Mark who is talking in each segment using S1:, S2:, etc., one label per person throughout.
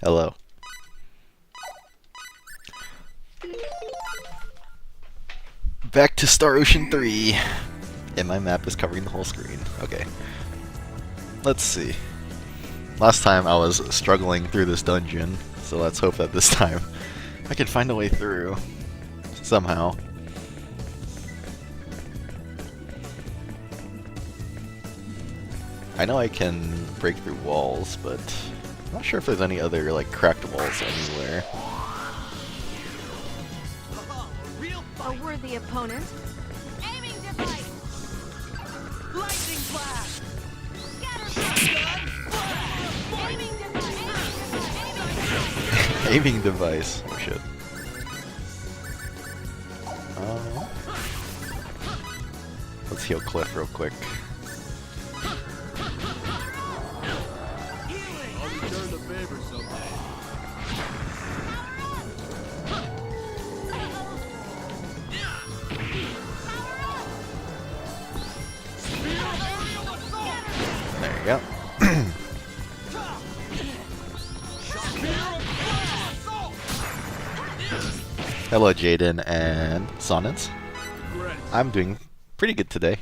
S1: Hello. Back to Star Ocean 3. And my map is covering the whole screen. Okay. Let's see. Last time I was struggling through this dungeon, so let's hope that this time I can find a way through. Somehow. I know I can break through walls, but I'm not sure if there's any other like cracked walls anywhere.
S2: A worthy opponent. Aiming device. Lightning blast. Aiming device.
S1: Aiming device. Oh shit. Let's heal Cliff real quick.
S3: I'll return the favor someday.
S1: There you go. Hello Jaden and Sonnets. I'm doing pretty good today.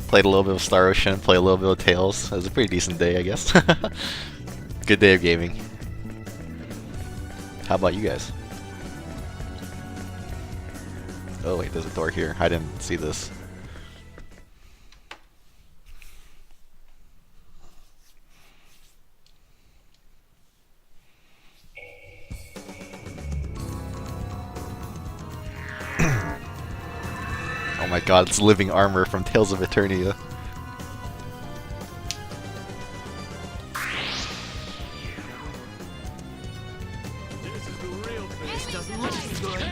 S1: Played a little bit of Star Ocean, played a little bit of Tales. It was a pretty decent day, I guess. Good day of gaming. How about you guys? Oh wait, there's a door here. I didn't see this. Oh my god, it's living armor from Tales of Eternia.
S3: This is the real thing. This doesn't look too good.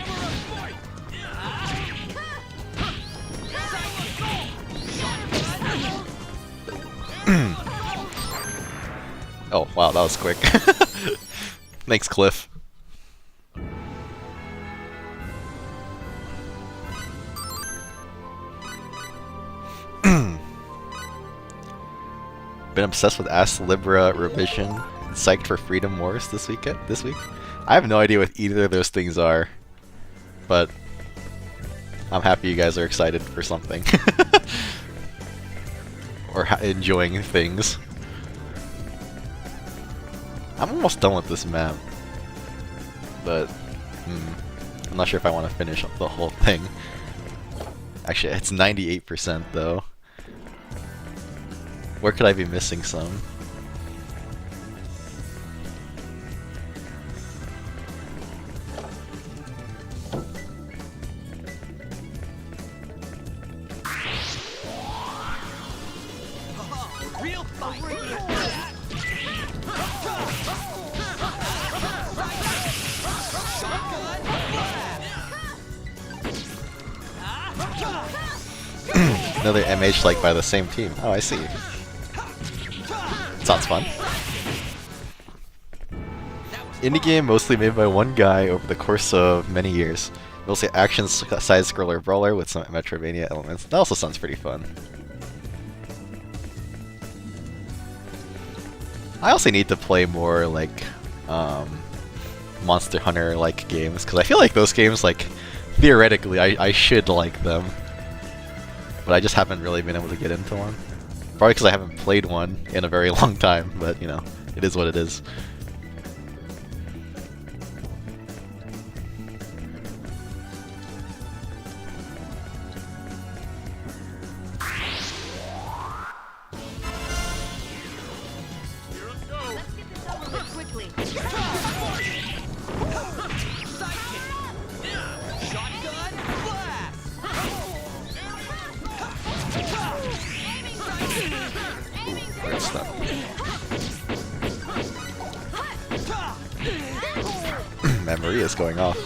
S1: Oh wow, that was quick. Thanks, Cliff. Been obsessed with Ask Libra revision. Psyched for Freedom Wars this week. I have no idea what either of those things are, but I'm happy you guys are excited for something or enjoying things. I'm almost done with this map, but I'm not sure if I want to finish the whole thing. Actually, it's 98% though. Where could I be missing some?
S2: Real fight.
S1: Another MH like by the same team. Oh, I see. Sounds fun. Indie game mostly made by one guy over the course of many years. Mostly action side-scroller brawler with some Metroidvania elements. That also sounds pretty fun. I also need to play more like Monster Hunter like games because I feel like those games, like theoretically, I should like them, but I just haven't really been able to get into one. Probably because I haven't played one in a very long time, but you know, it is what it is.
S2: Let's get this over with quickly. Shotgun blast.
S1: Great stuff. Memory is going off.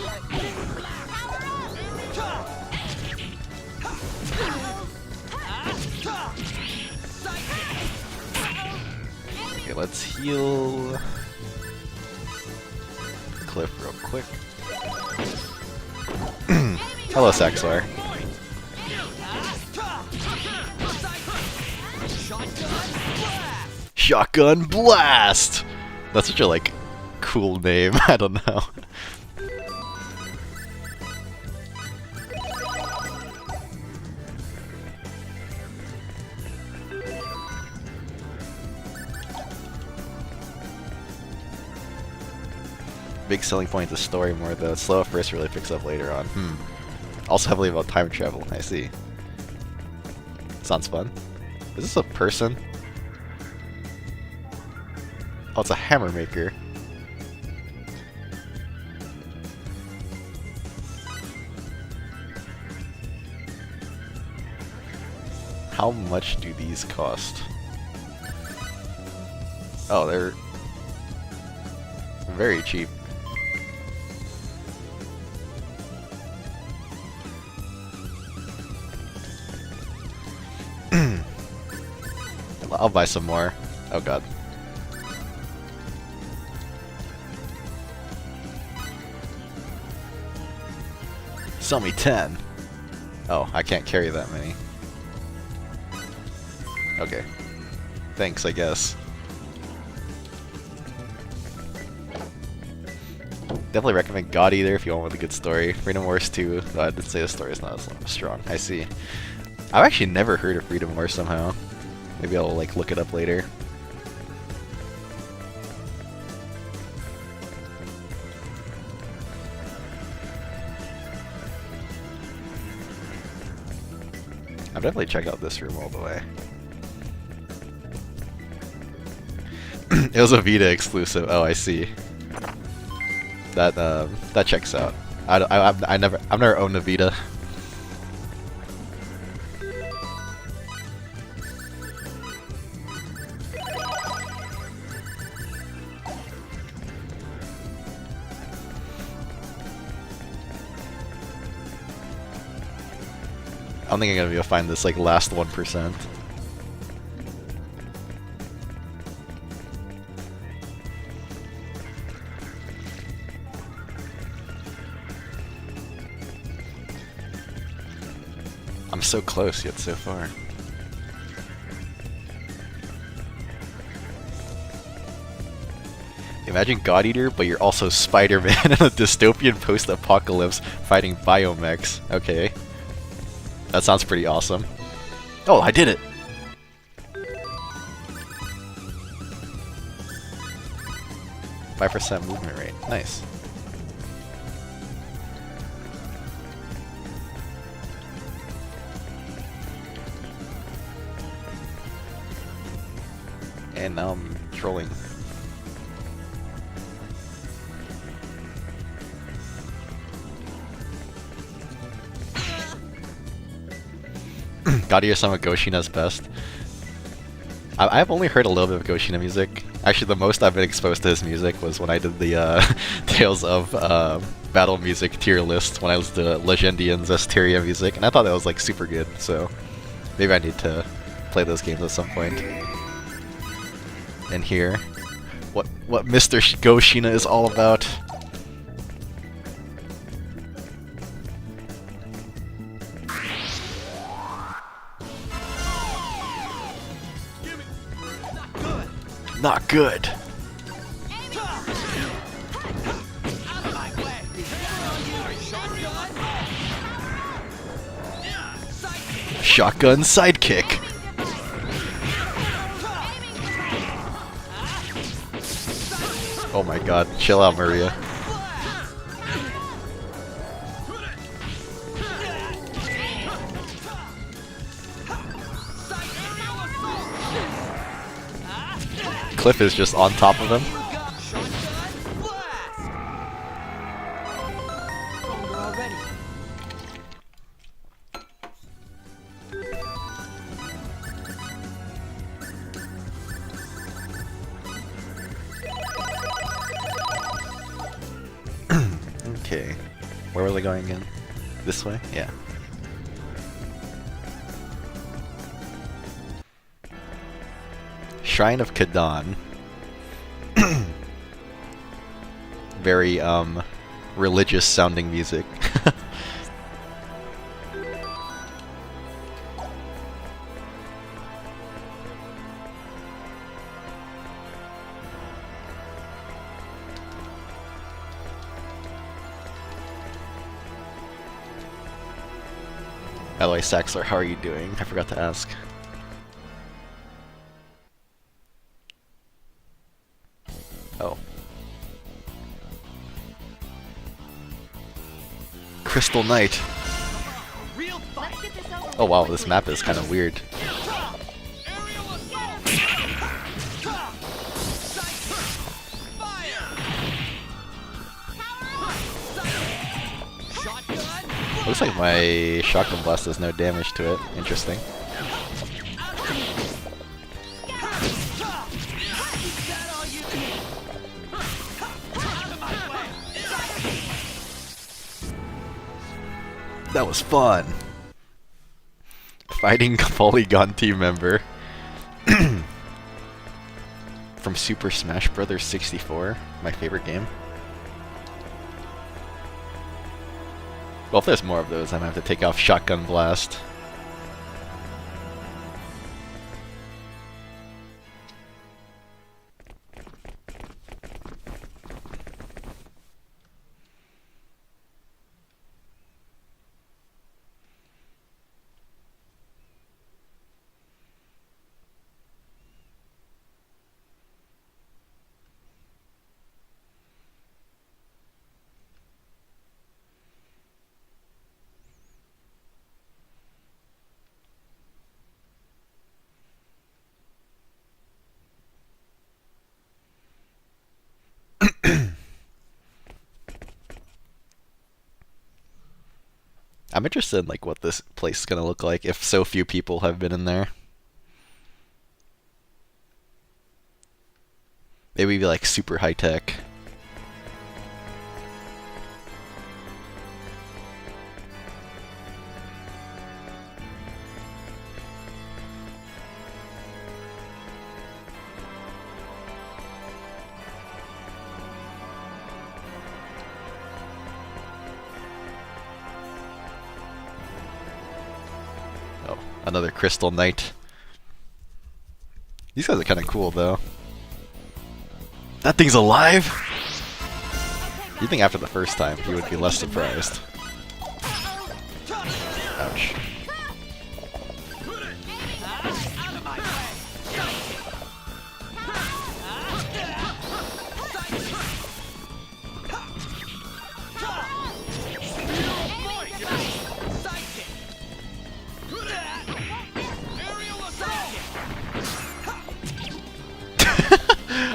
S1: Okay, let's heal Cliff real quick. Hello, Saxor. Shotgun Blast! That's such a, like, cool name. I don't know. Big selling point is the story more though. Slow at first, really picks up later on. Also heavily about time travel. I see. Sounds fun. Is this a person? Oh, it's a hammer maker. How much do these cost? Oh, they're very cheap. I'll buy some more. Oh god. Sell me 10. Oh, I can't carry that many. Okay. Thanks, I guess. Definitely recommend God Eater if you want a good story. Freedom Wars 2, though I did say the story is not as strong. I see. I've actually never heard of Freedom Wars somehow. Maybe I'll like look it up later. I'll definitely check out this room all the way. It was a Vita exclusive. Oh, I see. That checks out. I've never owned a Vita. I don't think I'm gonna be able to find this like last 1%. I'm so close yet so far. Imagine God Eater, but you're also Spider-Man in a dystopian post-apocalypse fighting biomechs. Okay. That sounds pretty awesome. Oh, I did it! 5% movement rate. Nice. And now I'm trolling. Gadia-sama Goshina's best. I've only heard a little bit of Goshina music. Actually, the most I've been exposed to his music was when I did the Tales of Battle music tier list when I was the Legendian Zestiria music, and I thought that was like super good, so maybe I need to play those games at some point. And hear what Mr. Goshina is all about. Not good. Shotgun sidekick. Oh my god, chill out, Maria. Cliff is just on top of him. Okay, where were they going again? This way? Yeah. Shrine of Kadan. Very religious sounding music. By the way, Saxler, how are you doing? I forgot to ask. Oh. Crystal Knight.
S3: Real fight.
S2: Let's get this over
S1: Oh wow,
S2: with
S1: this
S2: quickly.
S1: map is kind of weird.
S3: Aerial assault. Fire. Shotgun.
S1: Looks like my shotgun blast does no damage to it. Interesting.
S3: Is that all you need? Out of my way.
S1: That was fun. Fighting Polygon team member from Super Smash Bros. 64, my favorite game. Well, if there's more of those, I'm gonna have to take off Shotgun Blast. I'm interested in like what this place is gonna look like if so few people have been in there. Maybe be like super high tech. Oh, another Crystal Knight. These guys are kind of cool though. That thing's alive? You think after the first time you would be less surprised. Ouch.
S3: Out of my way. Aerial assault.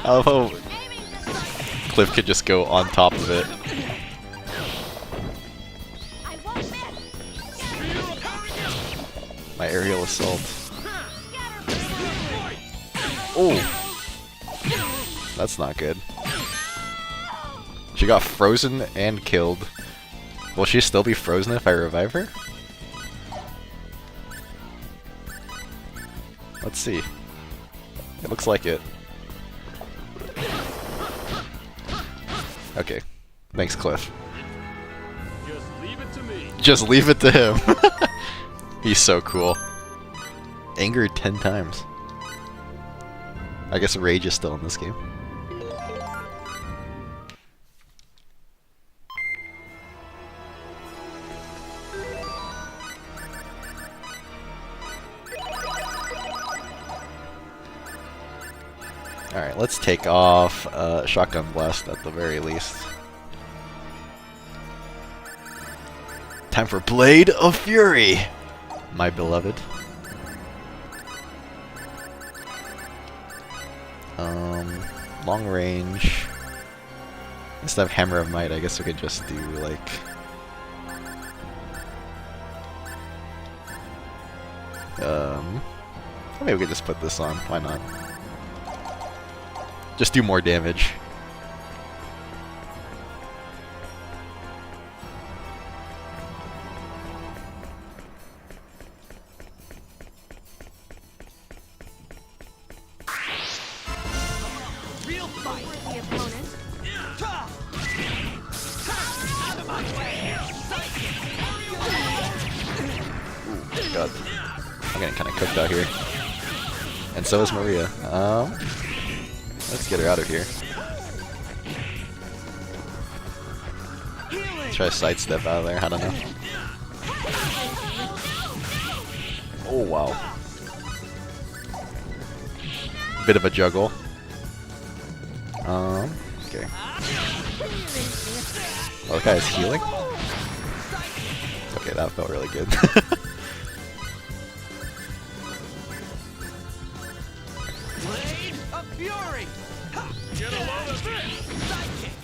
S1: I love how Cliff could just go on top of it.
S2: I won't miss.
S1: My aerial assault. Oh! That's not good. She got frozen and killed. Will she still be frozen if I revive her? Let's see. It looks like it. Okay. Thanks, Cliff.
S3: Just leave it to me.
S1: Just leave it to him. He's so cool. Angered 10 times. I guess Rage is still in this game. Alright, let's take off Shotgun Blast at the very least. Time for Blade of Fury, my beloved. Long range. Instead of Hammer of Might, I guess we could just do like... maybe we could just put this on, why not? Just do more damage.
S3: Real fight.
S2: The opponent.
S3: Out of my way.
S1: God. I'm getting kind of cooked out here. And so is Maria. Let's get her out of here. Try to sidestep out of there, I don't know. wow. Bit of a juggle. Okay. Oh, the guy is healing? Okay, that felt really good.
S3: Blade of Fury! Ha! Get a load of this! Sidekick!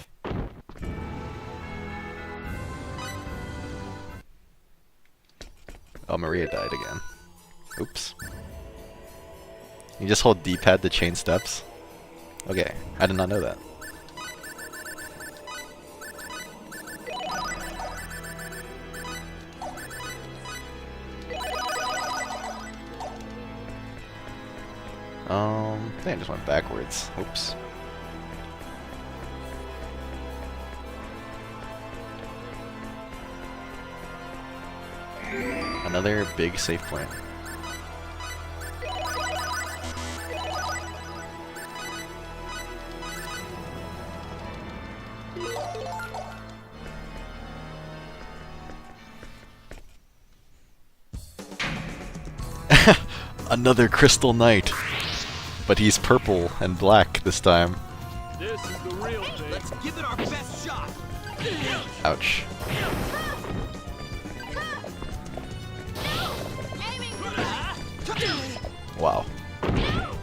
S1: Oh, Maria died again. Oops. You just hold D-pad to chain steps? Okay, I did not know that. I think I just went backwards. Oops. Another big safe point. Another Crystal Knight. But he's purple and black this time.
S3: This is the real thing. Let's give it our best shot.
S1: Ouch. Wow.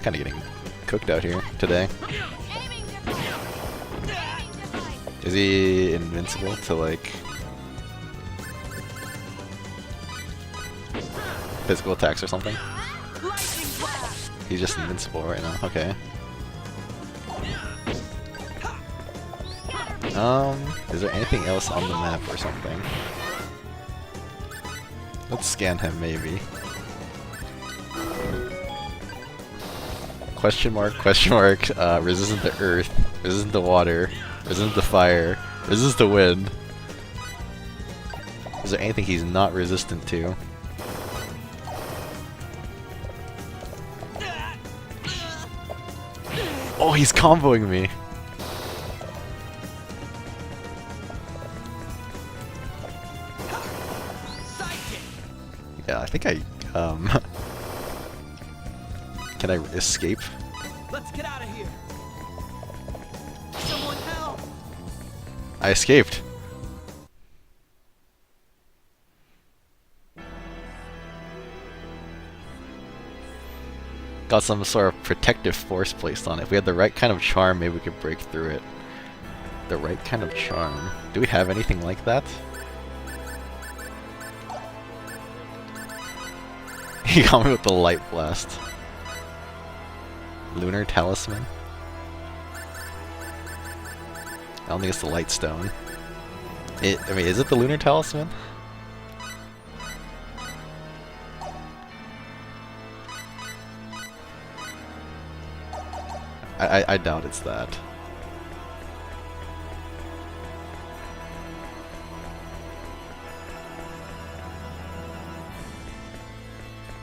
S1: Kinda getting cooked out here today. Is he invincible to like physical attacks or something? He's just invincible right now. Okay. Is there anything else on the map or something? Let's scan him maybe. Question mark, resistant to earth, resistant to water, resistant to fire, resistant to wind. Is there anything he's not resistant to? Oh, he's comboing me! Yeah, I think I, can I escape?
S3: Let's get out of here. Someone help!
S1: I escaped! Got some sort of protective force placed on it. If we had the right kind of charm, maybe we could break through it. The right kind of charm. Do we have anything like that? He got me with the light blast. Lunar talisman? I don't think it's the light stone. I mean, is it the lunar talisman? I doubt it's that.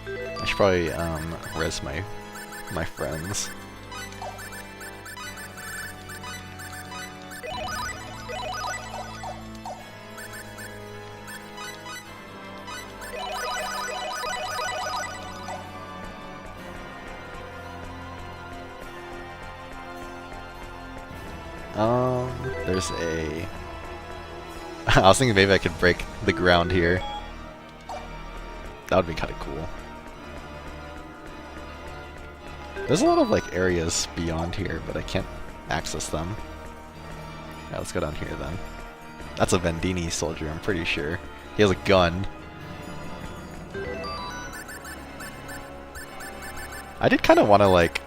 S1: I should probably res my friends. There's a... I was thinking maybe I could break the ground here. That would be kind of cool. There's a lot of like areas beyond here, but I can't access them. Yeah, let's go down here then. That's a Vendeeni soldier, I'm pretty sure. He has a gun. I did kind of want to like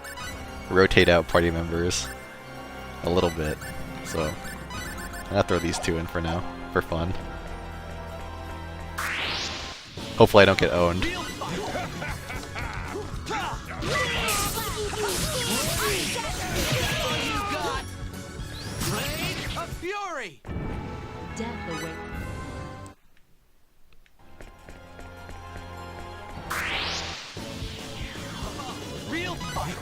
S1: rotate out party members a little bit, so I'm gonna throw these two in for now, for fun. Hopefully I don't get owned.
S3: Fury!
S2: Death awaits.
S3: Real fight!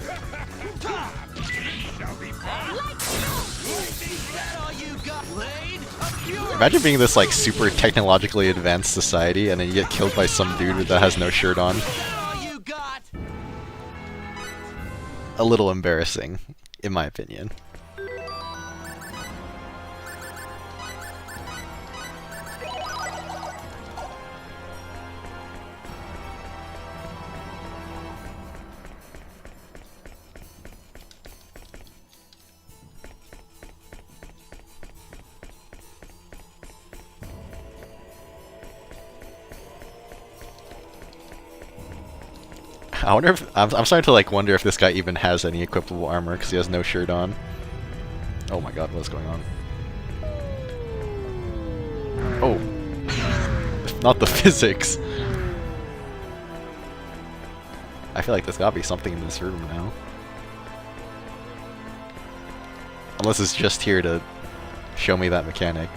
S3: Is that all you got? Blade of Fury!
S1: Imagine being this like super technologically advanced society and then you get killed by some dude that has no shirt on.
S3: Is that all What?
S1: A little embarrassing, in my opinion. I wonder if I'm starting to like wonder if this guy even has any equipable armor because he has no shirt on. Oh my god, what's going on? Oh, not the physics. I feel like there's gotta be something in this room now. Unless it's just here to show me that mechanic.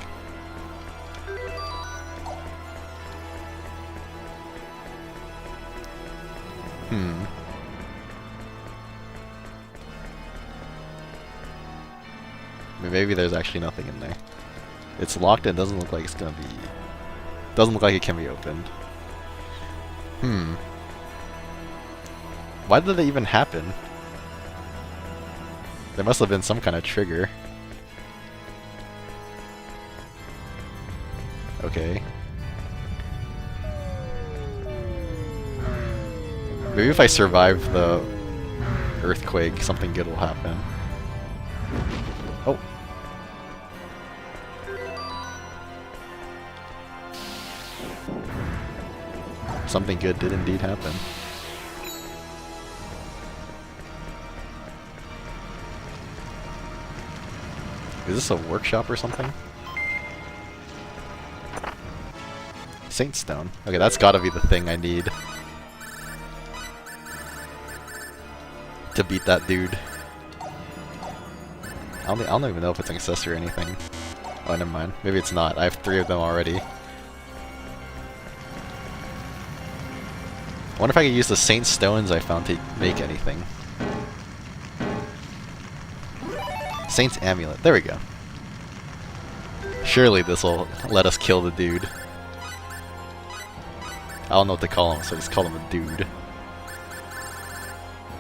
S1: Maybe there's actually nothing in there. It's locked and doesn't look like it's gonna be... Doesn't look like it can be opened. Why did it even happen? There must have been some kind of trigger. Okay. Maybe if I survive the earthquake, something good will happen. Oh. Something good did indeed happen. Is this a workshop or something? Saint Stone. Okay, that's gotta be the thing I need to beat that dude. I don't even know if it's an accessory or anything. Oh, never mind. Maybe it's not. I have 3 of them already. I wonder if I could use the Saint Stones I found to make anything. Saint's Amulet. There we go. Surely this will let us kill the dude. I don't know what to call him, so just call him a dude.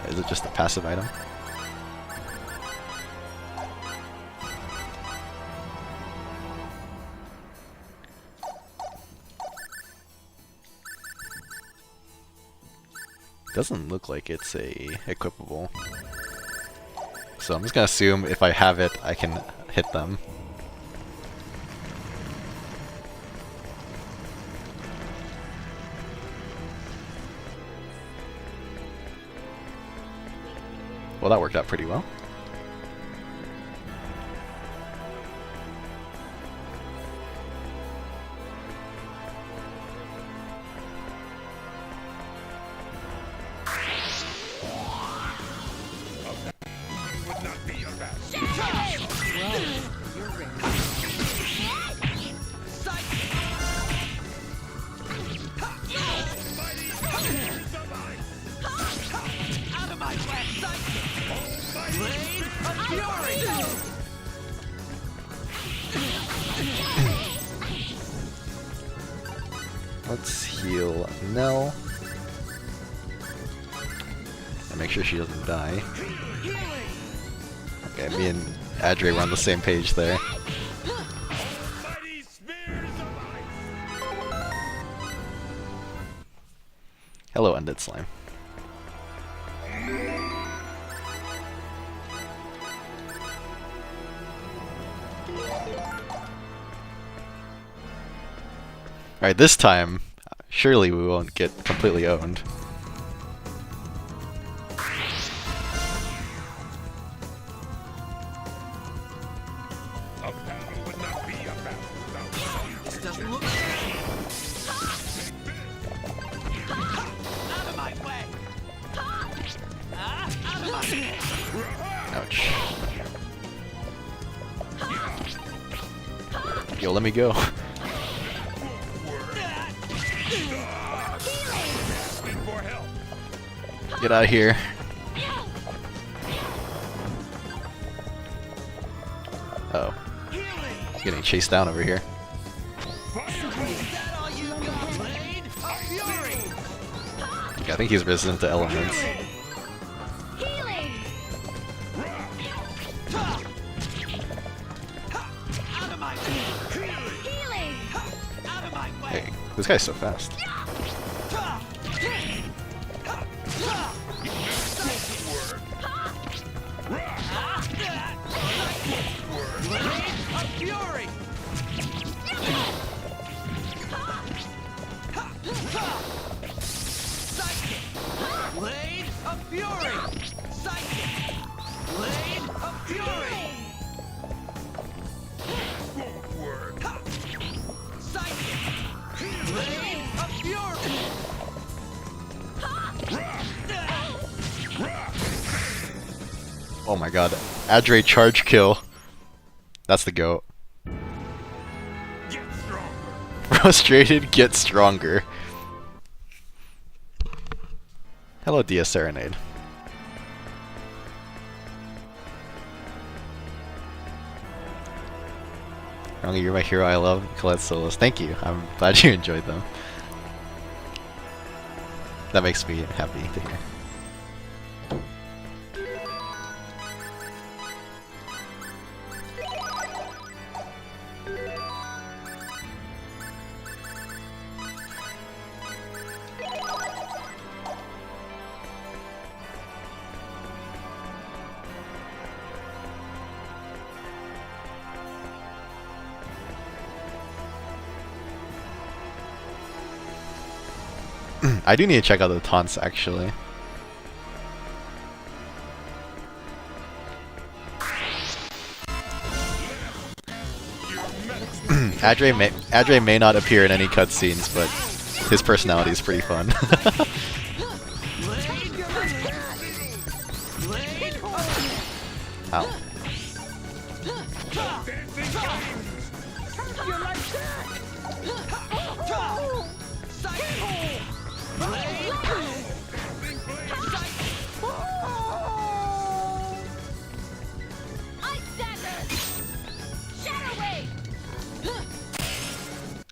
S1: Is it just a passive item? Doesn't look like it's a equipable. So I'm just gonna assume if I have it, I can hit them. Well, that worked out pretty well. Let's heal Nell. And make sure she doesn't die. Okay, me and Adre were on the same page there. Hello, Undead Slime. Alright, this time, surely we won't get completely owned.
S3: This doesn't look. Out of my way. Out of my way.
S1: Ouch. Yo, let me go. Get out of here. Uh oh. He's getting chased down over here. I think he's resistant to elements.
S2: Healing!
S3: Out of my way!
S2: Healing!
S3: Out of my way!
S1: Hey, this guy's so fast.
S3: Blade of Fury! Psychic! Blade of Fury! Psychic! Blade of Fury! Psychic! Blade of Fury!
S1: Oh my god. Adre charge kill. That's the goat.
S3: Get stronger!
S1: Frustrated, get stronger. Hello, DS Serenade. Rongi, you're my hero. I love Colette solos. Thank you. I'm glad you enjoyed them. That makes me happy to hear. I do need to check out the taunts actually. Adre may not appear in any cutscenes, but his personality is pretty fun. Ow.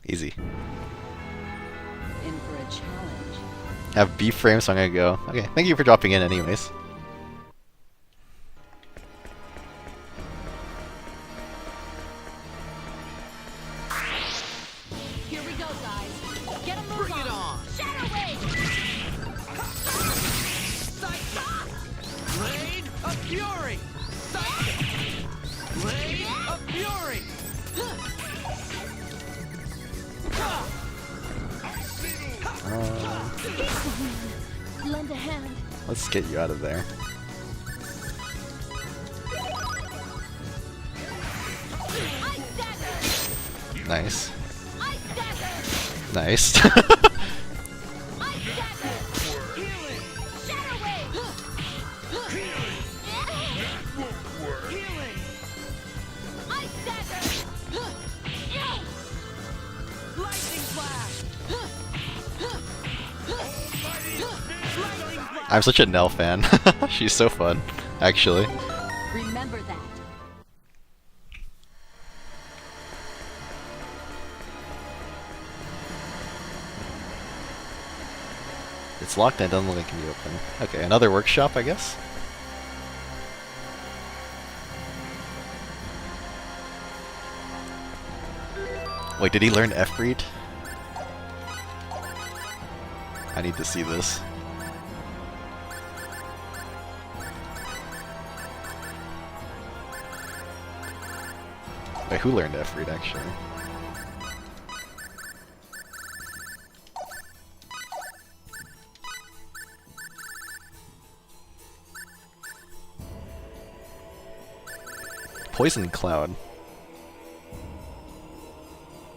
S1: Easy.
S2: In for a challenge.
S1: I have B frame, so I'm gonna go. Okay, thank you for dropping in anyways.
S2: Here we go, guys. Get a move
S3: Bring it on!
S2: Shadow Wave!
S3: Blade of Fury! Psychic! Blade of Fury!
S2: Lend a hand.
S1: Let's get you out of there.
S2: Ice dagger!
S1: Nice.
S2: Ice dagger!
S1: Nice.
S2: Ice dagger!
S3: Healing!
S2: Shadow Wave!
S3: Healing!
S2: Ice dagger!
S3: Lightning Flash! Lightning Flash!
S1: I'm such a Nell fan. She's so fun, actually.
S2: Remember that.
S1: It's locked and doesn't look like it can be open. Okay, another workshop, I guess? Wait, did he learn F-Read? I need to see this. Wait, who learned F-Read, actually? Poison Cloud.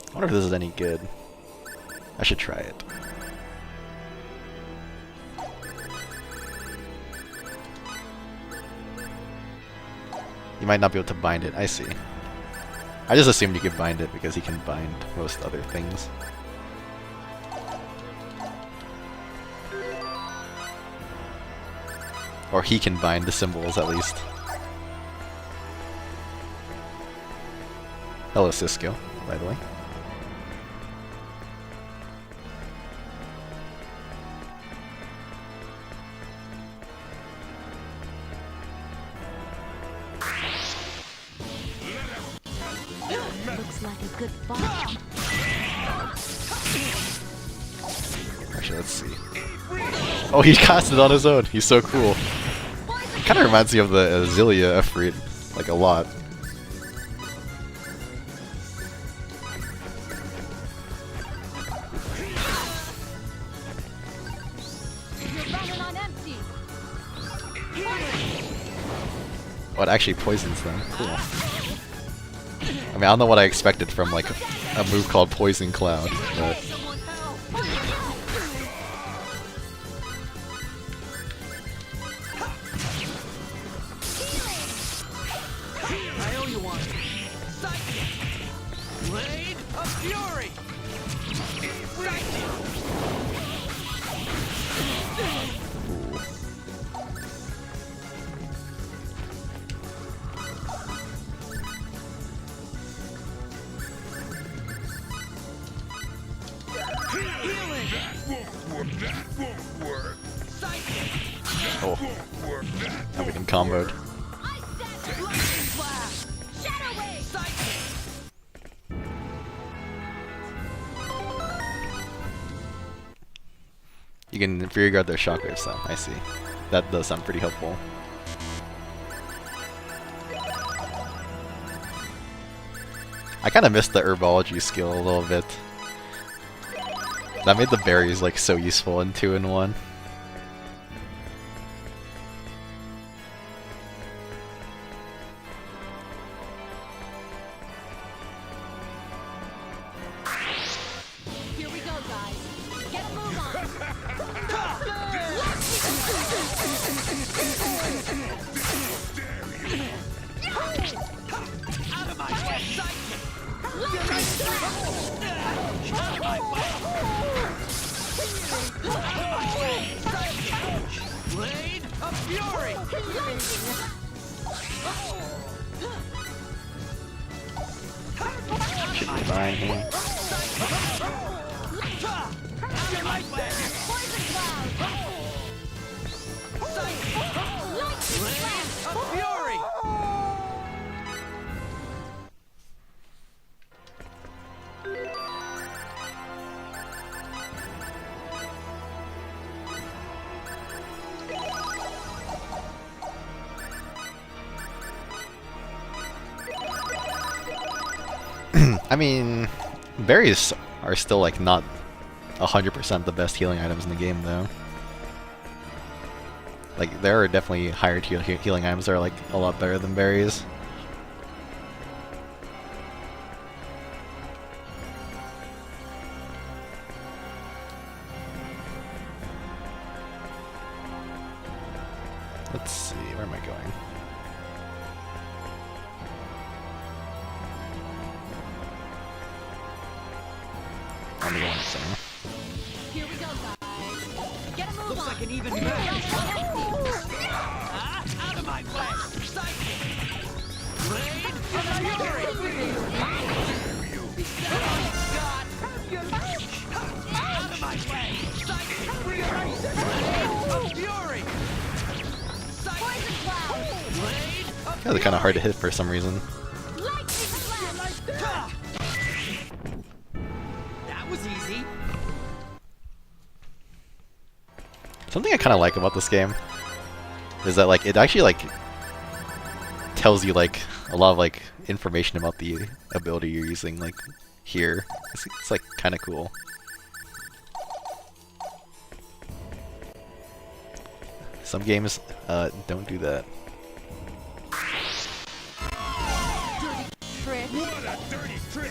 S1: I wonder if this is any good. I should try it. You might not be able to bind it, I see. I just assumed you could bind it because he can bind most other things. Or he can bind the symbols at least. Hello, Cisco, by the way.
S2: Looks like a good fight.
S1: Actually, let's see. Oh, he cast it on his own. He's so cool. Kind of reminds me of the Azalea Efreet, like a lot.
S2: You're running on empty.
S1: Oh, it actually poisons them. Cool. I mean, I don't know what I expected from like a move called Poison Cloud, but
S3: Someone help! I owe you one. Sidekick. Blade of Fury. Sidekick. Healing. Sidekick.
S1: oh, now we can comboed.
S2: Ice dagger. Lightning blast. Shadow wave.
S3: Sidekick.
S1: You can rear guard their shockwaves though. I see. That does sound pretty helpful. I kind of missed the herbology skill a little bit. That made the berries like so useful in 2 and 1.
S2: Here we go, guys. Get a move on.
S3: Out of my way. Sidekick. Out of my way. Blade of Fury.
S1: Should be fine here.
S3: Out of my way.
S2: Poison cloud.
S3: Blade of Fury.
S1: I mean, berries are still like not 100% the best healing items in the game though. Like there are definitely higher tier healing items that are like a lot better than berries. Let's see, where am I going? I'm going somewhere.
S2: Here we go, guys. Get a move
S3: Looks
S2: on.
S3: like an even
S2: You're
S3: match.
S2: running on empty.
S3: Out of my way. Sidekick. Blade of Fury. God. Out of my way. Sidekick. Blade of Fury.
S2: Poison cloud.
S3: Blade of
S1: They're kind of hard to hit for some reason.
S2: Lightning blast.
S3: That was easy.
S1: Something I kind of like about this game is that like it actually like tells you like a lot of like information about the ability you're using like here. It's like kind of cool. Some games don't do that.
S2: Trick.
S4: What a dirty trick!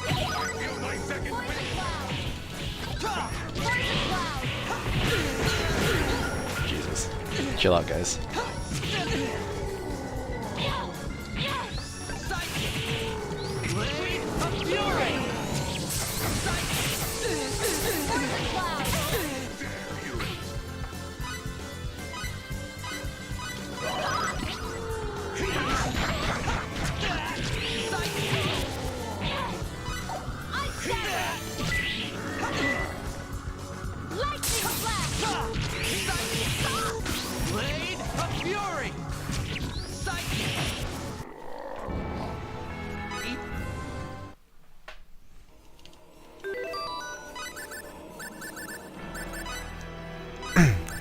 S4: Feel my second wind!
S1: Jesus. Chill out, guys.
S3: Blade of Fury.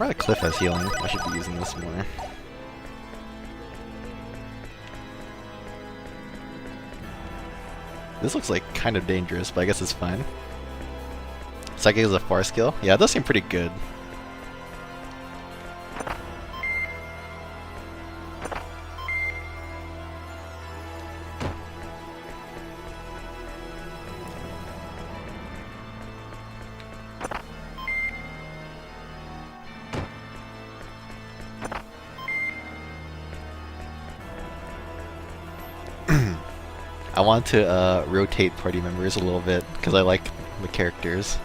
S1: Probably Cliff has healing. I should be using this more. This looks like kind of dangerous, but I guess it's fine. Psychic is a far skill? Yeah, it does seem pretty good. I want to rotate party members a little bit because I like the characters.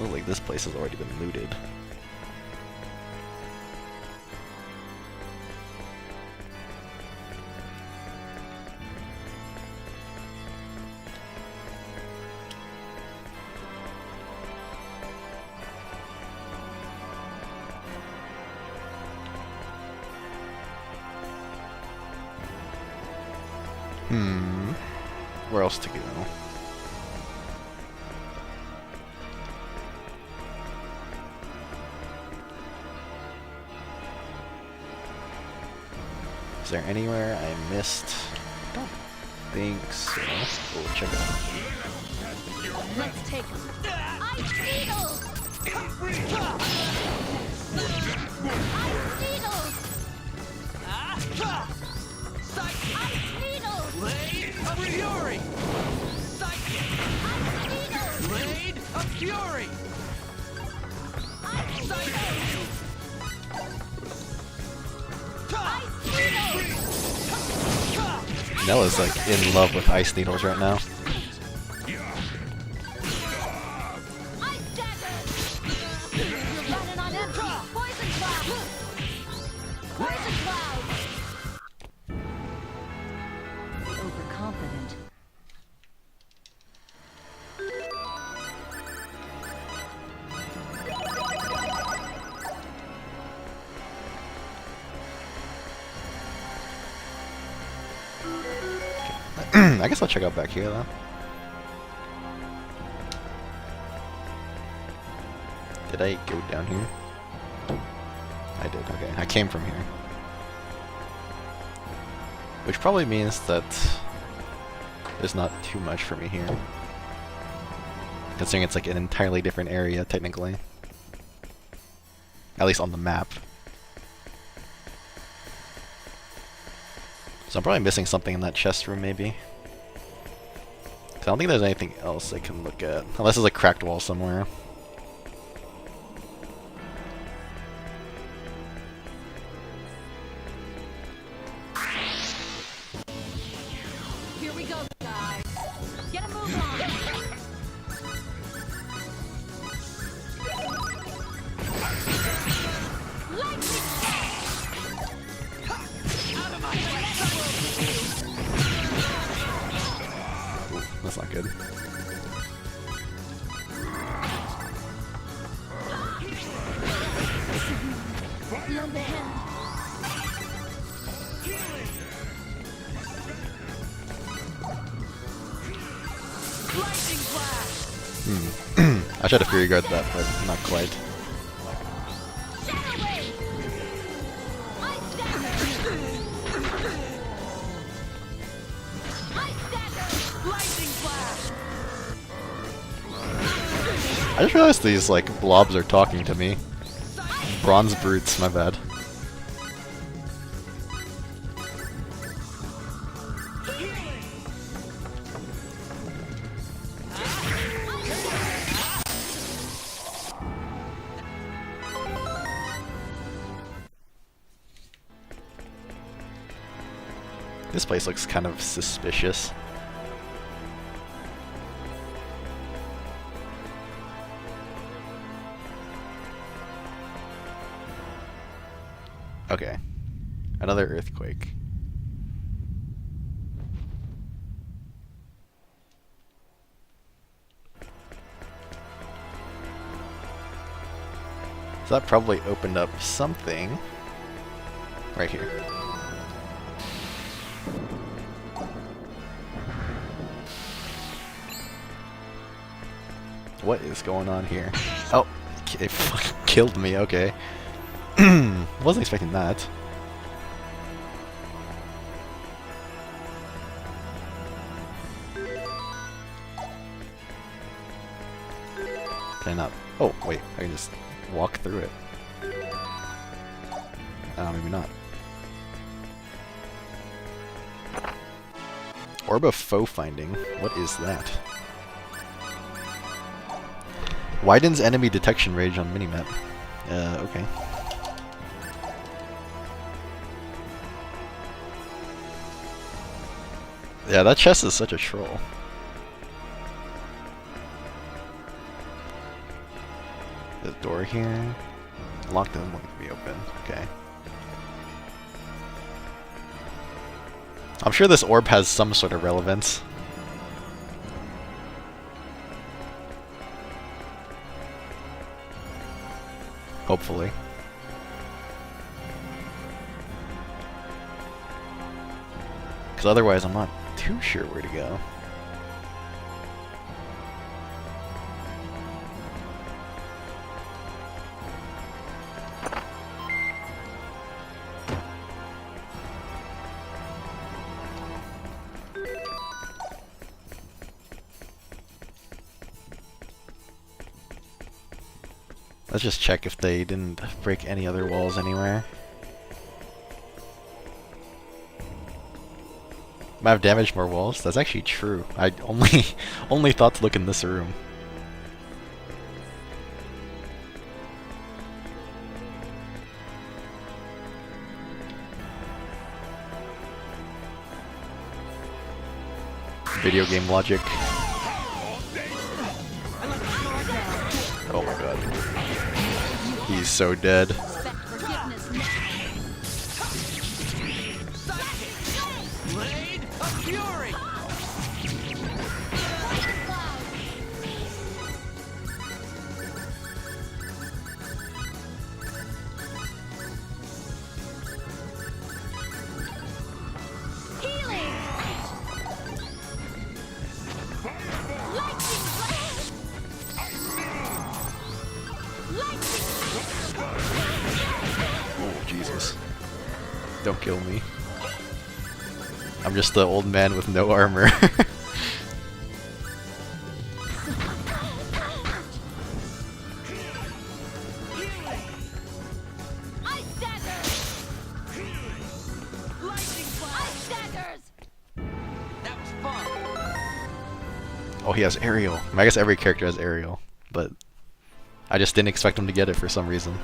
S1: Looks like this place has already been looted. Where else to go? Is there anywhere I missed? Don't think so. Oh, check it out.
S2: Let's take Ice Needles! Ice Needles! Ice Needles!
S3: Blade of Fury! Psychic!
S2: Ice Needles!
S3: Blade of Fury!
S2: Ice
S3: Psychic!
S1: Nella's like in love with ice needles right now.
S2: Ice Dagger! You're running on empty! Poison Cloud! Poison Cloud! Overconfident.
S1: I guess I'll check out back here though. Did I go down here? I did, okay. I came from here. Which probably means that there's not too much for me here. Considering it's like an entirely different area, technically. At least on the map. So I'm probably missing something in that chest room, maybe. 'Cause I don't think there's anything else I can look at. Unless there's a cracked wall somewhere.
S2: Here we go, guys. Get a move on. Lightning
S3: Out of my way!
S1: Ooh, that's not good.
S2: Lend a hand.
S3: Lightning Flash!
S1: I tried to Fury Guard that, but not quite.
S2: Shadow Wave. Ice Dagger. Ice Dagger.
S3: Lightning Flash!
S1: I just realized these like blobs are talking to me. Bronze brutes, my bad. This place looks kind of suspicious. Okay. Another earthquake. So that probably opened up something right here. What is going on here? Oh, okay, fuck. killed me, okay. Wasn't expecting that. Can I not? Oh, wait, I can just walk through it. Maybe not. Orb of foe finding. What is that? Widens enemy detection range on minimap. Okay. Yeah, that chest is such a troll. The door here. Locked in, won't be open. Okay. I'm sure this orb has some sort of relevance. Hopefully. Because otherwise I'm not too sure where to go. Let's just check if they didn't break any other walls anywhere. Might have damaged more walls? That's actually true. I only thought to look in this room. Video game logic. Oh my god. He's so dead.
S2: Expect forgiveness now.
S3: Blade of Fury!
S2: Healing! Lightning blast! Lightning!
S1: Oh, Jesus. Don't kill me. I'm just the old man with no armor.
S2: Ice daggers! Lightning blast! Ice daggers!
S3: That was fun.
S1: Oh, he has aerial. I mean, I guess every character has aerial, but I just didn't expect him to get it for some reason.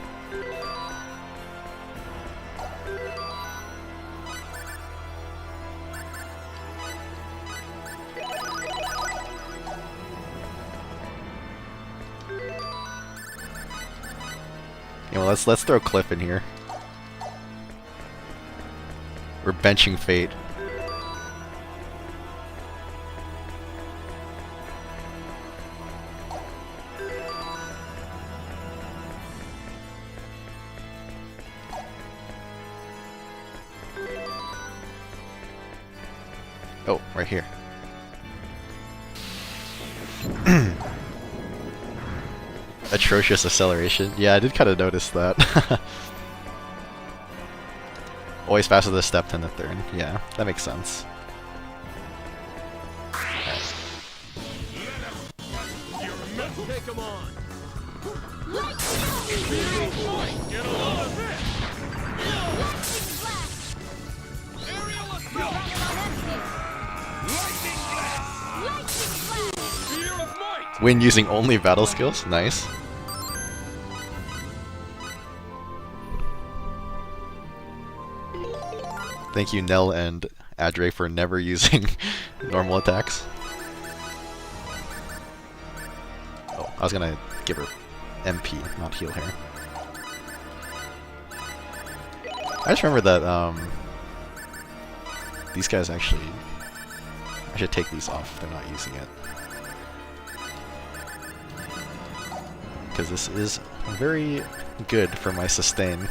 S1: You know, let's throw Cliff in here. We're benching Fate. Oh, right here. Atrocious acceleration. Yeah, I did kind of notice that. Always faster than step 10 to third. Yeah, that makes sense.
S3: Take him on.
S2: Lightning
S4: Get a load of this!
S2: blast!
S3: Aerial assault!
S2: Rocket on empty!
S4: Lightning blast!
S2: Lightning blast!
S4: Spear of might!
S1: Win using only battle skills? Nice. Thank you, Nell and Adre, for never using normal attacks. Oh, I was gonna give her MP, not heal her. I just remember that these guys actually, I should take these off if they're not using it. Because this is very good for my sustain.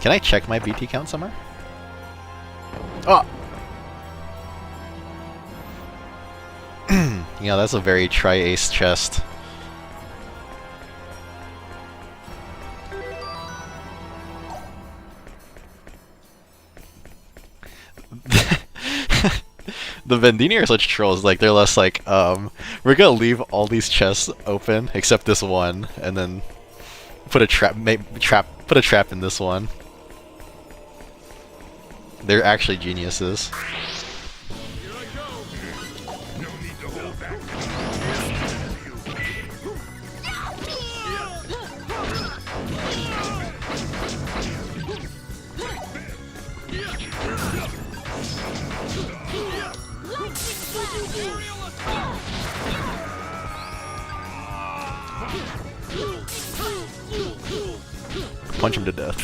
S1: Can I check my BT count somewhere? Oh! You know, that's a very tri-ace chest. The Vendeeni are such trolls. Like, they're less like, we're gonna leave all these chests open except this one, and then put a trap in this one. They're actually geniuses.
S4: Here I go.
S5: No need to hold back.
S3: Aerial assault!
S1: Punch him to death.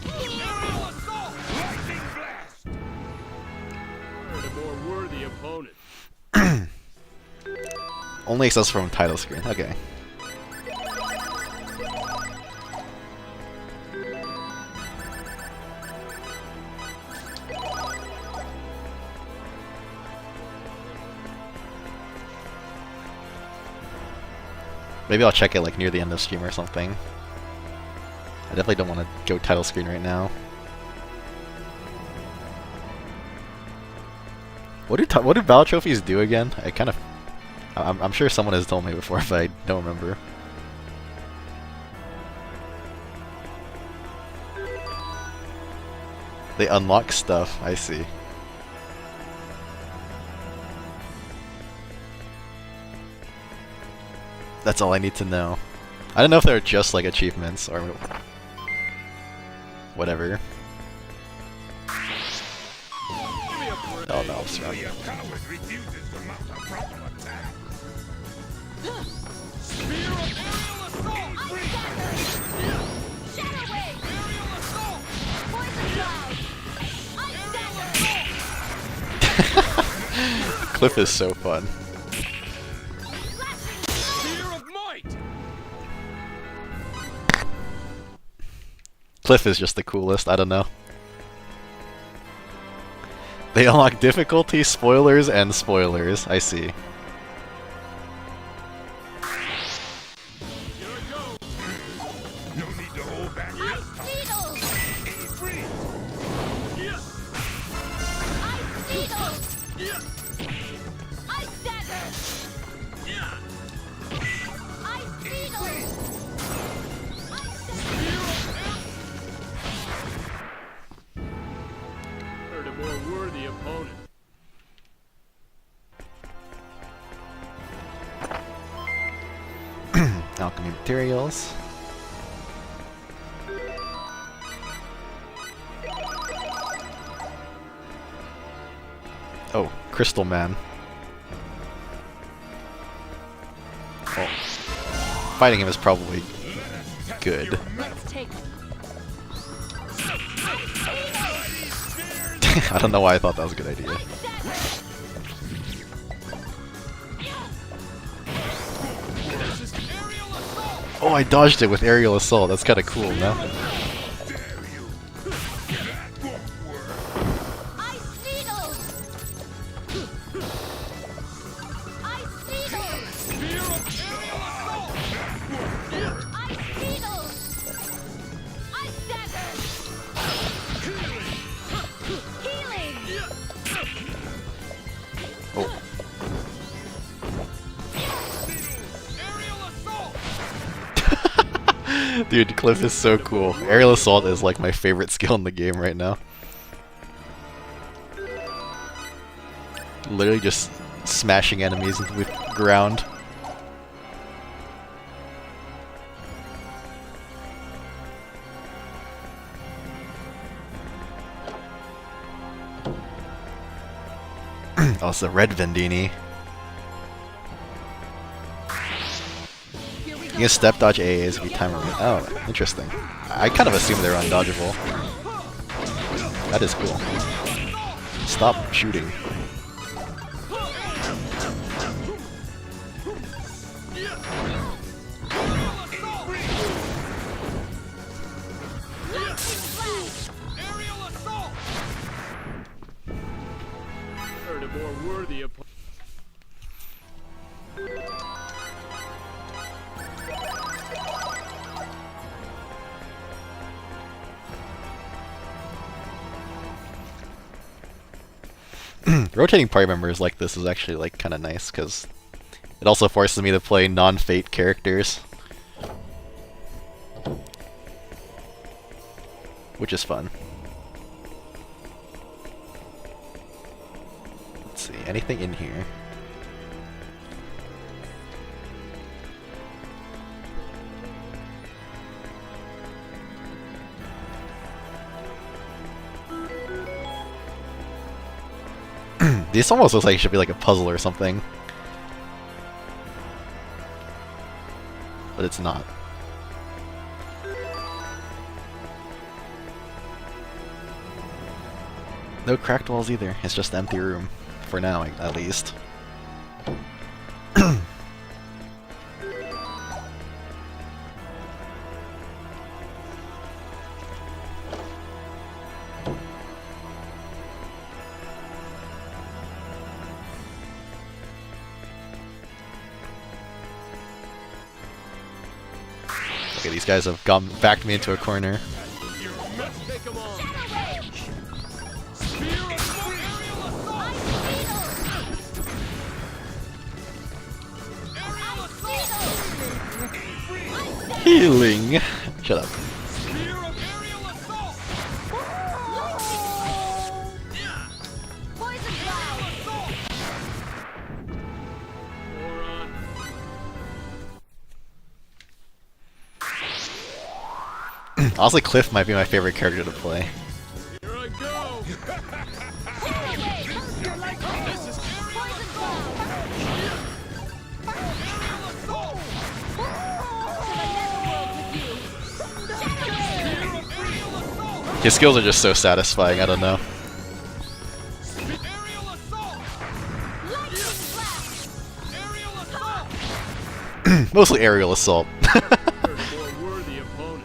S3: Aerial assault!
S5: Lightning blast.
S4: Heard a more worthy opponent.
S1: Only accessible from title screen. Okay. Maybe I'll check it like near the end of stream or something. I definitely don't want to go title screen right now. What do battle trophies do again? I'm sure someone has told me before, but I don't remember. They unlock stuff. I see. That's all I need to know. I don't know if they're just like achievements or whatever.
S4: Give me a break.
S1: Oh no, I'm sorry.
S5: Your coward refuses to mount a proper attack.
S3: Spear of aerial assault!
S2: Shadow Wave!
S3: Aerial assault!
S2: Poison Cloud! Ice Dagger!
S1: Cliff is so fun.
S3: Spear of might!
S1: Cliff is just the coolest, I don't know. They unlock difficulty, spoilers, and spoilers. I see.
S3: Here I go!
S5: No need to hold back.
S2: Ice Needles!
S5: Freeze.
S3: Yeah!
S2: Ice Needles!
S3: Yeah!
S2: Ice Dagger!
S3: Yeah!
S2: Ice Needles! Ice Dagger!
S3: Spear of
S4: Heard a more worthy opponent.
S1: Alchemy materials. Oh, Crystal Man. Oh. Fighting him is probably good.
S2: Let's take it.
S1: I don't know why I thought that was a good idea.
S2: Ice Dagger!
S3: this is aerial assault!
S1: Oh, I dodged it with aerial assault. That's kind of cool, no?
S5: Dare you? That won't work.
S2: Ice Needles! Ice Needles!
S3: Spear of aerial assault!
S2: Ice Needles! Ice Dagger! Healing!
S1: Oh,
S3: Aerial assault!
S1: dude, Cliff is so cool. Aerial assault is like my favorite skill in the game right now. Literally just smashing enemies into the ground. Also, red Vendeeni.
S2: Here we
S1: You
S2: go.
S1: can step dodge AAs every time. Oh, interesting. I kind of assumed they were undodgeable. That is cool. Stop shooting.
S3: Aerial
S4: worthy opponent.
S1: Rotating party members like this is actually like kind of nice because it also forces me to play non-Fate characters, which is fun. Let's see, anything in here? This almost looks like it should be like a puzzle or something. But it's not. No cracked walls either, it's just an empty room. For now, at least. Okay, these guys have backed me into a corner.
S4: Let's take them on.
S1: Healing! Shut up.
S3: Spear of aerial assault.
S2: Poison cloud.
S4: Moron.
S1: Honestly, Cliff might be my favorite character to play.
S4: Here I go.
S3: This is
S2: Poison cloud.
S3: aerial assault. Spear of aerial assault.
S1: His skills are just so satisfying, I don't know.
S3: Aerial assault.
S2: Lightning blast.
S3: Aerial assault.
S1: Mostly aerial assault.
S4: You're a more worthy opponent.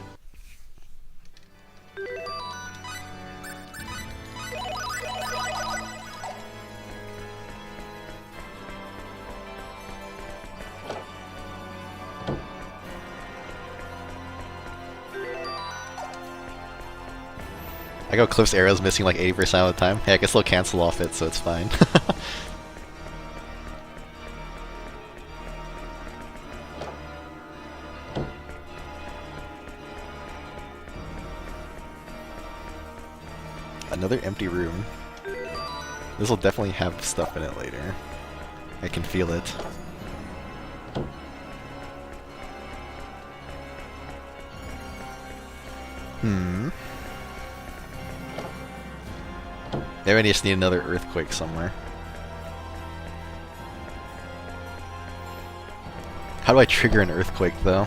S1: I go Cliff's arrows missing like 80% of the time. Hey, I can still cancel off it, so it's fine. Another empty room. This will definitely have stuff in it later. I can feel it. Maybe I just need another earthquake somewhere. How do I trigger an earthquake, though?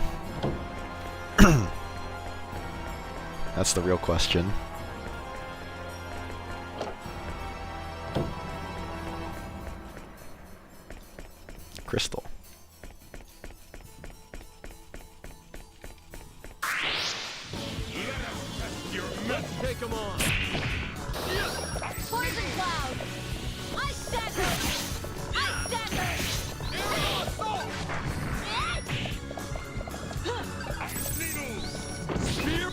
S1: That's the real question. Crystal.
S4: Let's take them on.
S2: Poison cloud. Ice dagger. Ice dagger.
S3: Aerial assault. Spear.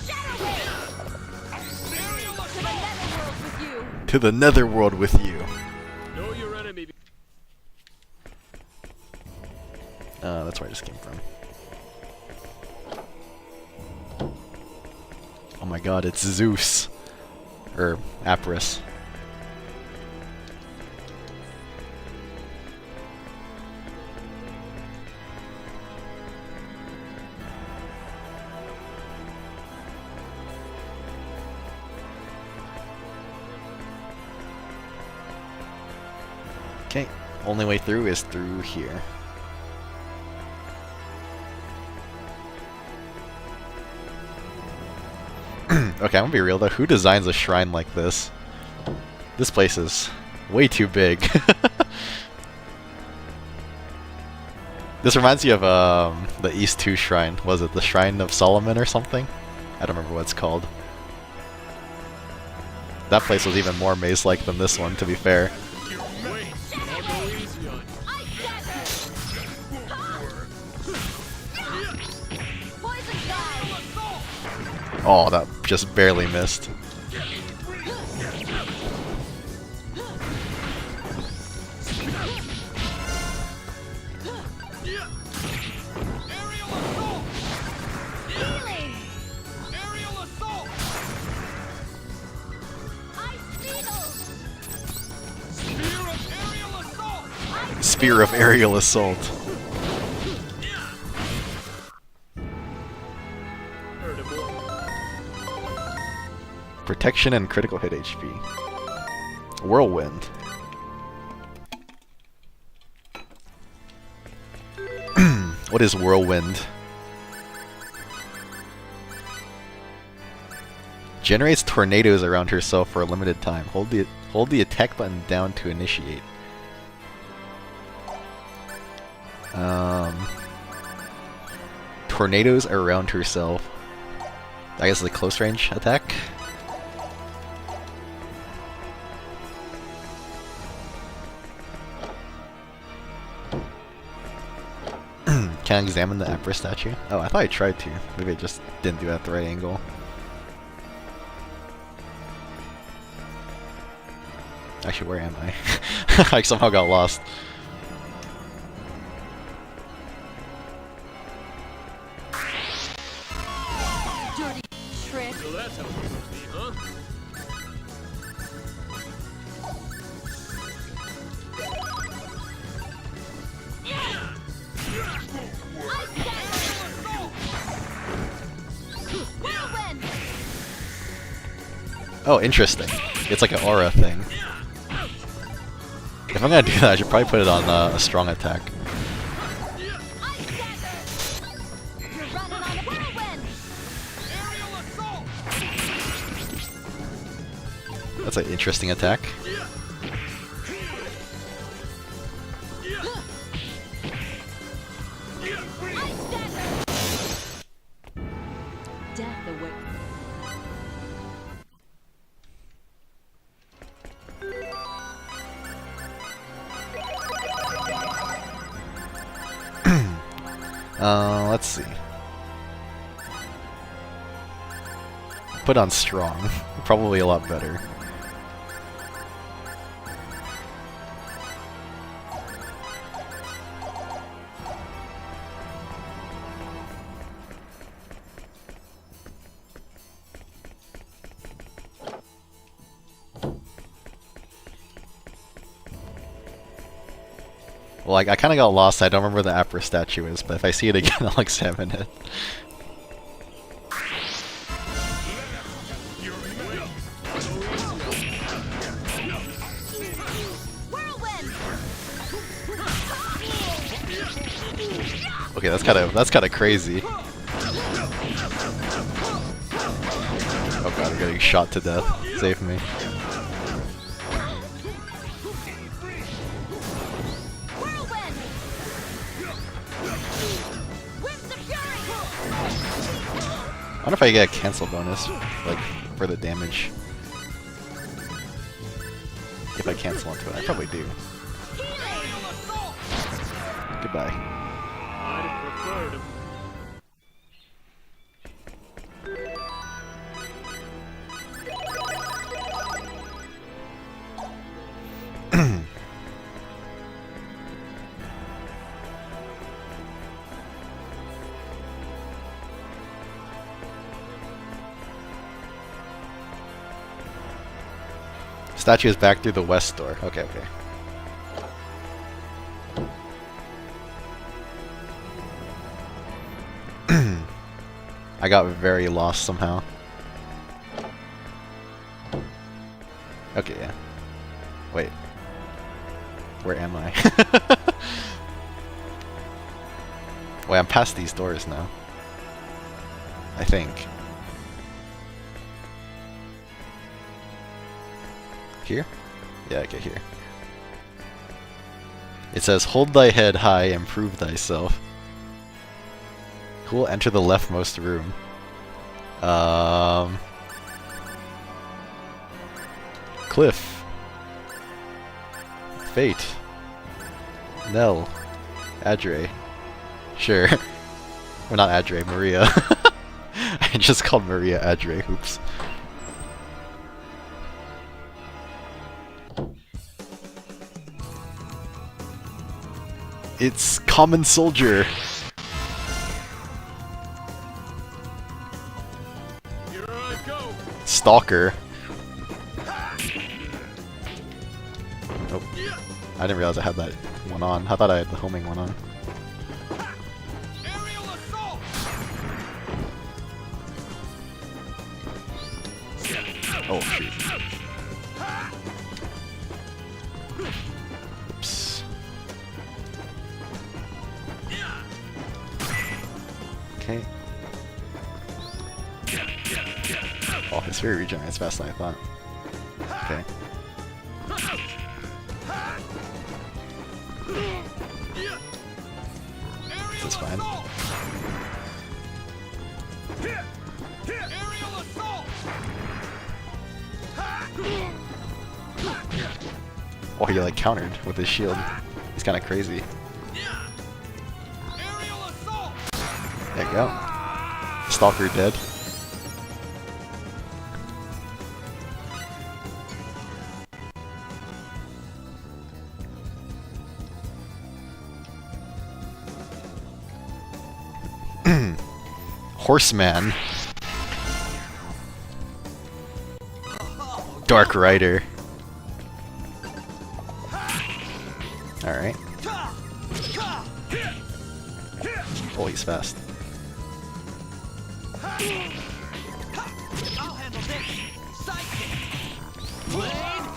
S2: Shadow wave.
S3: Aerial
S2: To the netherworld with you.
S1: To the netherworld with you.
S4: Know your enemy.
S1: That's where I just came from. Oh my god, it's Zeus. Or Apris. Okay, only way through is through here. Okay, I'm gonna be real though. Who designs a shrine like this? This place is way too big. This reminds me of the East 2 shrine. Was it the Shrine of Solomon or something? I don't remember what it's called. That place was even more maze-like than this one, to be fair.
S4: Wait, I'll go easy on you.
S2: I get her. Poison guy.
S1: Oh, that just barely missed.
S3: Aerial assault!
S2: Healing.
S3: Aerial assault!
S2: Ice needle.
S3: Spear of aerial assault!
S1: Spear of aerial assault.
S4: Heard him more.
S1: Protection and critical hit HP. Whirlwind. What is whirlwind? Generates tornadoes around herself for a limited time. Hold the attack button down to initiate. Tornadoes around herself. I guess the close range attack. Can I examine the Emperor statue? Oh, I thought I tried to. Maybe I just didn't do it at the right angle. Actually, where am I? I somehow got lost.
S2: Dirty trick.
S4: So that's how it must be, huh?
S2: Whirlwind.
S1: Oh, interesting. It's like an aura thing. If I'm gonna do that, I should probably put it on a strong attack.
S2: Ice dagger. You're running on a whirlwind.
S3: Aerial assault!
S1: That's an interesting attack.
S2: Ice dagger. Death away.
S1: Let's see. Put on strong. Probably a lot better. Well, like, I kind of got lost. I don't remember where the Apra statue is, but if I see it again, I'll examine it.
S2: Whirlwind.
S1: Okay, that's kind of crazy. Oh god, I'm getting shot to death. Save me.
S2: Whirlwind. Winds of fury.
S1: I wonder if I get a cancel bonus, like, for the damage. If I cancel into it, I probably do. Goodbye.
S4: I'd have preferred him.
S1: Statue is back through the west door. Okay, okay. I got very lost somehow. Okay, yeah. Wait. Where am I? Wait, I'm past these doors now. I think. Here? Yeah, okay, here. It says, hold thy head high and prove thyself. Who will enter the leftmost room? Cliff. Fate. Nell. Adre. Sure. Or not Adre, Maria. I just called Maria Adre, oops. It's Common Soldier.
S4: Here I go.
S1: Stalker. Nope. I didn't realize I had that one on. I thought I had the homing one on.
S3: Aerial assault.
S1: Oh, shoot. Oops. Okay. Oh, his fury regenerates faster than I thought. Okay. This is fine.
S3: Aerial assault.
S1: Oh, he like countered with his shield. He's kind of crazy.
S3: Aerial assault.
S1: There you go. Stalker dead. Horseman. Dark Rider. Alright. Oh, he's fast.
S3: I'll handle this. Sidekick. Blade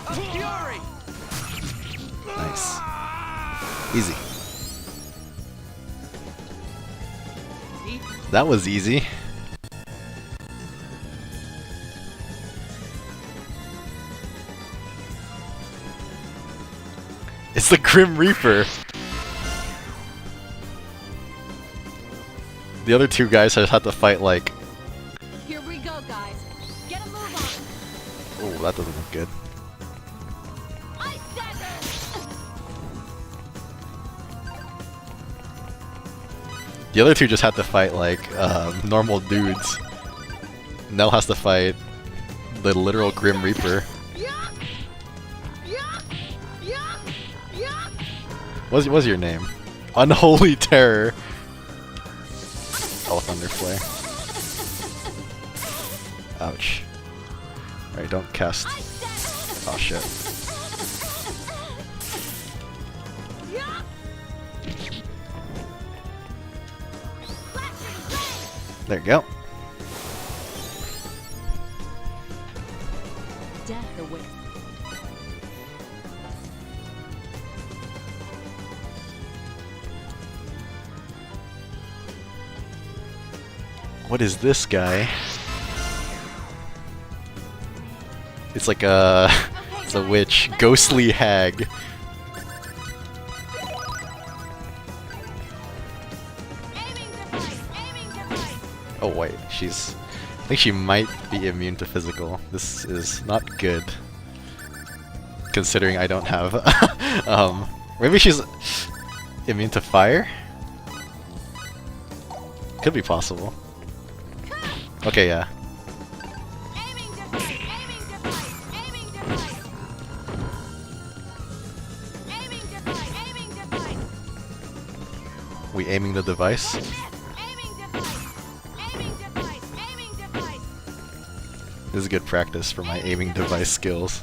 S3: of Fury.
S1: Nice. Easy. That was easy. It's the Grim Reaper. The other two guys just had to fight like...
S2: Here we go, guys. Get a move on.
S1: Oh, that doesn't look good.
S2: Ice dagger.
S1: The other two just had to fight like normal dudes. Nell has to fight the literal Grim Reaper.
S2: Yuck! Yuck! Yuck! Yuck!
S1: What's your name? Unholy Terror. Oh, Thunder Flare. Ouch. Alright, don't cast.
S2: Ice dagger.
S1: Oh shit.
S2: Yuck! Flashing blade.
S1: There you go.
S2: Death awaits.
S1: What is this guy? It's like a... it's a witch. Ghostly hag.
S2: Aiming device. Aiming device.
S1: Oh wait, she's... I think she might be immune to physical. This is not good. Considering I don't have... maybe she's immune to fire? Could be possible. Okay, yeah.
S2: Aiming device. Aiming device. Aiming device. Aiming device. Aiming device.
S1: We aiming the device?
S2: Aiming device. Aiming device. Aiming device.
S1: This is good practice for my aiming device skills.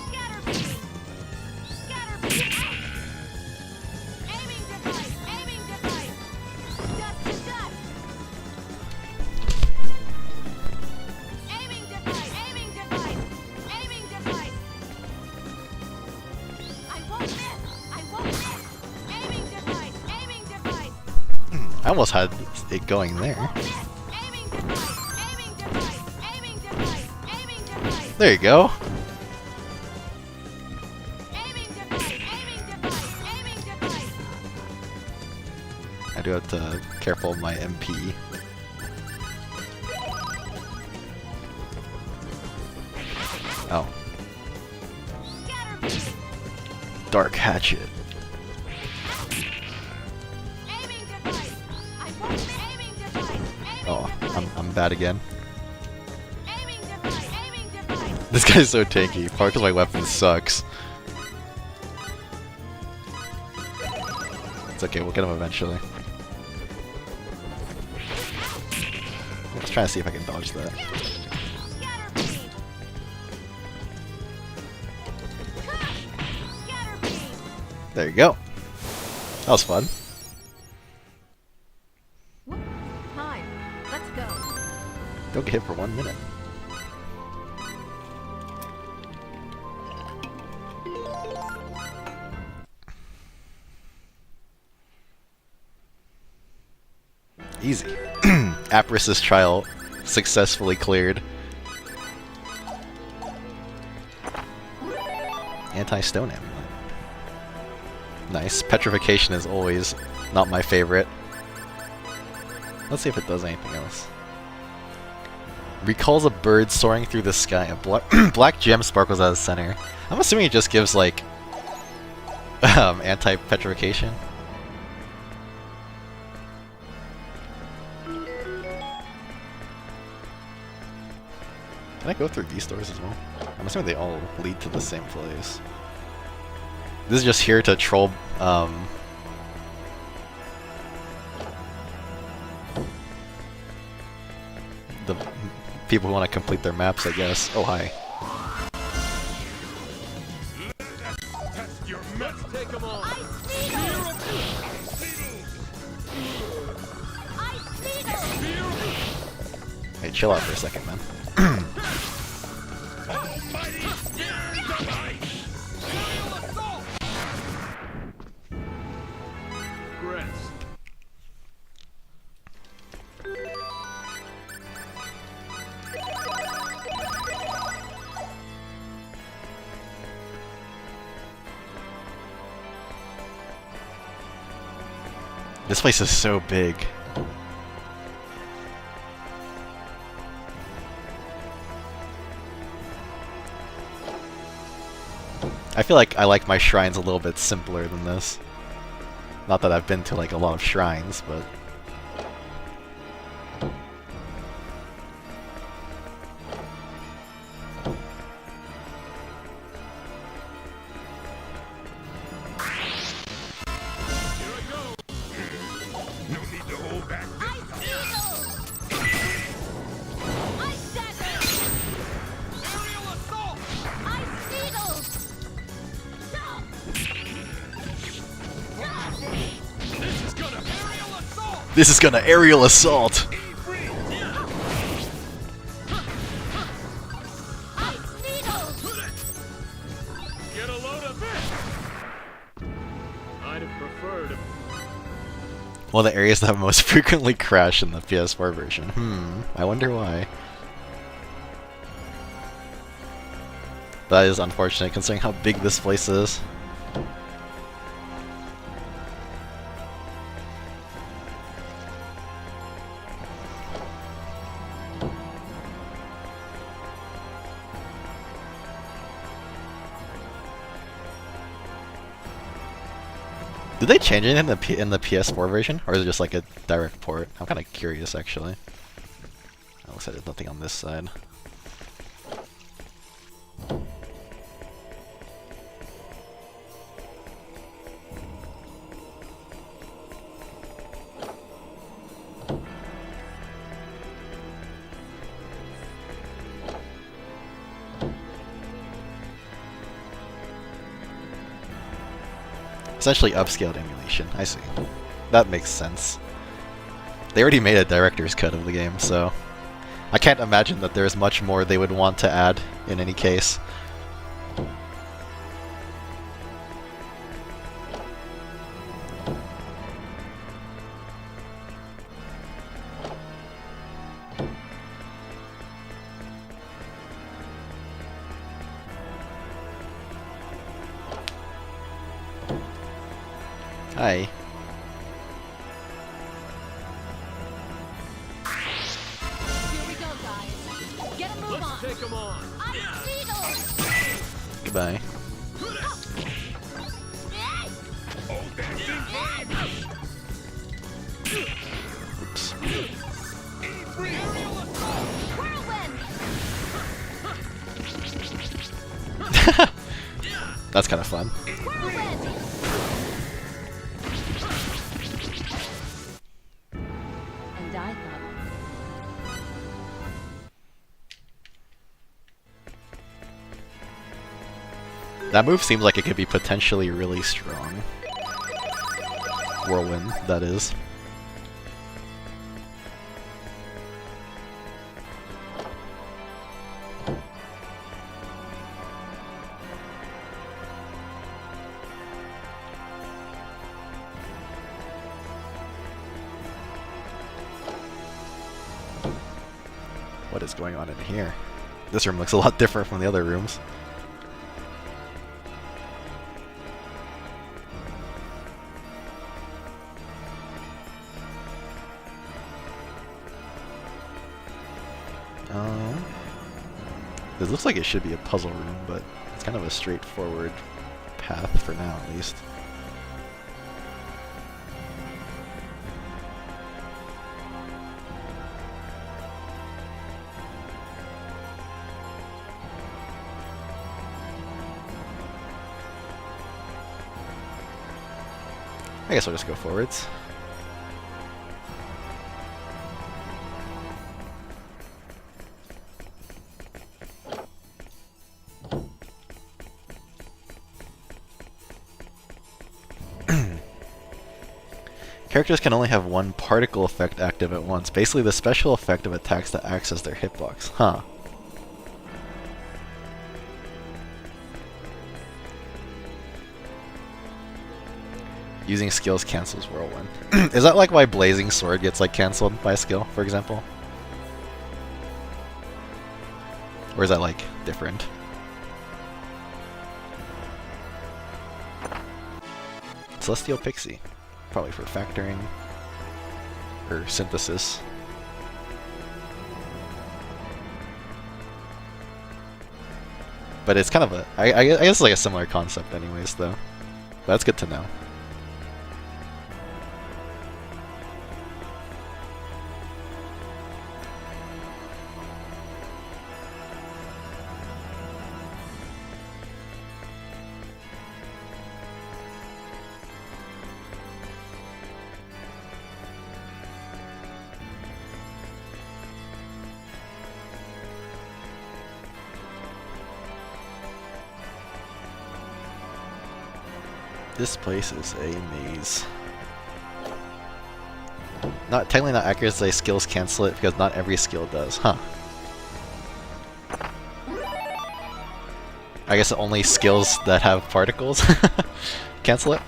S2: Scatter beam. Scatter beam. Aiming device. Aiming device. Dust to dust. Aiming device. Aiming device. Aiming device. I won't miss. I won't miss. Aiming device. Aiming device.
S1: I almost had it going there.
S2: Won't miss. Aiming device. Aiming device. Aiming device. Aiming device.
S1: There you go.
S2: Aiming device. Aiming device. Aiming device.
S1: I do have to be careful of my MP. Oh,
S2: Scatter beam.
S1: dark hatchet.
S2: Aiming device. I won't miss. Aiming device. Aiming
S1: Oh,
S2: device.
S1: I'm bad again.
S2: Aiming device. Aiming device.
S1: This guy's so tanky, probably because my weapon sucks. It's okay, we'll get him eventually. Let's try to see if I can dodge that.
S2: Scatter beam. Scatter beam.
S1: There you go. That was fun.
S2: Time. Let's go.
S1: Don't get hit for 1 minute. Easy. Apris's trial successfully cleared. Anti-stone amulet. Nice. Petrification is always not my favorite. Let's see if it does anything else. Recalls a bird soaring through the sky. A black gem sparkles out of the center. I'm assuming it just gives like anti-petrification. Can I go through these doors as well? I'm assuming they all lead to the same place. This is just here to troll the people who want to complete their maps, I guess. Oh, hi.
S5: Test your
S3: Let's take them on.
S1: Hey, chill out for a second, man.
S5: almighty device.
S4: Grass.
S1: This place is so big. I feel like I like my shrines a little bit simpler than this. Not that I've been to like a lot of shrines, but...
S5: No need to hold back.
S2: Ice dagger.
S3: Aerial assault.
S2: Ice needles.
S3: This is gonna aerial assault.
S1: This is gonna aerial assault!
S2: Ice needles.
S4: Get a load of this. I'd have preferred if
S1: One of the areas that most frequently crash in the PS4 version. I wonder why. That is unfortunate considering how big this place is. Did they change anything in the PS4 version, or is it just like a direct port? I'm kind of curious, actually. It looks like there's nothing on this side. Essentially upscaled emulation, I see. That makes sense. They already made a director's cut of the game, so... I can't imagine that there's much more they would want to add in any case. Hi.
S2: Here we go, guys. Get a move
S4: let's
S2: on.
S4: take them on.
S1: Goodbye.
S5: Old dancing flame.
S1: Oops.
S2: Whirlwind!
S1: That's kind of fun.
S2: Whirlwind! And I thought...
S1: That move seems like it could be potentially really strong. Whirlwind, that is. What is going on in here? This room looks a lot different from the other rooms. This looks like it should be a puzzle room, but it's kind of a straightforward path for now, at least. I guess I'll just go forwards. Characters can only have one particle effect active at once. Basically the special effect of attacks that acts as their hitbox. Huh. Using skills cancels whirlwind. Is that like why blazing sword gets like cancelled by a skill, for example? Or is that like different? Celestial Pixie. Probably for factoring or synthesis. But it's kind of a I guess it's like a similar concept anyways though. But that's good to know. This place is a maze. Technically not accurate to say skills cancel it because not every skill does, huh? I guess only skills that have particles cancel it.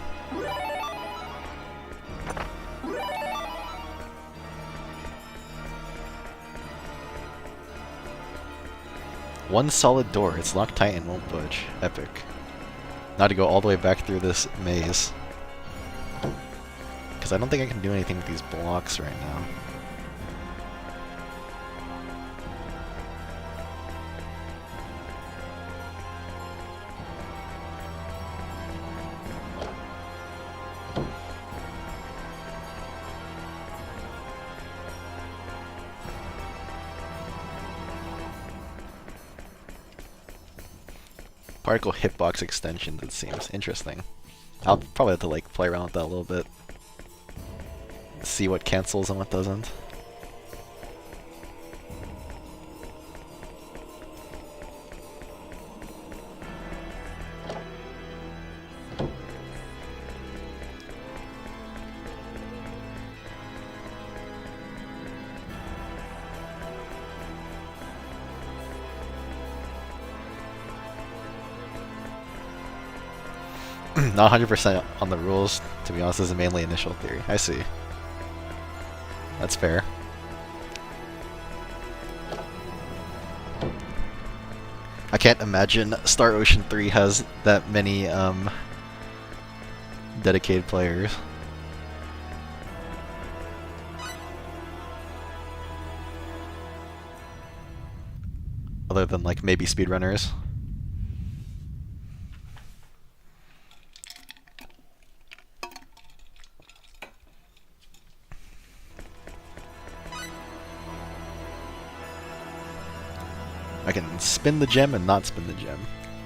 S1: One solid door, it's locked tight and won't budge. Epic. Now to go all the way back through this maze. Because I don't think I can do anything with these blocks right now. Particle hitbox extensions, it seems. Interesting. I'll probably have to like play around with that a little bit. See what cancels and what doesn't. Not 100% on the rules, to be honest. This is mainly initial theory. I see. That's fair. I can't imagine Star Ocean 3 has that many dedicated players. Other than like maybe speedrunners. I can spin the gem and not spin the gem.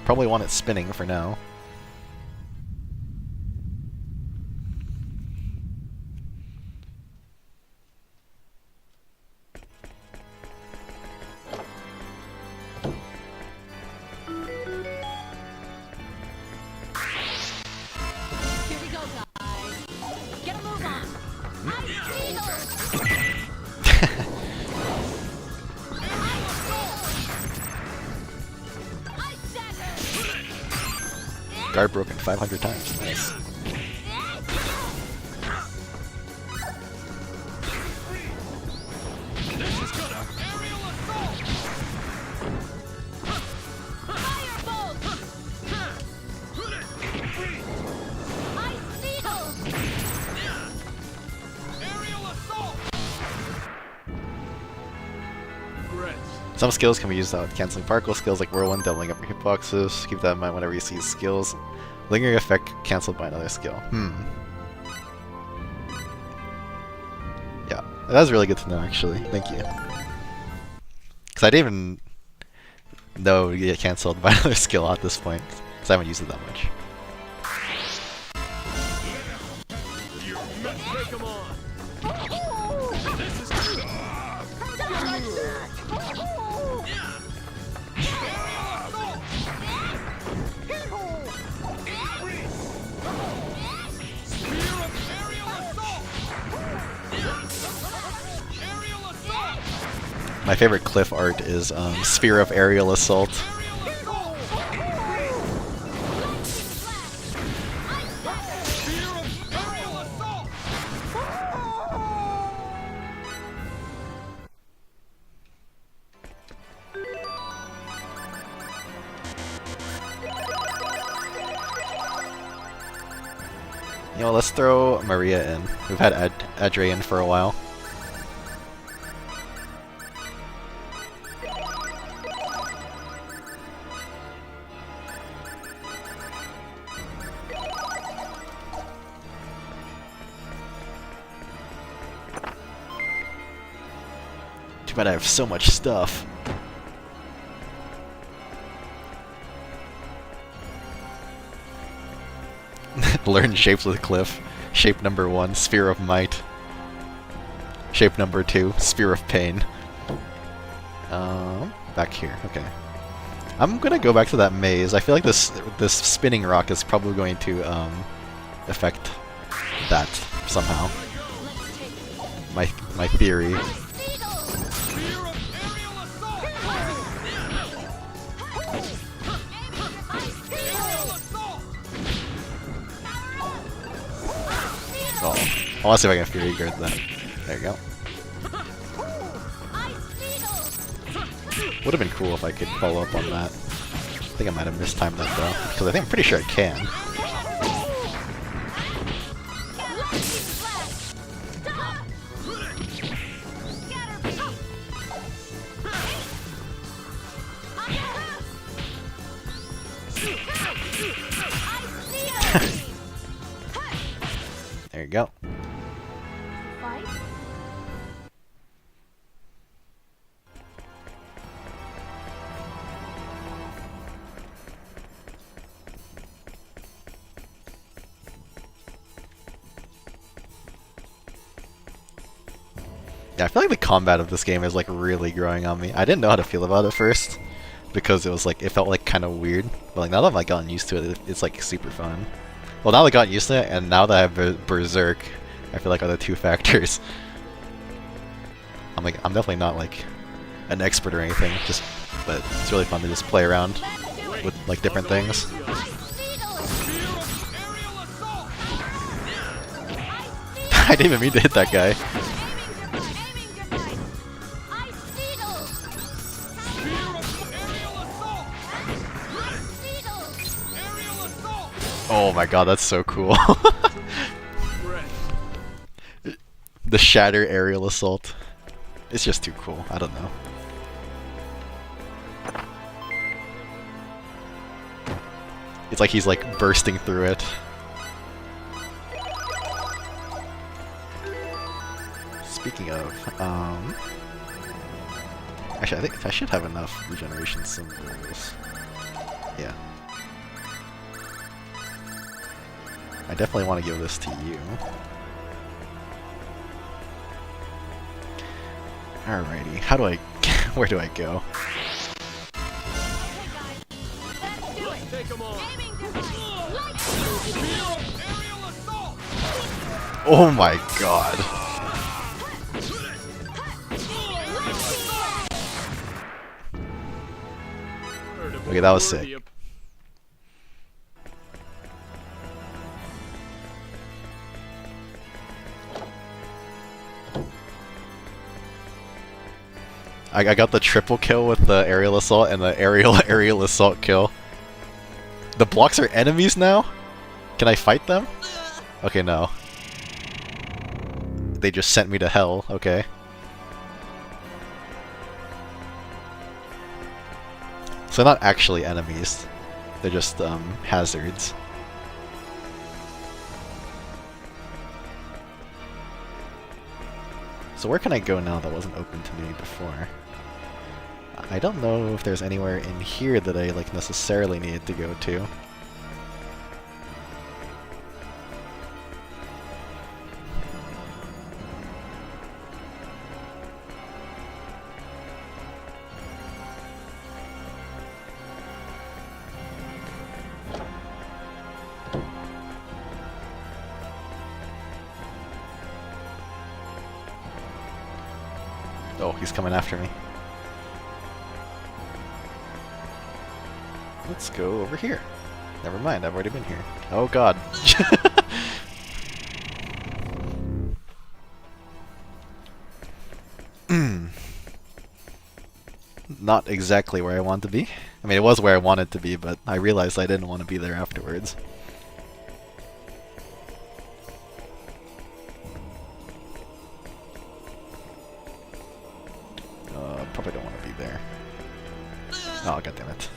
S1: Probably want it spinning for now.
S2: Here we go, guys. Get a move on.
S1: Guard broken 500 times. Nice. Some skills can be used without canceling particle skills like whirlwind, doubling up your hitboxes. Keep that in mind whenever you see skills. Lingering effect cancelled by another skill. Yeah, that was really good to know actually. Thank you. Because I didn't even know it would get cancelled by another skill at this point. Because I haven't used it that much.
S4: Take 'em on.
S1: My favorite cliff art is Sphere of Aerial Assault. You know, let's throw Maria in. We've had Adre in for a while. Too bad I have so much stuff. Learn shapes with Cliff. Shape number 1, Sphere of Might. Shape number 2, Sphere of Pain. Back here, okay. I'm gonna go back to that maze. I feel like this spinning rock is probably going to affect that somehow. My theory. Oh, I want to see if I can Fury Guard that. There you go. Would have been cool if I could follow up on that. I think I might have mistimed that though, because I think I'm pretty sure I can. There you go.
S2: Fight?
S1: Yeah, I feel like the combat of this game is like really growing on me. I didn't know how to feel about it first because it was like it felt like kind of weird, but like now that I've like gotten used to it, it's like super fun. Well, now that I got used to it, and now that I have Berserk, I feel like are the two factors. I'm definitely not like an expert or anything, but it's really fun to just play around with like different things. I didn't even mean to hit that guy. Oh my god, that's so cool. The Shatter Aerial Assault. It's just too cool. I don't know. It's like he's like bursting through it. Speaking of, actually, I think I should have enough regeneration symbols. Yeah. I definitely want to give this to you. Alrighty, how do I... where do I go?
S2: Let's do it.
S4: Take 'em on.
S2: Aiming device. Light
S3: Aerial assault!
S1: Oh my god.
S4: Heard a
S1: Okay, that was
S4: more
S1: sick.
S4: worthy op-
S1: I got the triple kill with the aerial assault and the aerial assault kill. The blocks are enemies now? Can I fight them? Okay, no. They just sent me to hell, okay. So they're not actually enemies. They're just hazards. So where can I go now that wasn't open to me before? I don't know if there's anywhere in here that I like necessarily needed to go to. Oh, he's coming after me. Let's go over here. Never mind, I've already been here. Oh god. Not exactly where I want to be. I mean, it was where I wanted to be, but I realized I didn't want to be there afterwards. Probably don't want to be there. Oh, goddammit.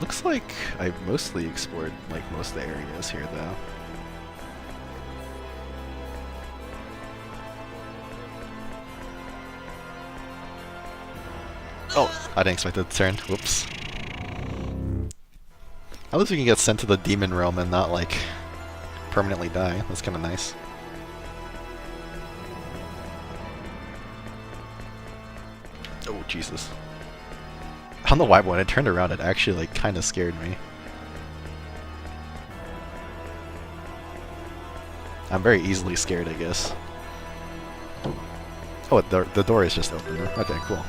S1: Looks like I've mostly explored like most of the areas here, though. Oh, I didn't expect it to turn. Whoops. At least we can get sent to the demon realm and not like permanently die. That's kind of nice. Oh, Jesus. I don't know why, but when I turned around, it actually like kind of scared me. I'm very easily scared, I guess. Oh, the door is just open. Okay, cool.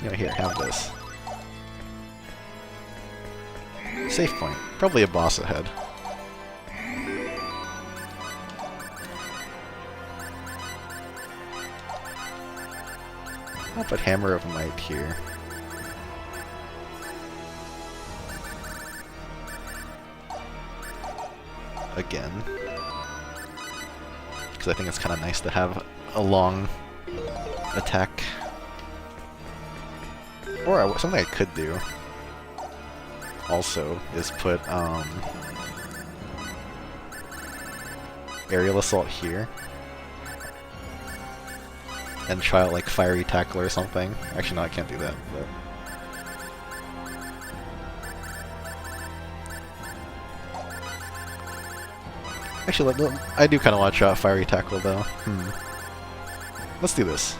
S1: You know, here, have this. Safe point. Probably a boss ahead. I'll put Hammer of Might here. Again. Because I think it's kind of nice to have a long attack. Or something I could do also is put aerial assault here and try out like fiery tackle or something. Actually, no, I can't do that. But actually, I do kind of want to try out fiery tackle though. Let's do this.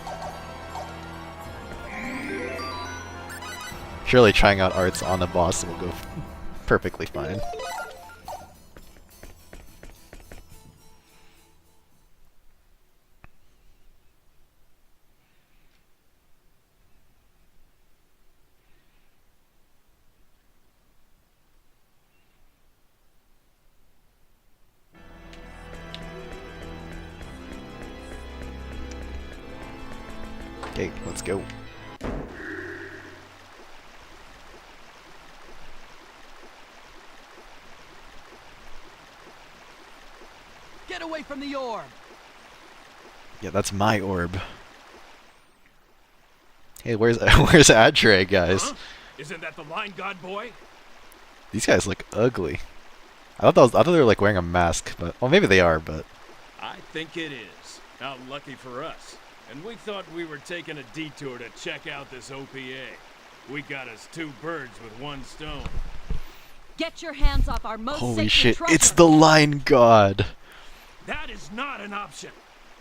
S1: Surely trying out arts on a boss will go perfectly fine. Okay, let's go.
S3: away from the orb.
S1: Yeah, that's my orb. Hey, where's Adre, guys?
S5: Huh? Isn't that the line god boy?
S1: These guys look ugly. I thought they were like wearing a mask, but well, maybe they are, but
S4: I think it is. How lucky for us. And we thought we were taking a detour to check out this OPA. We got us 2 birds with 1 stone.
S2: Get your hands off our most
S1: holy
S2: sacred
S1: shit,
S2: treasure.
S1: it's the Line God.
S5: That is not an option.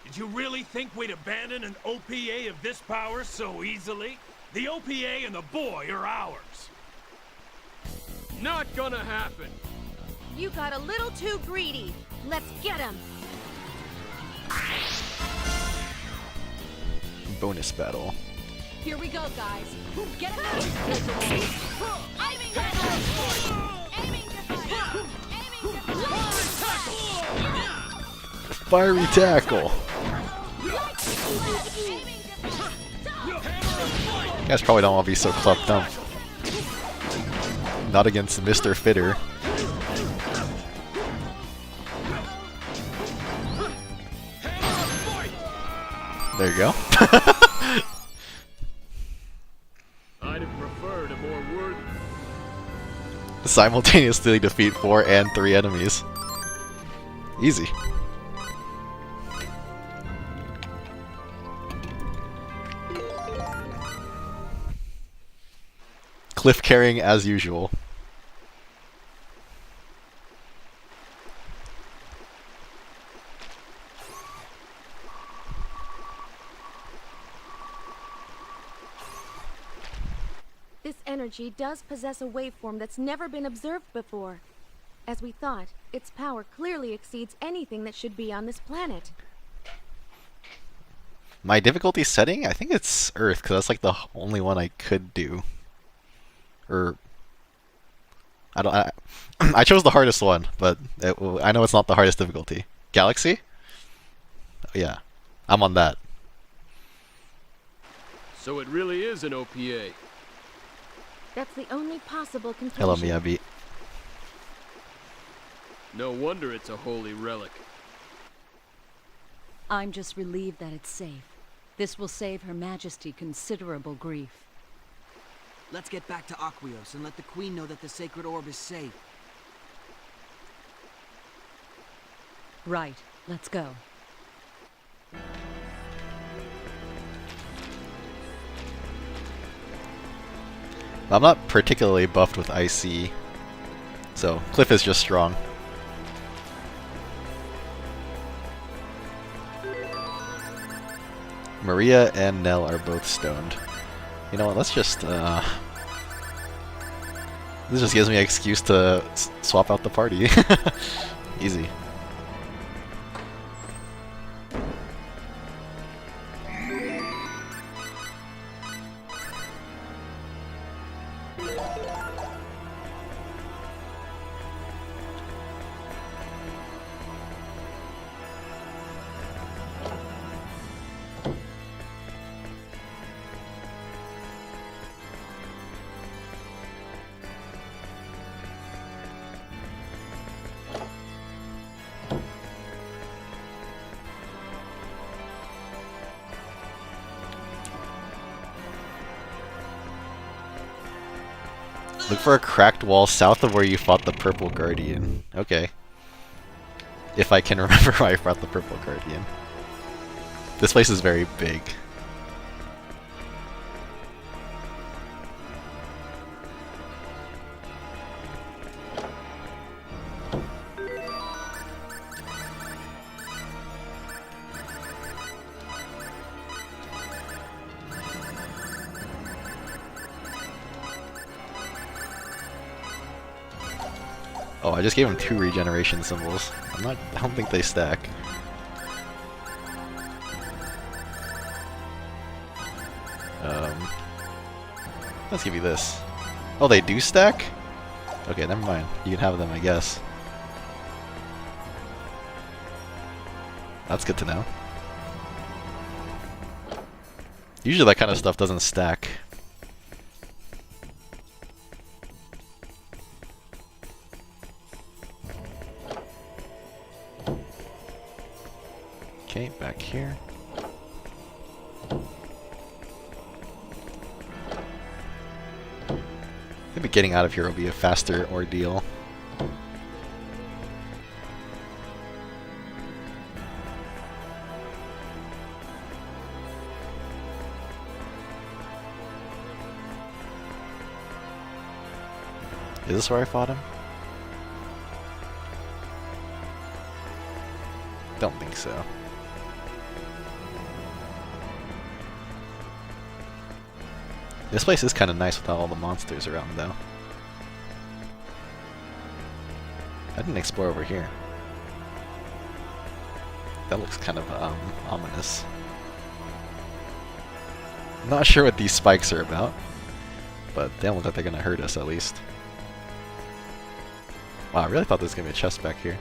S5: Did you really think we'd abandon an OPA of this power so easily? The OPA and the boy are ours.
S4: Not gonna happen.
S2: You got a little too greedy. Let's get him.
S1: Bonus battle.
S2: Here we go, guys. Get him out. Aiming device. Aiming device. Aiming device.
S1: Fiery tackle. You guys probably don't want to be so clubbed up. Not against Mr. Fitter. There you go.
S4: I'd have preferred a more worthy.
S1: Simultaneously defeat 4 and 3 enemies. Easy. Cliff carrying as usual.
S2: This energy does possess a waveform that's never been observed before. As we thought, its power clearly exceeds anything that should be on this planet.
S1: My difficulty setting? I think it's Earth, because that's like the only one I could do. Or I chose the hardest one, but I know it's not the hardest difficulty. Galaxy? Yeah, I'm on that.
S4: So it really is an OPA.
S2: That's the only possible conclusion.
S1: Hello, Miyabi.
S4: No wonder it's a holy relic.
S6: I'm just relieved that it's safe. This will save Her Majesty considerable grief.
S3: Let's get back to Aquios and let the Queen know that the sacred orb is safe.
S6: Right, let's go.
S1: I'm not particularly buffed with IC, so Cliff is just strong. Maria and Nell are both stoned. You know what, let's just, this just gives me an excuse to swap out the party. Easy. Look for a cracked wall south of where you fought the Purple Guardian. Okay. If I can remember where I fought the Purple Guardian. This place is very big. Oh, I just gave him 2 regeneration symbols. I don't think they stack. Let's give you this. Oh, they do stack? Okay, never mind. You can have them, I guess. That's good to know. Usually that kind of stuff doesn't stack. back here. Maybe getting out of here will be a faster ordeal. Is this where I fought him? Don't think so. This place is kind of nice without all the monsters around, though. I didn't explore over here. That looks kind of ominous. Not sure what these spikes are about, but they don't look like they're gonna hurt us at least. Wow, I really thought there was gonna be a chest back here.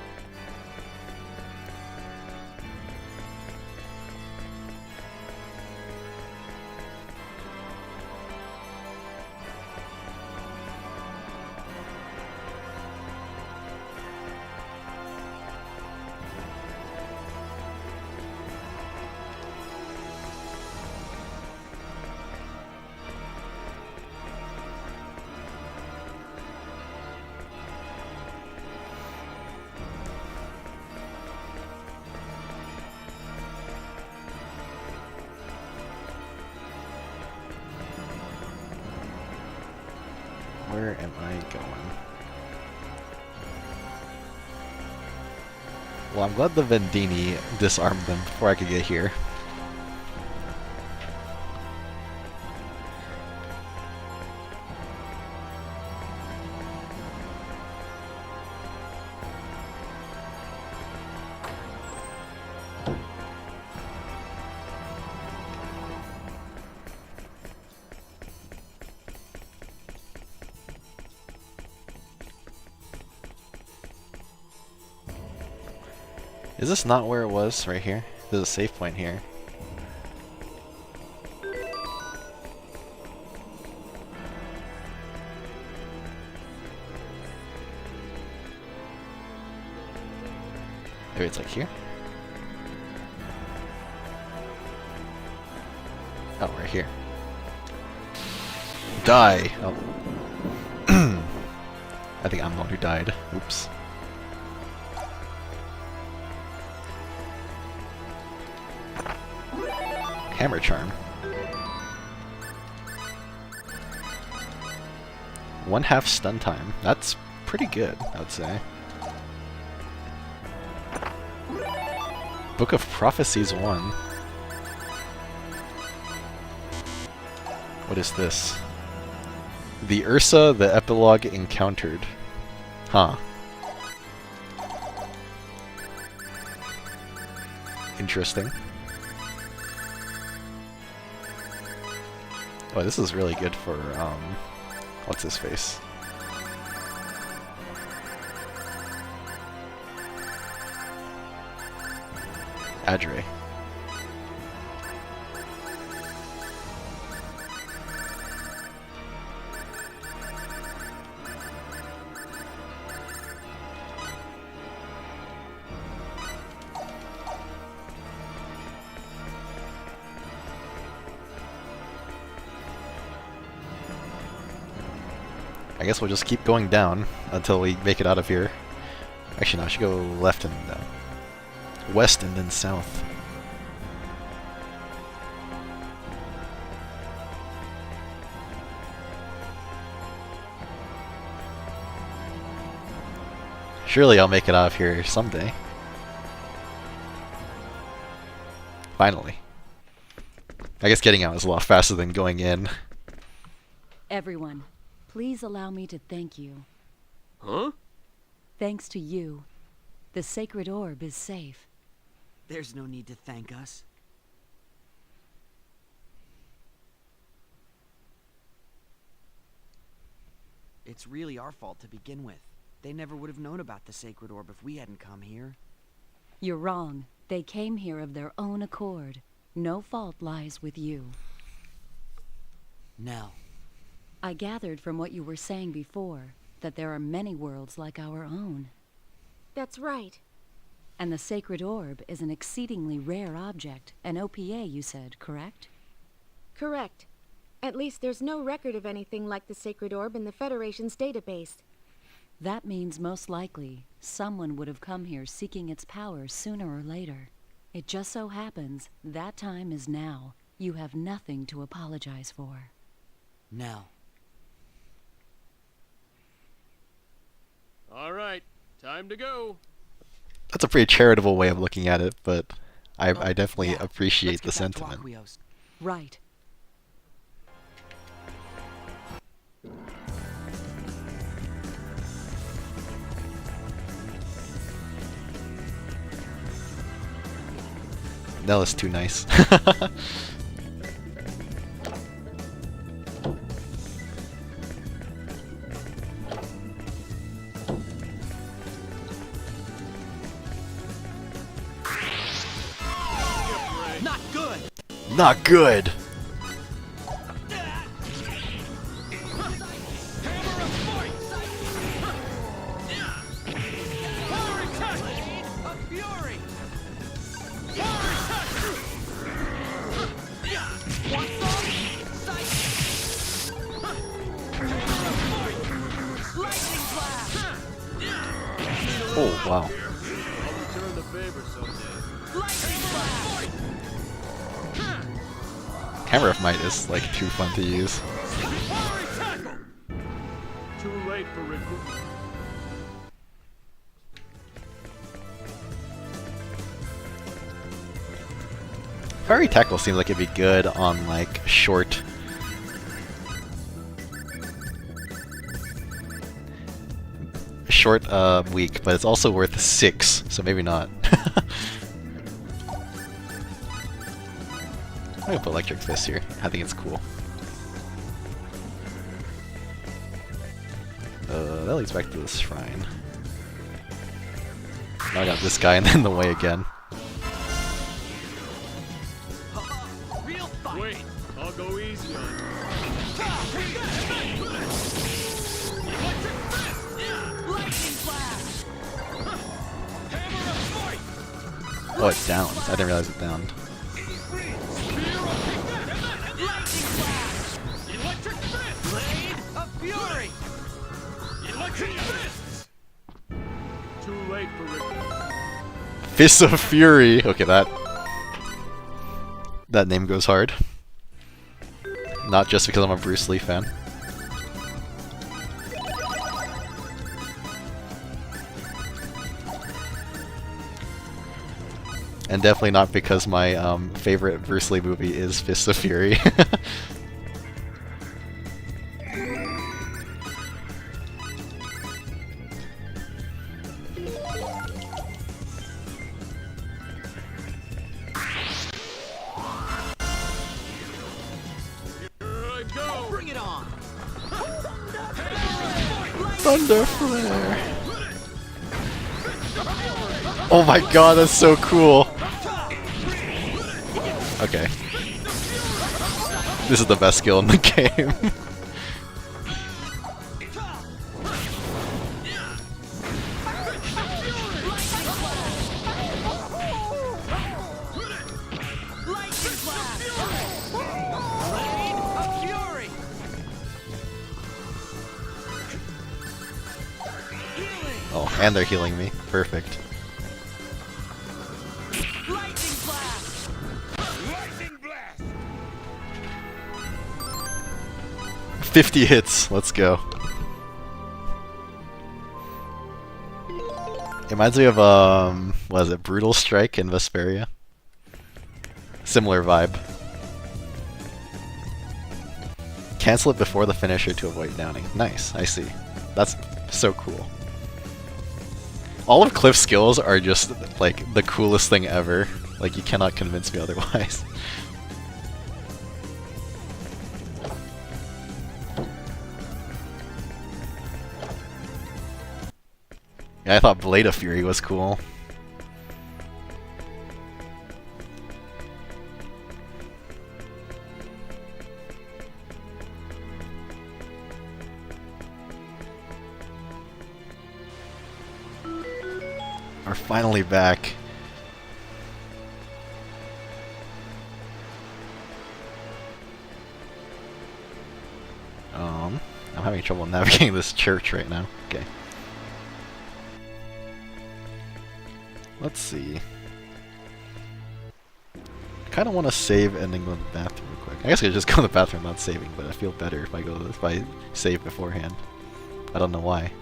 S1: Where am I going? Well, I'm glad the Vendeeni disarmed them before I could get here. Is this not where it was? Right here? There's a save point here. Maybe it's like here? Oh, right here. Die! Oh. I think I'm the one who died. Oops. Hammer charm. 1/2 stun time. That's pretty good, I would say. Book of Prophecies 1. What is this? The Ursa, the epilogue encountered. Huh. Interesting. Oh, this is really good for, what's his face? Adre. I guess we'll just keep going down until we make it out of here. Actually, no, I should go left and west and then south. Surely I'll make it out of here someday. Finally. I guess getting out is a lot faster than going in.
S6: Everyone, please allow me to thank you.
S3: Huh?
S6: Thanks to you, the sacred orb is safe.
S3: There's no need to thank us. It's really our fault to begin with. They never would have known about the sacred orb if we hadn't come here.
S6: You're wrong. They came here of their own accord. No fault lies with you.
S3: Nell.
S6: I gathered from what you were saying before that there are many worlds like our own.
S2: That's right.
S6: And the sacred orb is an exceedingly rare object. An OPA, you said, correct?
S2: Correct. At least there's no record of anything like the sacred orb in the Federation's database.
S6: That means most likely someone would have come here seeking its power sooner or later. It just so happens that time is now. You have nothing to apologize for.
S3: Now.
S4: All right, time to go.
S1: That's a pretty charitable way of looking at it, but I definitely
S3: Yeah,
S1: appreciate
S3: let's
S1: the
S3: get back to
S1: sentiment.
S3: Aqueous.
S6: Right.
S1: That was too nice.
S3: Not good.
S1: Not good. Oh wow.
S4: I'll return the favor someday.
S1: Camera of Might is like too fun to use.
S4: Too late for recruitment.
S1: Fiery Tackle seems like it'd be good on like short. Short week, but it's also worth 6, so maybe not. I'm gonna put Electric Fist here. I think it's cool. That leads back to the shrine. Now I got this guy and then the way again.
S3: Real fight.
S4: Wait, I'll go easy on you.
S1: Oh, it downs. I didn't realize it downed.
S4: Too late for recruitment.
S1: Fists of Fury! Okay, that name goes hard. Not just because I'm a Bruce Lee fan. And definitely not because my favorite Bruce Lee movie is Fists of Fury.
S3: Bring it on.
S1: Thunder Flare! Oh my god, that's so cool! Okay. This is the best skill in the game. Oh, and they're healing me. Perfect. 50 hits, let's go. It reminds me of, what is it, Brutal Strike in Vesperia? Similar vibe. Cancel it before the finisher to avoid downing. Nice, I see. That's so cool. All of Cliff's skills are just, like, the coolest thing ever. Like, you cannot convince me otherwise. Yeah, I thought Blade of Fury was cool. are finally back. I'm having trouble navigating this church right now. Okay. Let's see. I kind of want to save and then go to the bathroom real quick. I guess I could just go to the bathroom not saving, but I feel better if I save beforehand. I don't know why.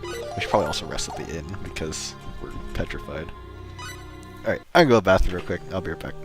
S1: We should probably also rest at the inn because we're petrified. Alright, I can go to the bathroom real quick. I'll be right back.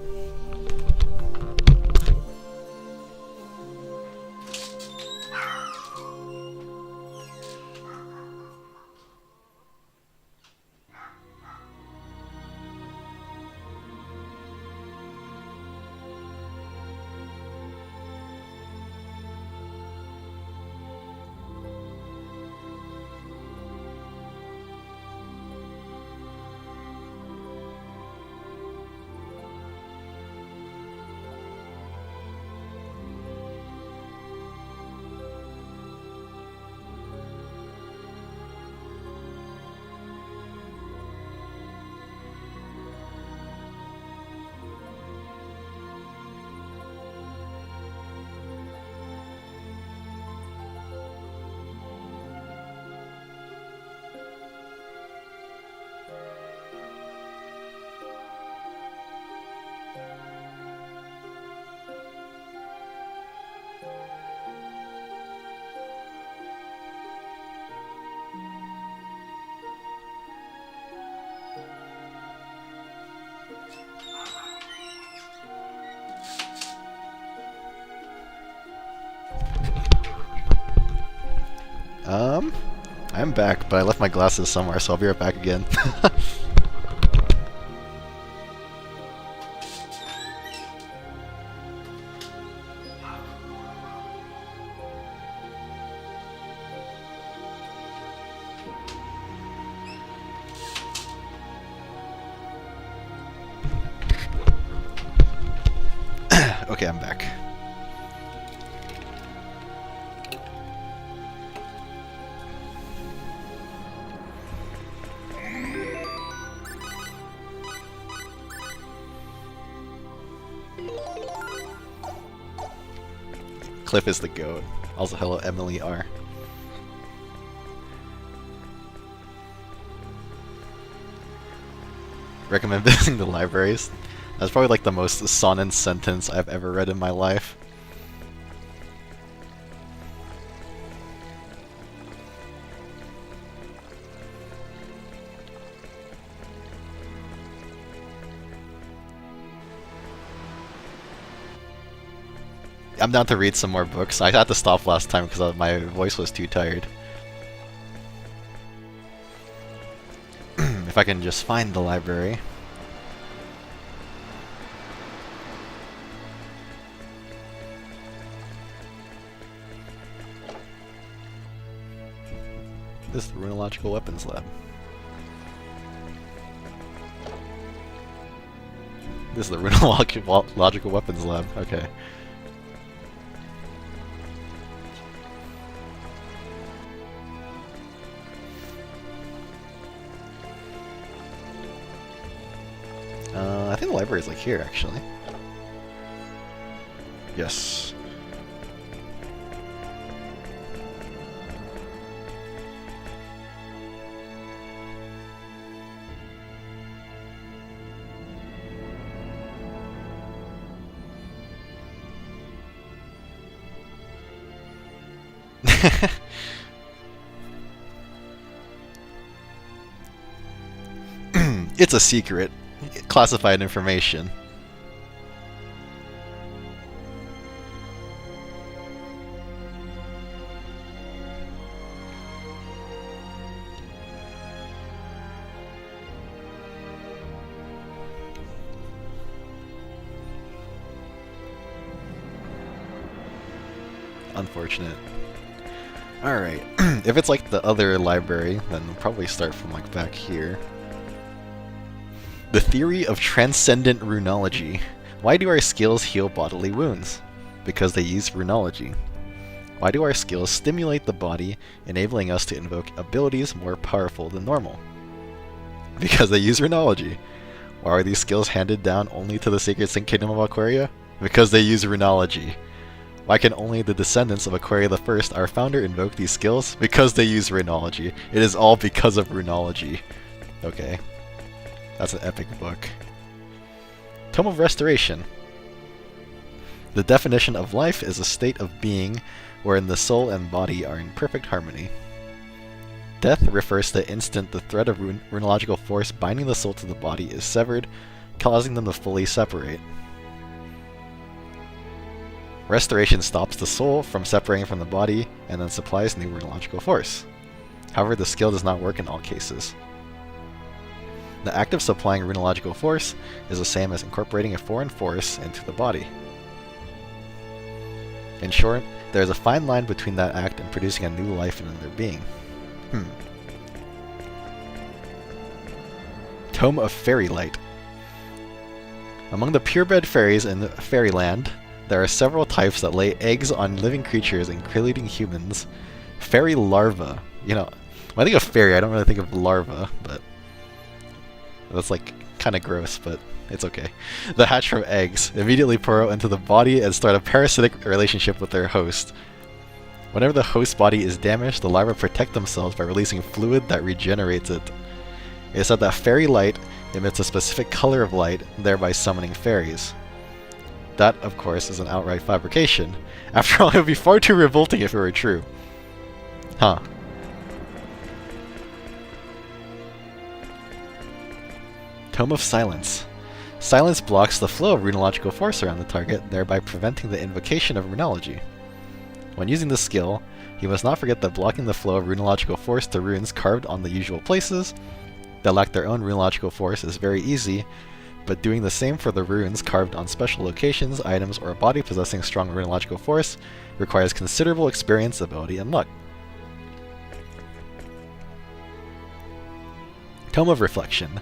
S1: I'm back, but I left my glasses somewhere, so I'll be right back again. Okay, I'm back. Cliff is the goat. Also, hello, Emily R. Recommend visiting the libraries. That's probably like the most sonnet sentence I've ever read in my life. I'm down to read some more books. I had to stop last time because my voice was too tired. If I can just find the library. This is the Runological Weapons Lab. This is the Runological Weapons Lab. Okay. I think the library is like here, actually. Yes. It's a secret. Classified information. Unfortunate. Alright. If it's like the other library, then we'll probably start from like back here. The theory of transcendent runology. Why do our skills heal bodily wounds? Because they use runology. Why do our skills stimulate the body, enabling us to invoke abilities more powerful than normal? Because they use runology. Why are these skills handed down only to the Sacred Kingdom of Aquaria? Because they use runology. Why can only the descendants of Aquaria I, our founder, invoke these skills? Because they use runology. It is all because of runology. Okay. That's an epic book. Tome of Restoration. The definition of life is a state of being wherein the soul and body are in perfect harmony. Death refers to the instant the thread of runological force binding the soul to the body is severed, causing them to fully separate. Restoration stops the soul from separating from the body and then supplies new runological force. However, the skill does not work in all cases. The act of supplying runological force is the same as incorporating a foreign force into the body. In short, there is a fine line between that act and producing a new life in another being. Tome of Fairy Light. Among the purebred fairies in Fairyland, there are several types that lay eggs on living creatures, including humans. Fairy larvae. You know, when I think of fairy, I don't really think of larva, but that's like kind of gross, but it's okay. They hatch from eggs, immediately burrow into the body, and start a parasitic relationship with their host. Whenever the host body is damaged, the larvae protect themselves by releasing fluid that regenerates it. It is said that fairy light emits a specific color of light, thereby summoning fairies. That, of course, is an outright fabrication. After all, it would be far too revolting if it were true. Huh. Tome of Silence. Silence blocks the flow of runological force around the target, thereby preventing the invocation of runology. When using this skill, you must not forget that blocking the flow of runological force to runes carved on the usual places that lack their own runological force is very easy, but doing the same for the runes carved on special locations, items, or a body possessing strong runological force requires considerable experience, ability, and luck. Tome of Reflection.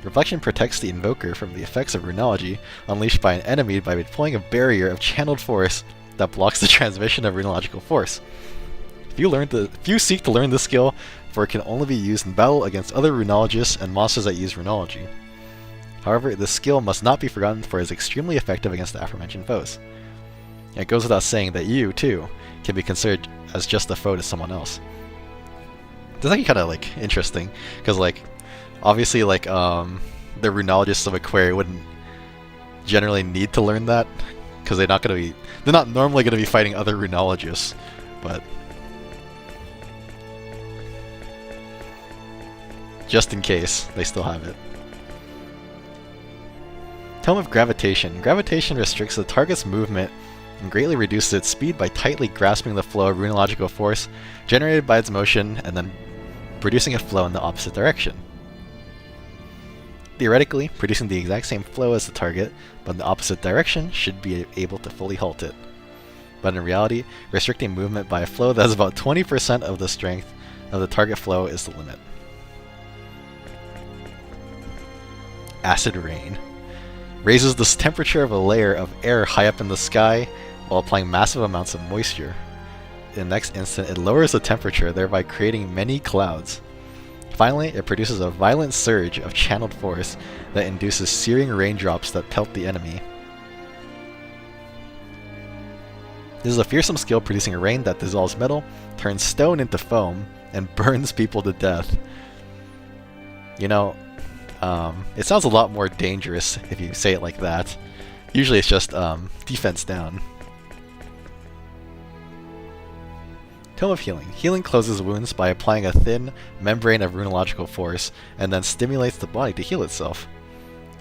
S1: Reflection protects the invoker from the effects of runology unleashed by an enemy by deploying a barrier of channeled force that blocks the transmission of runological force. If you seek to learn this skill, for it can only be used in battle against other runologists and monsters that use runology. However, this skill must not be forgotten, for it is extremely effective against the aforementioned foes. It goes without saying that you, too, can be considered as just a foe to someone else. This is actually kind of like interesting, because like obviously like the runologists of Aquaria wouldn't generally need to learn that, because they're not normally going to be fighting other runologists, but just in case, they still have it. Tome of Gravitation. Gravitation restricts the target's movement and greatly reduces its speed by tightly grasping the flow of runological force generated by its motion and then producing a flow in the opposite direction. Theoretically, producing the exact same flow as the target, but in the opposite direction, should be able to fully halt it. But in reality, restricting movement by a flow that has about 20% of the strength of the target flow is the limit. Acid Rain. Raises the temperature of a layer of air high up in the sky while applying massive amounts of moisture. In the next instant, it lowers the temperature, thereby creating many clouds. Finally, it produces a violent surge of channeled force that induces searing raindrops that pelt the enemy. This is a fearsome skill producing a rain that dissolves metal, turns stone into foam, and burns people to death. You know, it sounds a lot more dangerous if you say it like that. Usually it's just defense down. Tome of Healing. Healing closes wounds by applying a thin membrane of runological force and then stimulates the body to heal itself.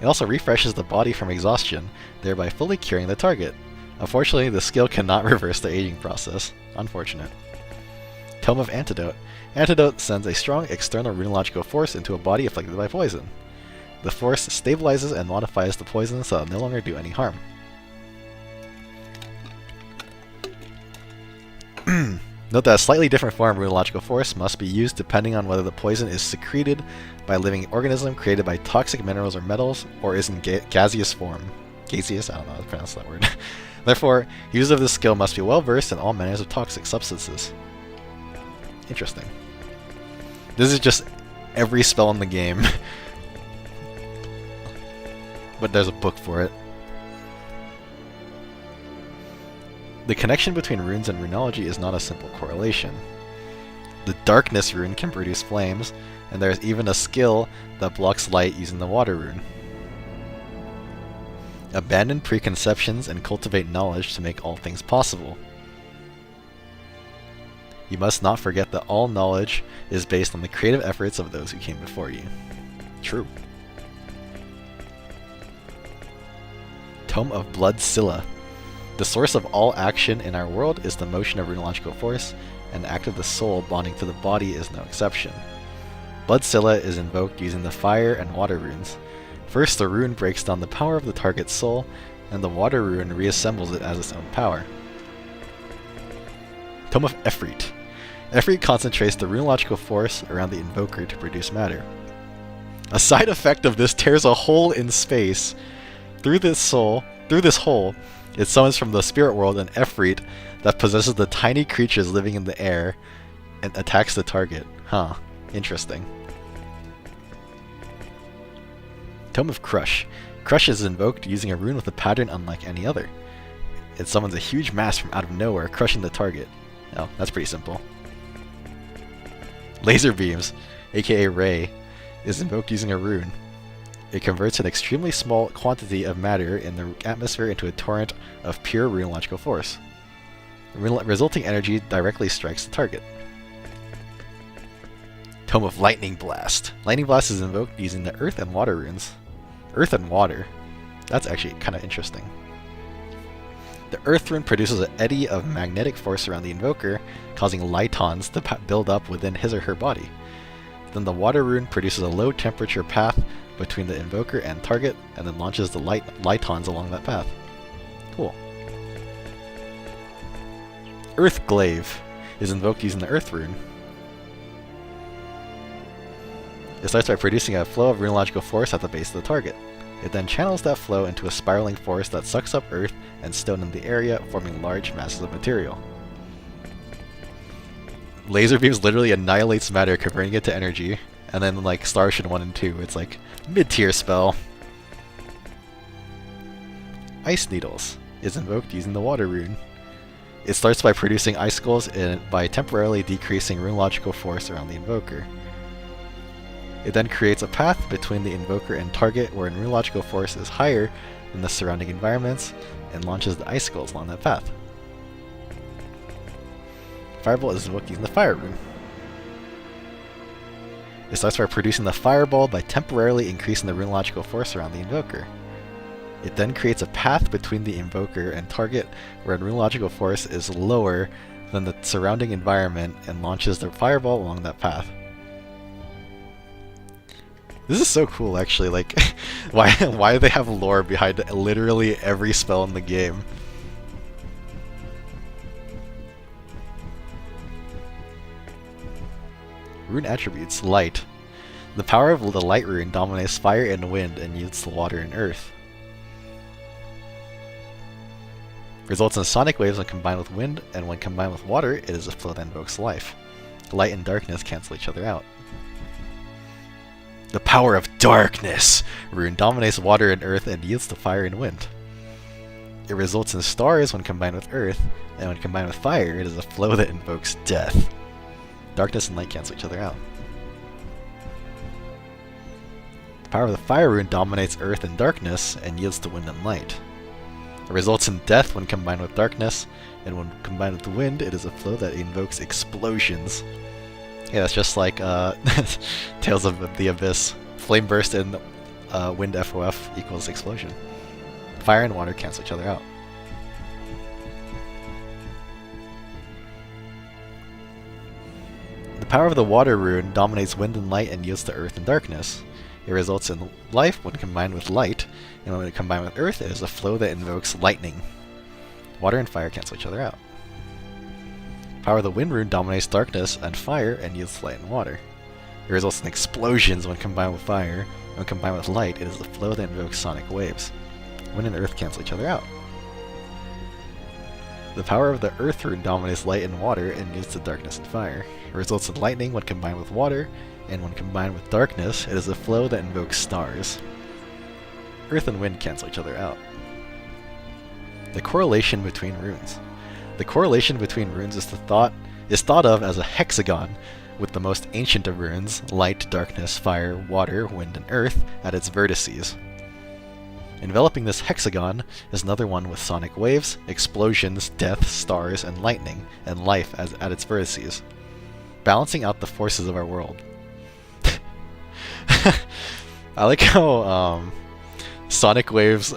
S1: It also refreshes the body from exhaustion, thereby fully curing the target. Unfortunately, the skill cannot reverse the aging process. Unfortunate. Tome of Antidote. Antidote sends a strong external runological force into a body afflicted by poison. The force stabilizes and modifies the poison so it will no longer do any harm. Note that a slightly different form of runological force must be used depending on whether the poison is secreted by a living organism created by toxic minerals or metals, or is in gaseous form. Gaseous? I don't know how to pronounce that word. Therefore, users of this skill must be well versed in all manners of toxic substances. Interesting. This is just every spell in the game. But there's a book for it. The connection between runes and runology is not a simple correlation. The darkness rune can produce flames, and there is even a skill that blocks light using the water rune. Abandon preconceptions and cultivate knowledge to make all things possible. You must not forget that all knowledge is based on the creative efforts of those who came before you. True. Tome of Blood Scylla. The source of all action in our world is the motion of runological force, and the act of the soul bonding to the body is no exception. Blood Scylla is invoked using the fire and water runes. First, the rune breaks down the power of the target's soul, and the water rune reassembles it as its own power. Tome of Efreet. Efreet concentrates the runological force around the invoker to produce matter. A side effect of this tears a hole in space. Through this hole, it summons from the spirit world an Efreet that possesses the tiny creatures living in the air and attacks the target. Huh. Interesting. Tome of Crush. Crush is invoked using a rune with a pattern unlike any other. It summons a huge mass from out of nowhere, crushing the target. Oh, that's pretty simple. Laser Beams, aka Ray, is invoked using a rune. It converts an extremely small quantity of matter in the atmosphere into a torrent of pure runological force. The resulting energy directly strikes the target. Tome of Lightning Blast. Lightning Blast is invoked using the Earth and Water runes. Earth and Water. That's actually kind of interesting. The Earth rune produces an eddy of magnetic force around the invoker, causing lightons to build up within his or her body. Then the Water rune produces a low temperature path between the invoker and target, and then launches the lightons along that path. Cool. Earth Glaive is invoked using the Earth rune. It starts by producing a flow of runological force at the base of the target. It then channels that flow into a spiraling force that sucks up earth and stone in the area, forming large masses of material. Laser Beams literally annihilates matter, converting it to energy, and then like Star Ocean 1 and 2, it's like mid-tier spell. Ice Needles is invoked using the Water rune. It starts by producing icicles by temporarily decreasing runological force around the invoker. It then creates a path between the invoker and target where runological force is higher than the surrounding environments, and launches the icicles along that path. Fireball is invoked using the Fire rune. It starts by producing the fireball by temporarily increasing the runological force around the invoker. It then creates a path between the invoker and target where runological force is lower than the surrounding environment, and launches the fireball along that path. This is so cool, actually. Like, why do they have lore behind literally every spell in the game? Rune attributes: Light. The power of the Light rune dominates fire and wind and yields to water and earth. Results in sonic waves when combined with wind, and when combined with water, it is a flow that invokes life. Light and darkness cancel each other out. The power of Darkness rune dominates water and earth and yields to fire and wind. It results in stars when combined with earth, and when combined with fire, it is a flow that invokes death. Darkness and light cancel each other out. The power of the Fire rune dominates earth and darkness and yields to wind and light. It results in death when combined with darkness, and when combined with the wind, it is a flow that invokes explosions. Yeah, that's just like Tales of the Abyss. Flame burst and wind FOF equals explosion. Fire and water cancel each other out. The power of the Water rune dominates wind and light and yields to earth and darkness. It results in life when combined with light, and when combined with earth, it is a flow that invokes lightning. Water and fire cancel each other out. Power of the Wind rune dominates darkness and fire and yields light and water. It results in explosions when combined with fire, and when combined with light, it is the flow that invokes sonic waves. Wind and earth cancel each other out. The power of the Earth rune dominates light and water and gives to darkness and fire. It results in lightning when combined with water, and when combined with darkness, it is a flow that invokes stars. Earth and wind cancel each other out. The correlation between runes. The correlation between runes is thought of as a hexagon, with the most ancient of runes, light, darkness, fire, water, wind, and earth, at its vertices. Enveloping this hexagon is another one with sonic waves, explosions, death, stars, and lightning, and life at its vertices, balancing out the forces of our world. I like how sonic waves,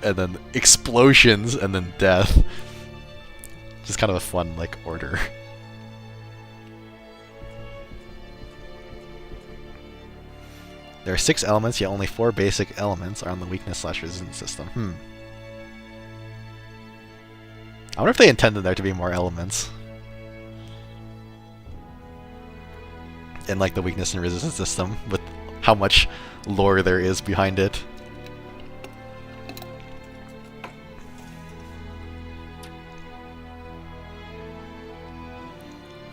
S1: and then explosions, and then death. Just kind of a fun, like, order. There are 6 elements, yet only 4 basic elements are on the weakness/resistance system. I wonder if they intended there to be more elements in, like, the weakness and resistance system, with how much lore there is behind it.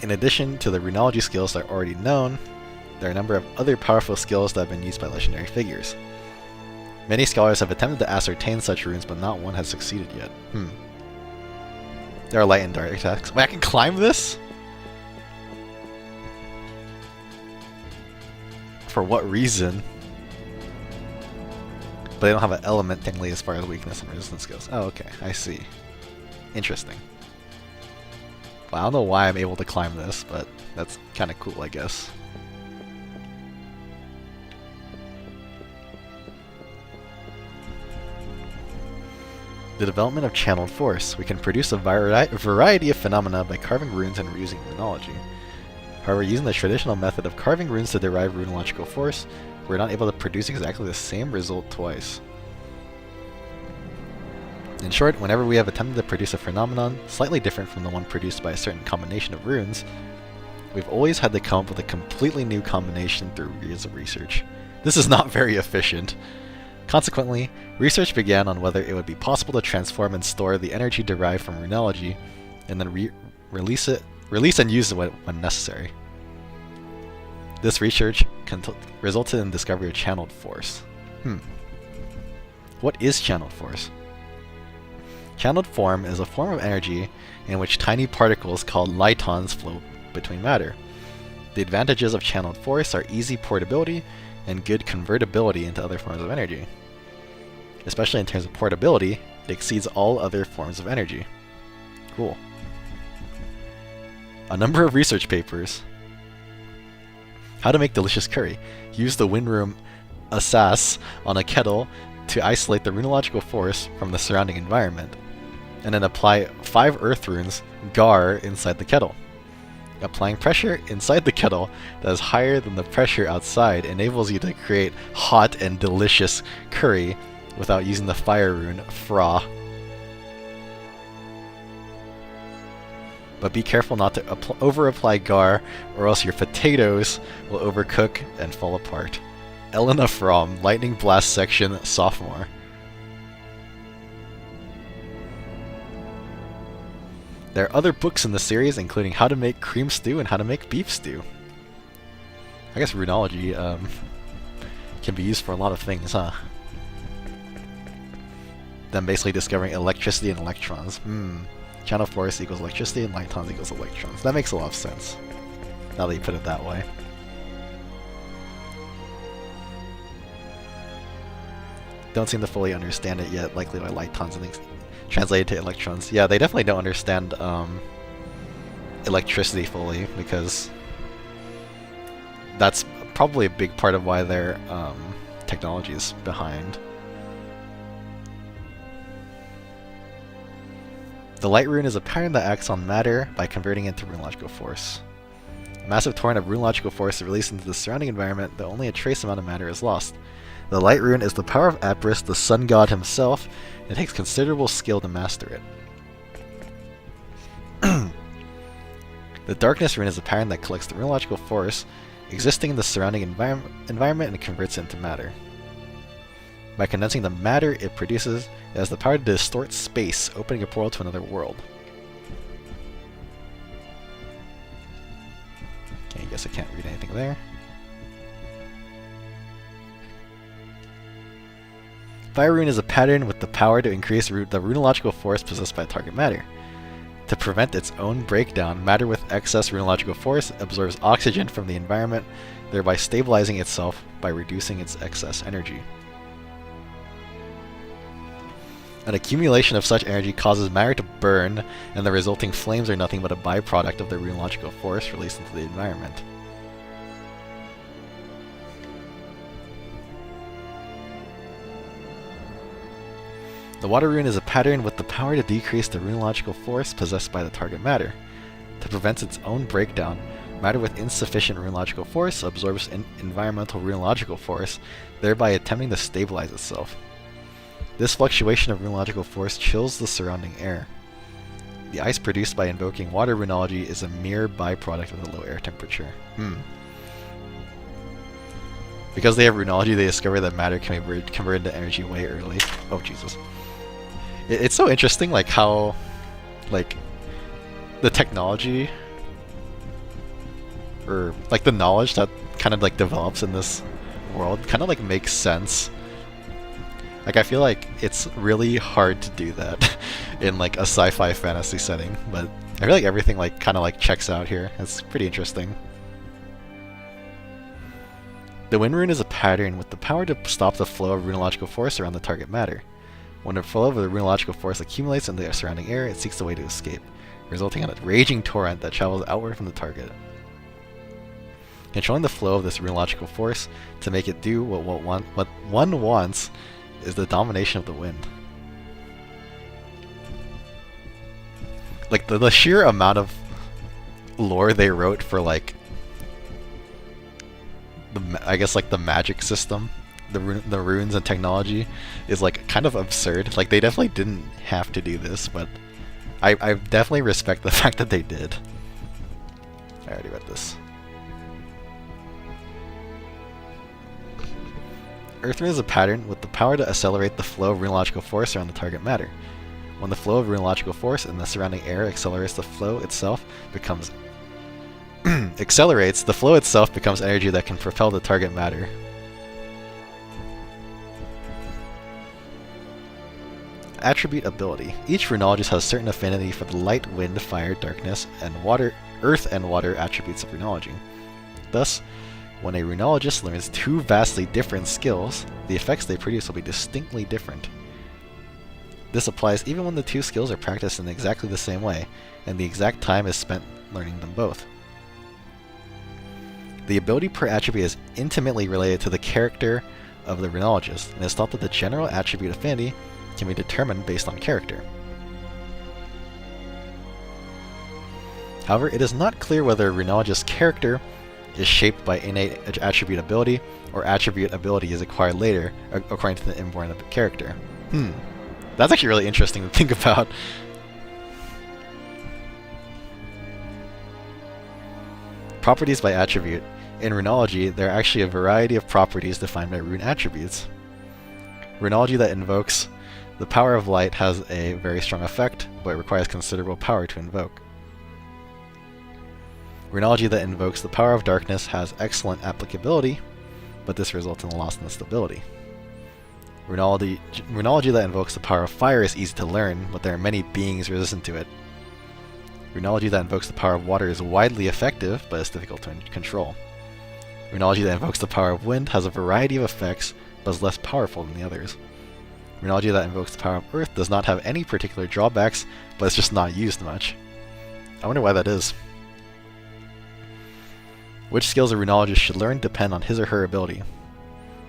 S1: In addition to the runology skills that are already known, there are a number of other powerful skills that have been used by legendary figures. Many scholars have attempted to ascertain such runes, but not one has succeeded yet. There are light and dark attacks. Wait, I can climb this? For what reason? But they don't have an element technically as far as weakness and resistance goes. Oh, okay, I see. Interesting. Well, I don't know why I'm able to climb this, but that's kind of cool, I guess. The development of channeled force. We can produce a variety of phenomena by carving runes and reusing runology. However, using the traditional method of carving runes to derive runological force, we're not able to produce exactly the same result twice. In short, whenever we have attempted to produce a phenomenon slightly different from the one produced by a certain combination of runes, we've always had to come up with a completely new combination through years of research. This is not very efficient. Consequently, research began on whether it would be possible to transform and store the energy derived from runology, and then release and use it when necessary. This research resulted in the discovery of channeled force. What is channeled force? Channeled form is a form of energy in which tiny particles called lightons float between matter. The advantages of channeled force are easy portability and good convertibility into other forms of energy. Especially in terms of portability, it exceeds all other forms of energy. Cool. A number of research papers. How to make delicious curry. Use the wind room asas on a kettle to isolate the runological force from the surrounding environment, and then apply 5 earth runes, gar, inside the kettle. Applying pressure inside the kettle that is higher than the pressure outside enables you to create hot and delicious curry without using the fire rune, fra. But be careful not to over-apply gar, or else your potatoes will overcook and fall apart. Elena Fromm, Lightning Blast Section, Sophomore. There are other books in the series, including How to Make Cream Stew and How to Make Beef Stew. I guess runology can be used for a lot of things, huh? Then basically discovering electricity and electrons. Channel force equals electricity and lightons equals electrons. That makes a lot of sense, now that you put it that way. Don't seem to fully understand it yet, likely by lightons and things translated to electrons. Yeah, they definitely don't understand electricity fully, because that's probably a big part of why their technology is behind. The light rune is a pattern that acts on matter by converting it into runological force. A massive torrent of runological force is released into the surrounding environment, though only a trace amount of matter is lost. The light rune is the power of Apris, the sun god himself, and it takes considerable skill to master it. The darkness rune is a pattern that collects the runological force existing in the surrounding environment and converts it into matter. By condensing the matter it produces, it has the power to distort space, opening a portal to another world. I guess I can't read anything there. Fire rune is a pattern with the power to increase the runological force possessed by target matter. To prevent its own breakdown, matter with excess runological force absorbs oxygen from the environment, thereby stabilizing itself by reducing its excess energy. An accumulation of such energy causes matter to burn, and the resulting flames are nothing but a byproduct of the runological force released into the environment. The water rune is a pattern with the power to decrease the runological force possessed by the target matter. To prevent its own breakdown, matter with insufficient runological force absorbs environmental runological force, thereby attempting to stabilize itself. This fluctuation of runological force chills the surrounding air. The ice produced by invoking water runology is a mere byproduct of the low air temperature. Because they have runology, they discover that matter can be converted into energy way early. Oh, Jesus. It's so interesting, like, how, like, the technology, or, like, the knowledge that kind of, like, develops in this world kind of, like, makes sense. Like, I feel like it's really hard to do that in, like, a sci-fi fantasy setting, but I feel like everything, like, kind of, like, checks out here. It's pretty interesting. The wind rune is a pattern with the power to stop the flow of runological force around the target matter. When the flow of the runological force accumulates in the surrounding air, it seeks a way to escape, resulting in a raging torrent that travels outward from the target. Controlling the flow of this runological force to make it do what one wants is the domination of the wind. Like, the sheer amount of lore they wrote for, like, I guess, like, the magic system, the runes and technology is, like, kind of absurd. Like, they definitely didn't have to do this, but I definitely respect the fact that they did. I already read this. Earth rune is a pattern with the power to accelerate the flow of runological force around the target matter. When the flow of runological force in the surrounding air accelerates, the flow itself becomes energy that can propel the target matter. Attribute ability. Each runologist has certain affinity for the light, wind, fire, darkness, and earth and water attributes of runology. Thus, when a runologist learns two vastly different skills, the effects they produce will be distinctly different. This applies even when the two skills are practiced in exactly the same way, and the exact time is spent learning them both. The ability per attribute is intimately related to the character of the runologist, and it's thought that the general attribute affinity can be determined based on character. However, it is not clear whether a runologist's character is shaped by innate attribute ability, or attribute ability is acquired later, according to the inborn character. That's actually really interesting to think about. Properties by attribute. In runology, there are actually a variety of properties defined by rune attributes. Runology that invokes the power of light has a very strong effect, but it requires considerable power to invoke. Runology that invokes the power of darkness has excellent applicability, but this results in a loss in stability. Runology that invokes the power of fire is easy to learn, but there are many beings resistant to it. Runology that invokes the power of water is widely effective, but is difficult to control. Runology that invokes the power of wind has a variety of effects, but is less powerful than the others. Runology that invokes the power of earth does not have any particular drawbacks, but it's just not used much. I wonder why that is. Which skills a runologist should learn depend on his or her ability.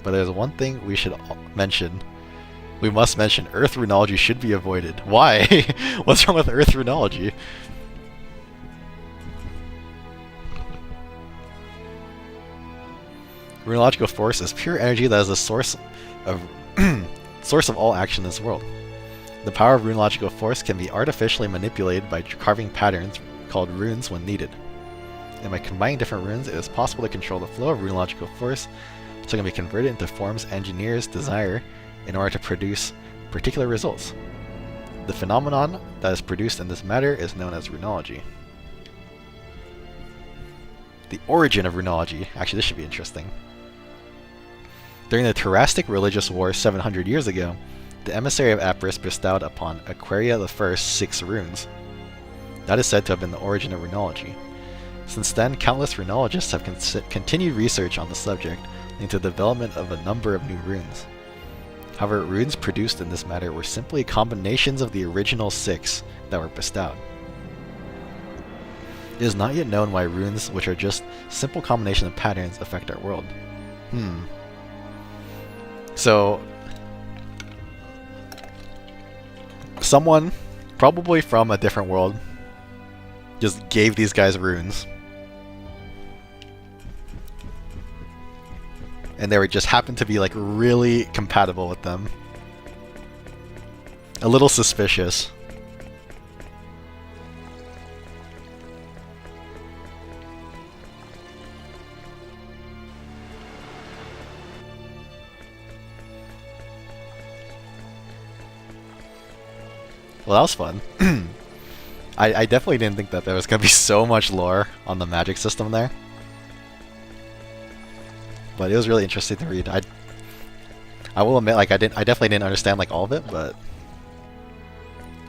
S1: But there's one thing we should mention. We must mention, earth runology should be avoided. Why? What's wrong with earth runology? Runological force is pure energy that is the source of all action in this world. The power of runological force can be artificially manipulated by carving patterns called runes when needed. And by combining different runes, it is possible to control the flow of runological force, so it can be converted into forms engineers desire in order to produce particular results. The phenomenon that is produced in this matter is known as runology. The origin of runology. Actually, this should be interesting. During the Terrastic Religious War 700 years ago, the emissary of Apris bestowed upon Aquaria I 6 runes. That is said to have been the origin of runology. Since then, countless runologists have continued research on the subject, leading to the development of a number of new runes. However, runes produced in this matter were simply combinations of the original 6 that were bestowed. It is not yet known why runes, which are just simple combinations of patterns, affect our world. So, someone, probably from a different world, just gave these guys runes. And they were just happened to be like really compatible with them. A little suspicious. Well, that was fun. I definitely didn't think that there was going to be so much lore on the magic system there. But it was really interesting to read. I will admit, like I definitely didn't understand like all of it, but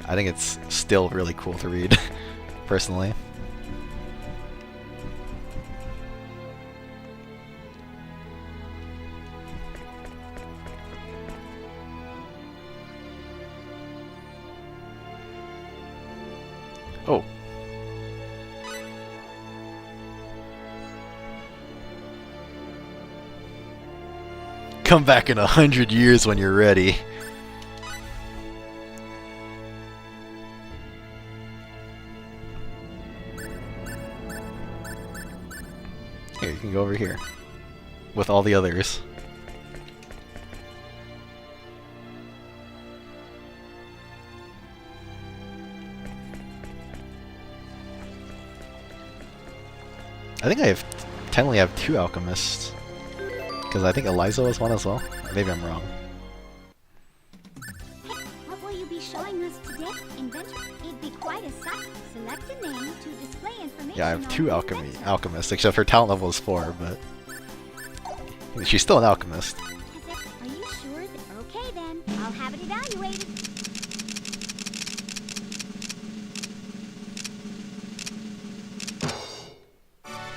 S1: I think it's still really cool to read, personally. Oh. Come back in 100 years when you're ready. Here, you can go over here. With all the others. I think I technically have 2 alchemists. Because I think Eliza was one as well. Maybe I'm wrong.
S7: Hey, what will you be showing us today? Inventor? It'd be quite a sight. Select a name to display information.
S1: Yeah, I have 2
S7: on the inventor.
S1: alchemists, except her talent level is 4, but she's still an alchemist.
S7: Are you sure? Okay then, I'll have it evaluated.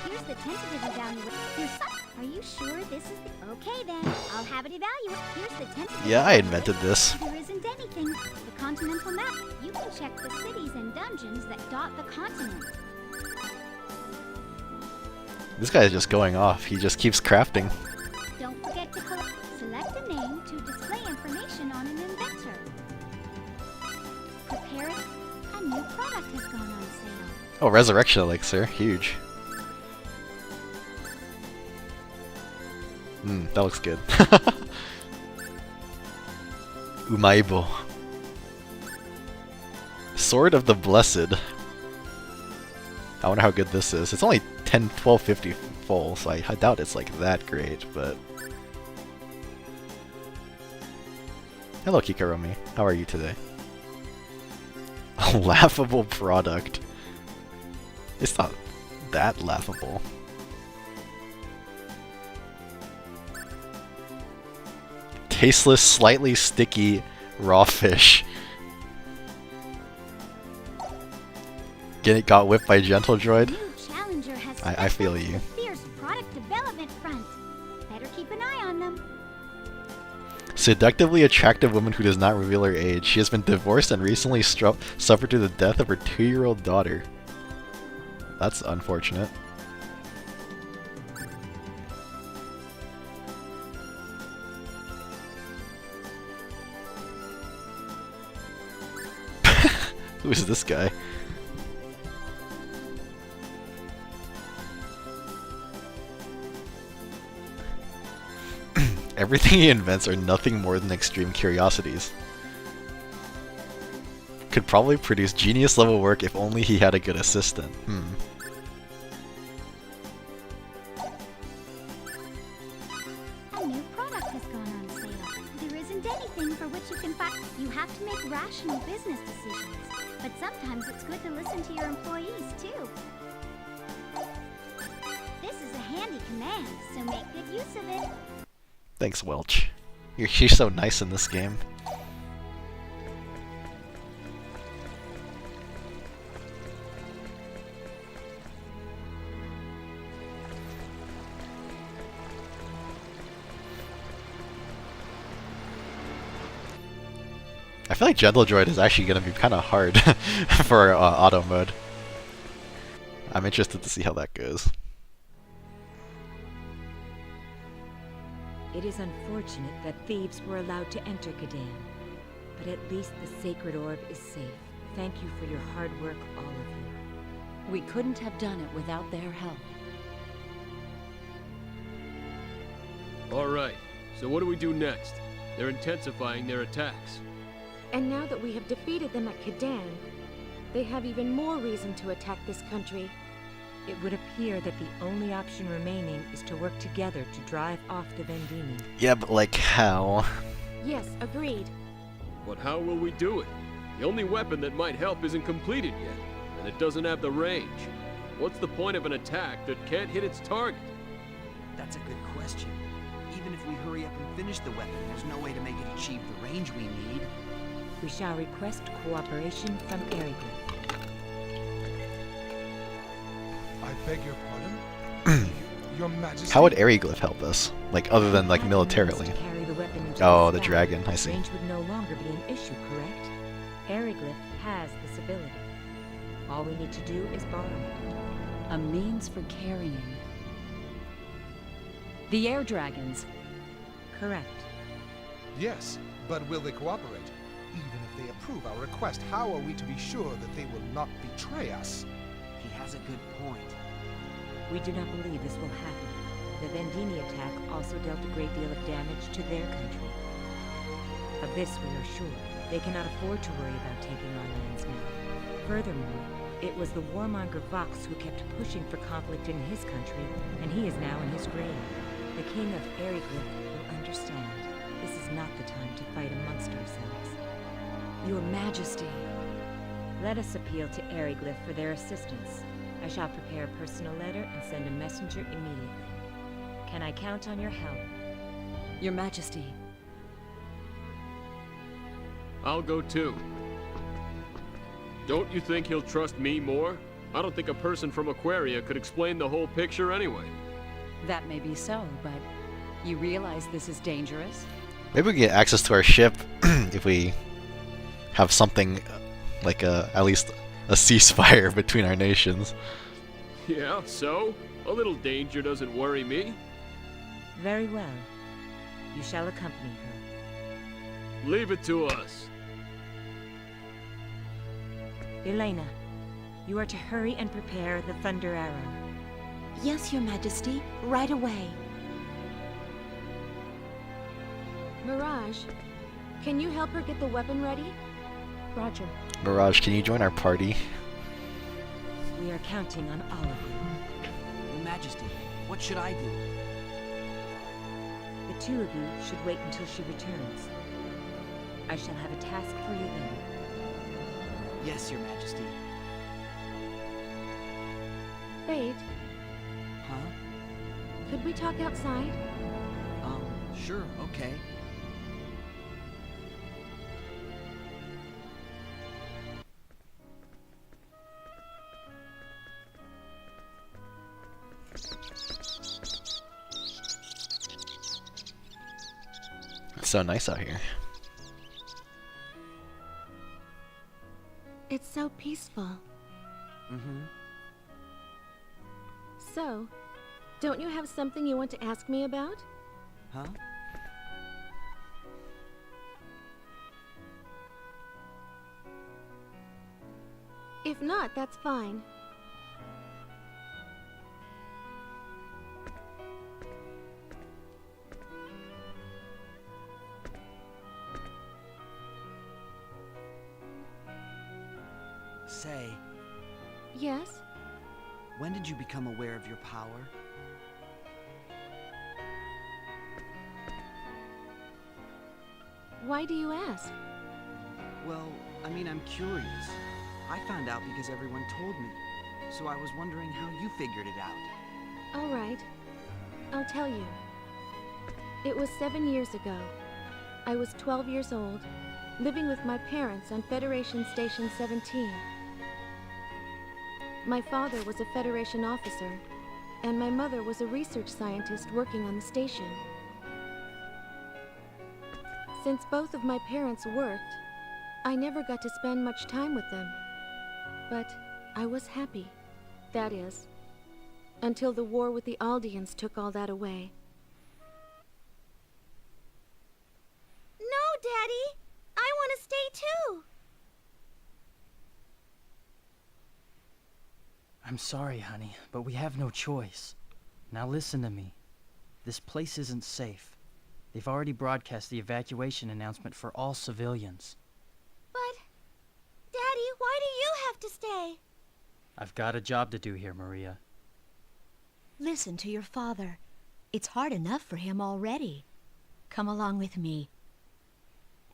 S7: Here's the tentative evaluation. Are you sure this is the... Okay then, I'll have it evaluated. Here's the tentative...
S1: Yeah, I invented this.
S7: There isn't anything. The continental map. You can check the cities and dungeons that dot the continent.
S1: This guy is just going off. He just keeps crafting.
S7: Don't forget to select a name to display information on an inventor. Prepare it. A new product has gone on sale.
S1: Oh, Resurrection Elixir. Huge. That looks good. Umaibo. Sword of the Blessed. I wonder how good this is. It's only 1250 full, so I doubt it's like that great, but... Hello, Kikaromi. How are you today? A laughable product. It's not that laughable. Tasteless, slightly sticky raw fish. Got whipped by Gentle Droid?
S7: New challenger has
S1: I feel you.
S7: the fierce product development front. Better keep an eye on them.
S1: Seductively attractive woman who does not reveal her age. She has been divorced and recently suffered through the death of her 2-year-old daughter. That's unfortunate. Who is this guy? Everything he invents are nothing more than extreme curiosities. Could probably produce genius level work if only he had a good assistant.
S7: A new product has gone on sale. There isn't anything for which you can find. You have to make rational business decisions. But sometimes it's good to listen to your employees, too. handy command, so make good use of it.
S1: Thanks, Welch. She's so nice in this game. I feel like Gentle Droid is actually going to be kind of hard for auto mode. I'm interested to see how that goes.
S8: It is unfortunate that thieves were allowed to enter Kadan, but at least the sacred orb is safe. Thank you for your hard work, all of you.
S6: We couldn't have done it without their help.
S9: All right, so what do we do next? They're intensifying their attacks.
S2: And now that we have defeated them at Kadan, they have even more reason to attack this country.
S8: It would appear that the only option remaining is to work together to drive off the Vendeeni.
S1: Yeah, but like how?
S2: Yes, agreed.
S9: But how will we do it? The only weapon that might help isn't completed yet, and it doesn't have the range. What's the point of an attack that can't hit its target?
S3: That's a good question. Even if we hurry up and finish the weapon, there's no way to make it achieve the range we need.
S8: We shall request cooperation from Eriglyph.
S10: I beg your pardon? Your Majesty?
S1: How would Eriglyph help us? Like, other than, like, militarily?
S8: To carry the weapon into
S1: Oh, the
S8: sky,
S1: dragon, I see.
S8: Range would no longer be an issue, correct? Eriglyph has this ability. All we need to do is borrow it.
S6: A means for carrying. The air dragons.
S8: Correct.
S10: Yes, but will they cooperate? Even if they approve our request, how are we to be sure that they will not betray us?
S3: He has a good point.
S8: We do not believe this will happen. The Vendeeni attack also dealt a great deal of damage to their country. Of this we are sure. They cannot afford to worry about taking our lands now. Furthermore, it was the warmonger Vox who kept pushing for conflict in his country, and he is now in his grave. The king of Eriglyph will understand. This is not the time to fight amongst ourselves.
S6: Your Majesty.
S8: Let us appeal to Eriglyph for their assistance. I shall prepare a personal letter and send a messenger immediately. Can I count on your help?
S6: Your Majesty.
S9: I'll go too. Don't you think he'll trust me more? I don't think a person from Aquaria could explain the whole picture anyway.
S6: That may be so, but you realize this is dangerous?
S1: Maybe we can get access to our ship if we have something like at least a ceasefire between our nations.
S9: Yeah, so? A little danger doesn't worry me.
S8: Very well. You shall accompany her.
S9: Leave it to us.
S8: Elena, you are to hurry and prepare the Thunder Arrow.
S6: Yes, Your Majesty. Right away.
S2: Mirage, can you help her get the weapon ready?
S8: Roger.
S1: Mirage, can you join our party?
S8: We are counting on all of you.
S3: Your Majesty, what should I do?
S8: The two of you should wait until she returns. I shall have a task for you then.
S3: Yes, Your Majesty.
S2: Fate,
S3: Huh?
S2: could we talk outside?
S3: Sure, okay.
S1: It's so nice out here.
S2: It's so peaceful.
S3: Mm-hmm.
S2: So, don't you have something you want to ask me about?
S3: Huh?
S2: If not, that's fine.
S3: Say,
S2: Yes?
S3: when did you become aware of your power?
S2: Why do you ask?
S3: Well, I mean, I'm curious. I found out because everyone told me. So I was wondering how you figured it out.
S2: All right. I'll tell you. It was 7 years ago. I was 12 years old, living with my parents on Federation Station 17. My father was a Federation officer, and my mother was a research scientist working on the station. Since both of my parents worked, I never got to spend much time with them. But I was happy. That is, until the war with the Aldeans took all that away.
S7: No, Daddy! I want to stay too!
S11: I'm sorry, honey, but we have no choice. Now listen to me. This place isn't safe. They've already broadcast the evacuation announcement for all civilians.
S7: But, Daddy, why do you have to stay?
S11: I've got a job to do here, Maria.
S8: Listen to your father. It's hard enough for him already. Come along with me.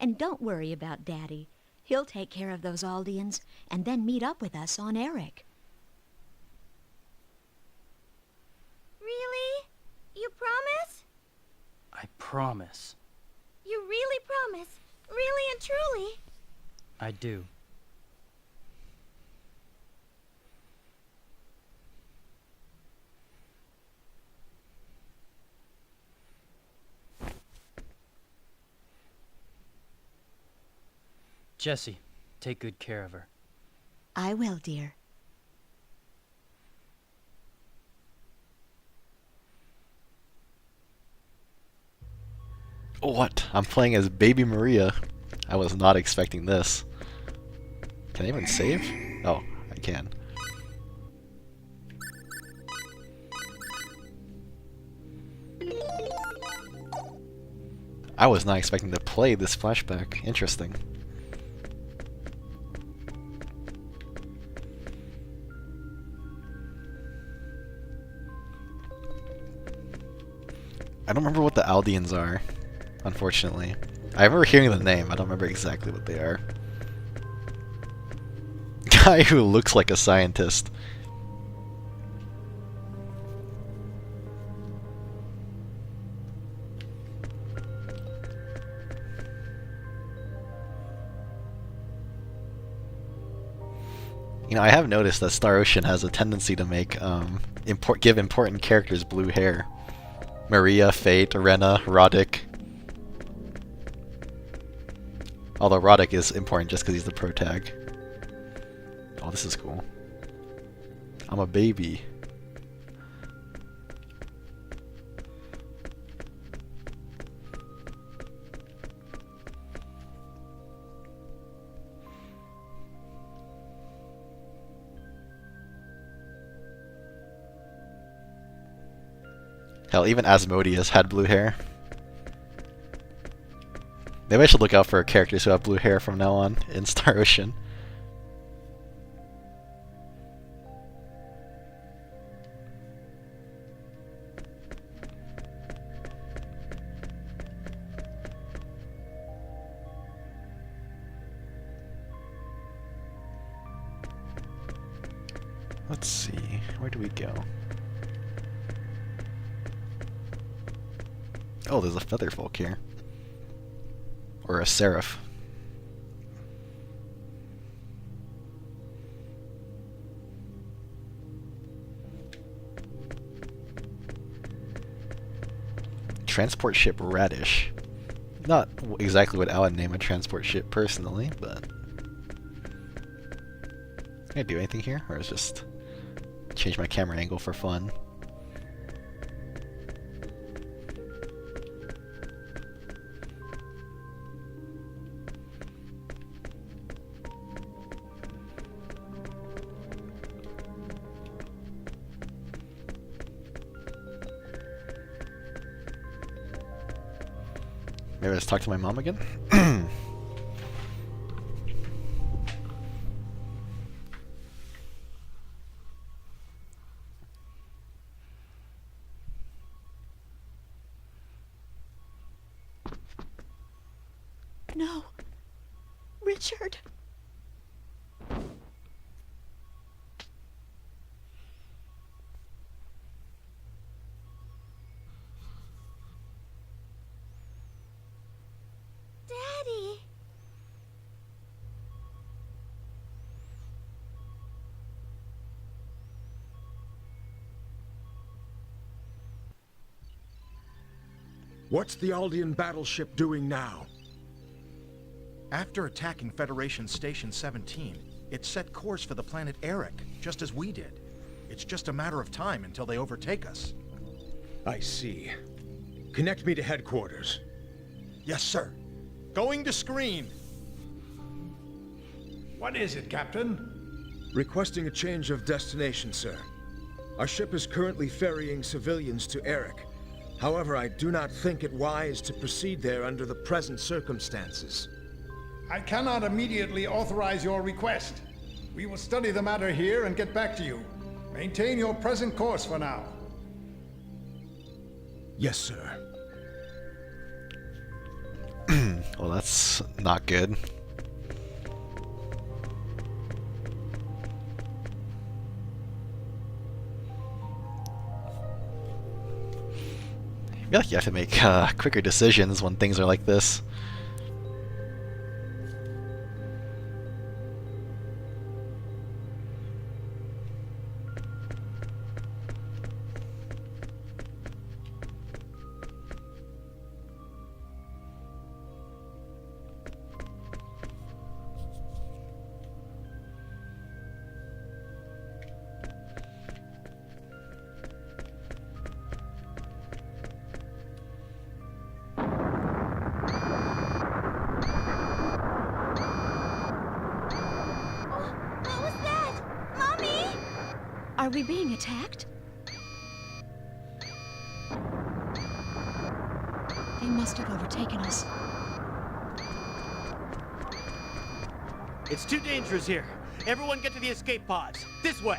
S8: And don't worry about Daddy. He'll take care of those Aldeans and then meet up with us on Eric.
S7: Really? You promise?
S11: I promise.
S7: You really promise? Really and truly?
S11: I do. Jessie, take good care of her.
S8: I will, dear.
S1: What? I'm playing as Baby Maria. I was not expecting this. Can I even save? Oh, I can. I was not expecting to play this flashback. Interesting. I don't remember what the Aldeans are, unfortunately. I remember hearing the name, I don't remember exactly what they are. Guy who looks like a scientist. You know, I have noticed that Star Ocean has a tendency to make give important characters blue hair. Maria, Fate, Rena, Roddick. Although Roddick is important just because he's the protag. Oh, this is cool. I'm a baby. Hell, even Asmodeus had blue hair. Maybe I should look out for characters who have blue hair from now on in Star Ocean. Let's see, where do we go? Oh, there's a Featherfolk here. Or a Seraph. Transport ship Radish. Not exactly what I would name a transport ship personally, but... Can I do anything here? Or is it just change my camera angle for fun? Maybe let's talk to my mom again?
S8: No. Richard.
S12: What's the Aldean battleship doing now?
S13: After attacking Federation Station 17, it set course for the planet Eric, just as we did. It's just a matter of time until they overtake us.
S12: I see. Connect me to headquarters.
S13: Yes, sir. Going to screen.
S14: What is it, Captain?
S12: Requesting a change of destination, sir. Our ship is currently ferrying civilians to Eric. However, I do not think it wise to proceed there under the present circumstances.
S14: I cannot immediately authorize your request. We will study the matter here and get back to you. Maintain your present course for now.
S12: Yes, sir.
S1: Well, that's not good. I feel like you have to make quicker decisions when things are like this.
S6: Are we being attacked? They must have overtaken us.
S3: It's too dangerous here. Everyone get to the escape pods. This way.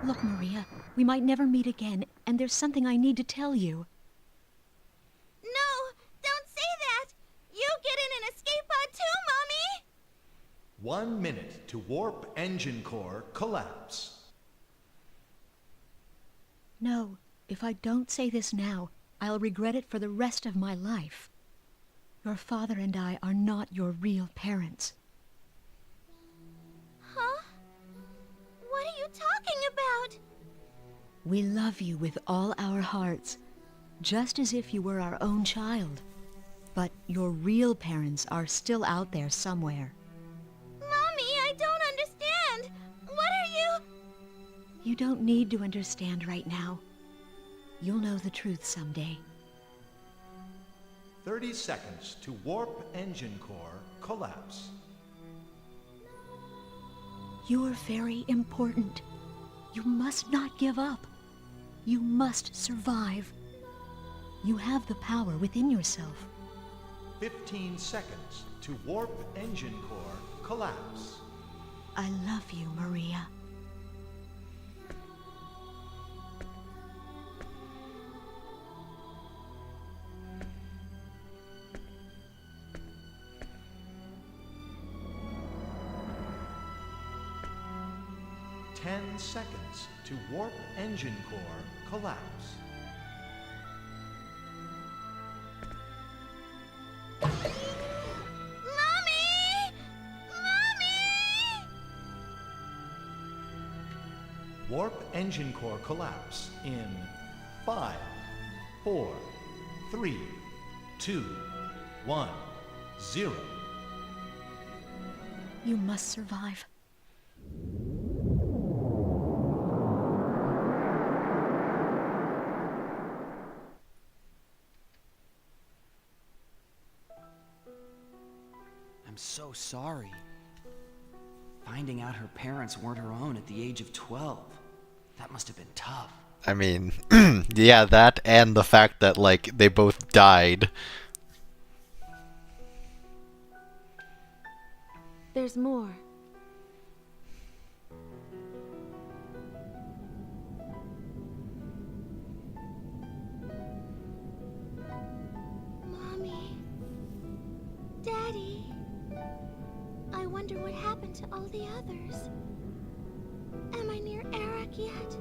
S6: Look, Maria, we might never meet again, and there's something I need to tell you.
S7: No, don't say that! You get in an escape pod too, Mommy!
S13: 1 minute to warp engine core collapse.
S6: No, if I don't say this now, I'll regret it for the rest of my life. Your father and I are not your real parents.
S7: Huh? What are you talking about?
S6: We love you with all our hearts, just as if you were our own child. But your real parents are still out there somewhere.
S7: Mommy, I don't understand. What are you...
S6: You don't need to understand right now. You'll know the truth someday.
S13: 30 seconds to warp engine core collapse.
S6: You're very important. You must not give up. You must survive. You have the power within yourself.
S13: 15 seconds to warp engine core collapse.
S6: I love you, Maria.
S13: Ten seconds to warp engine core collapse.
S7: Mommy! Mommy!
S13: Warp engine core collapse in 5, 4, 3, 2, 1, 0.
S6: You must survive.
S15: I'm so sorry. Finding out her parents weren't her own at the age of 12. That must have been tough.
S1: I mean, yeah, that and the fact that, like, they both died.
S2: There's more.
S7: Mommy. Daddy. I wonder what happened to all the others. Am I near Eric yet?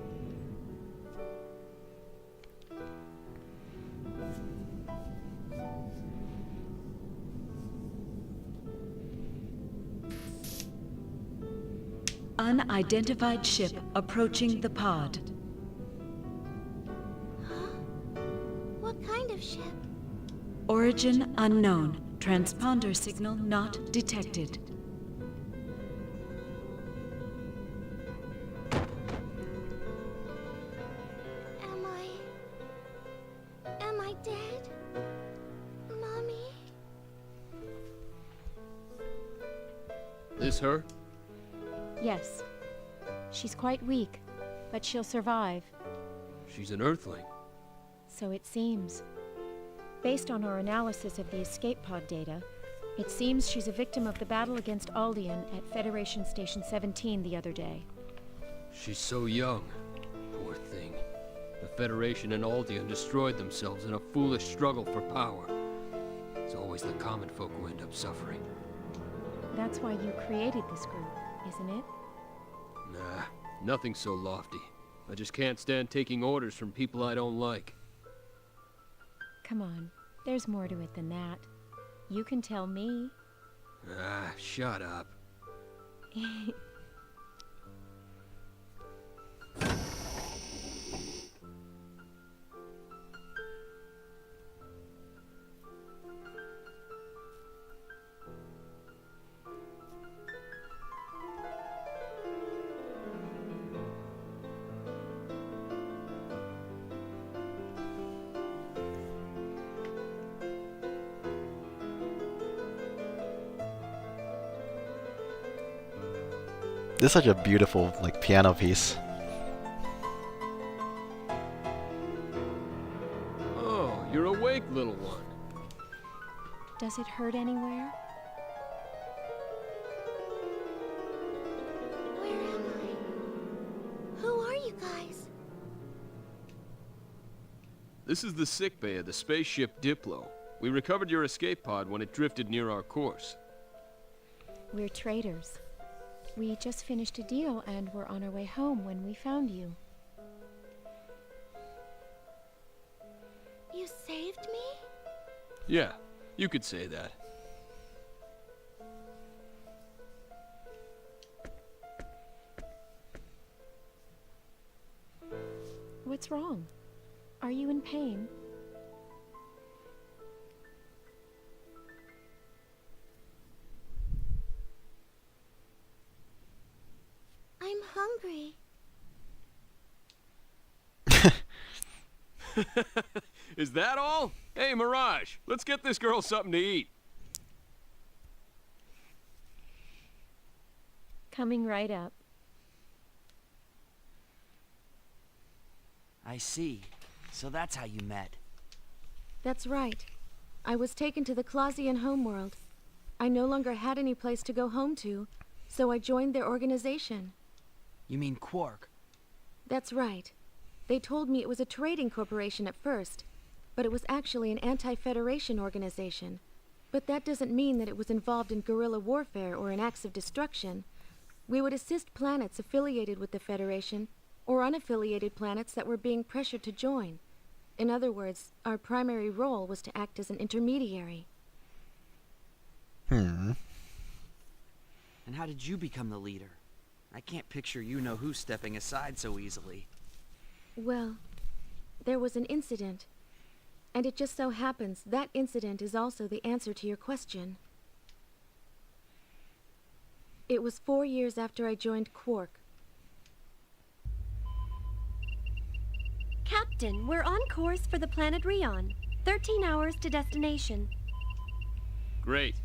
S6: Unidentified ship approaching the pod.
S2: What kind of ship?
S6: Origin unknown. Transponder signal not detected.
S2: Am I dead? Mommy?
S9: This her?
S16: Yes. She's quite weak, but she'll survive.
S9: She's an Earthling.
S16: So it seems. Based on our analysis of the escape pod data, it seems she's a victim of the battle against Aldean at Federation Station 17 the other day.
S9: She's so young. Poor thing. The Federation and Aldean destroyed themselves in a foolish struggle for power. It's always the common folk who end up suffering.
S16: That's why you created this group, isn't it?
S9: Nah, nothing so lofty. I just can't stand taking orders from people I don't like.
S16: Come on, there's more to it than that. You can tell me.
S9: Ah, shut up.
S1: This is such a beautiful, like, piano piece.
S9: Oh, you're awake, little one.
S16: Does it hurt anywhere?
S2: Where am I? Who are you guys?
S9: This is the sickbay of the spaceship Diplo. We recovered your escape pod when it drifted near our course.
S16: We're traders. We just finished a deal and were on our way home when we found you.
S2: You saved me?
S9: Yeah, you could say that.
S16: What's wrong? Are you in pain?
S2: I'm hungry.
S9: Is that all? Hey, Mirage, let's get this girl something to eat.
S16: Coming right up.
S15: I see. So that's how you met.
S2: That's right. I was taken to the Clausian homeworld. I no longer had any place to go home to, so I joined their organization.
S15: You mean Quark?
S2: That's right. They told me it was a trading corporation at first, but it was actually an anti-Federation organization. But that doesn't mean that it was involved in guerrilla warfare or in acts of destruction. We would assist planets affiliated with the Federation, or unaffiliated planets that were being pressured to join. In other words, our primary role was to act as an intermediary.
S15: And how did you become the leader? I can't picture you-know-who stepping aside so easily.
S2: Well, there was an incident. And it just so happens that incident is also the answer to your question. It was 4 years after I joined Quark.
S17: Captain, we're on course for the planet Rion. 13 hours to destination.
S9: Great.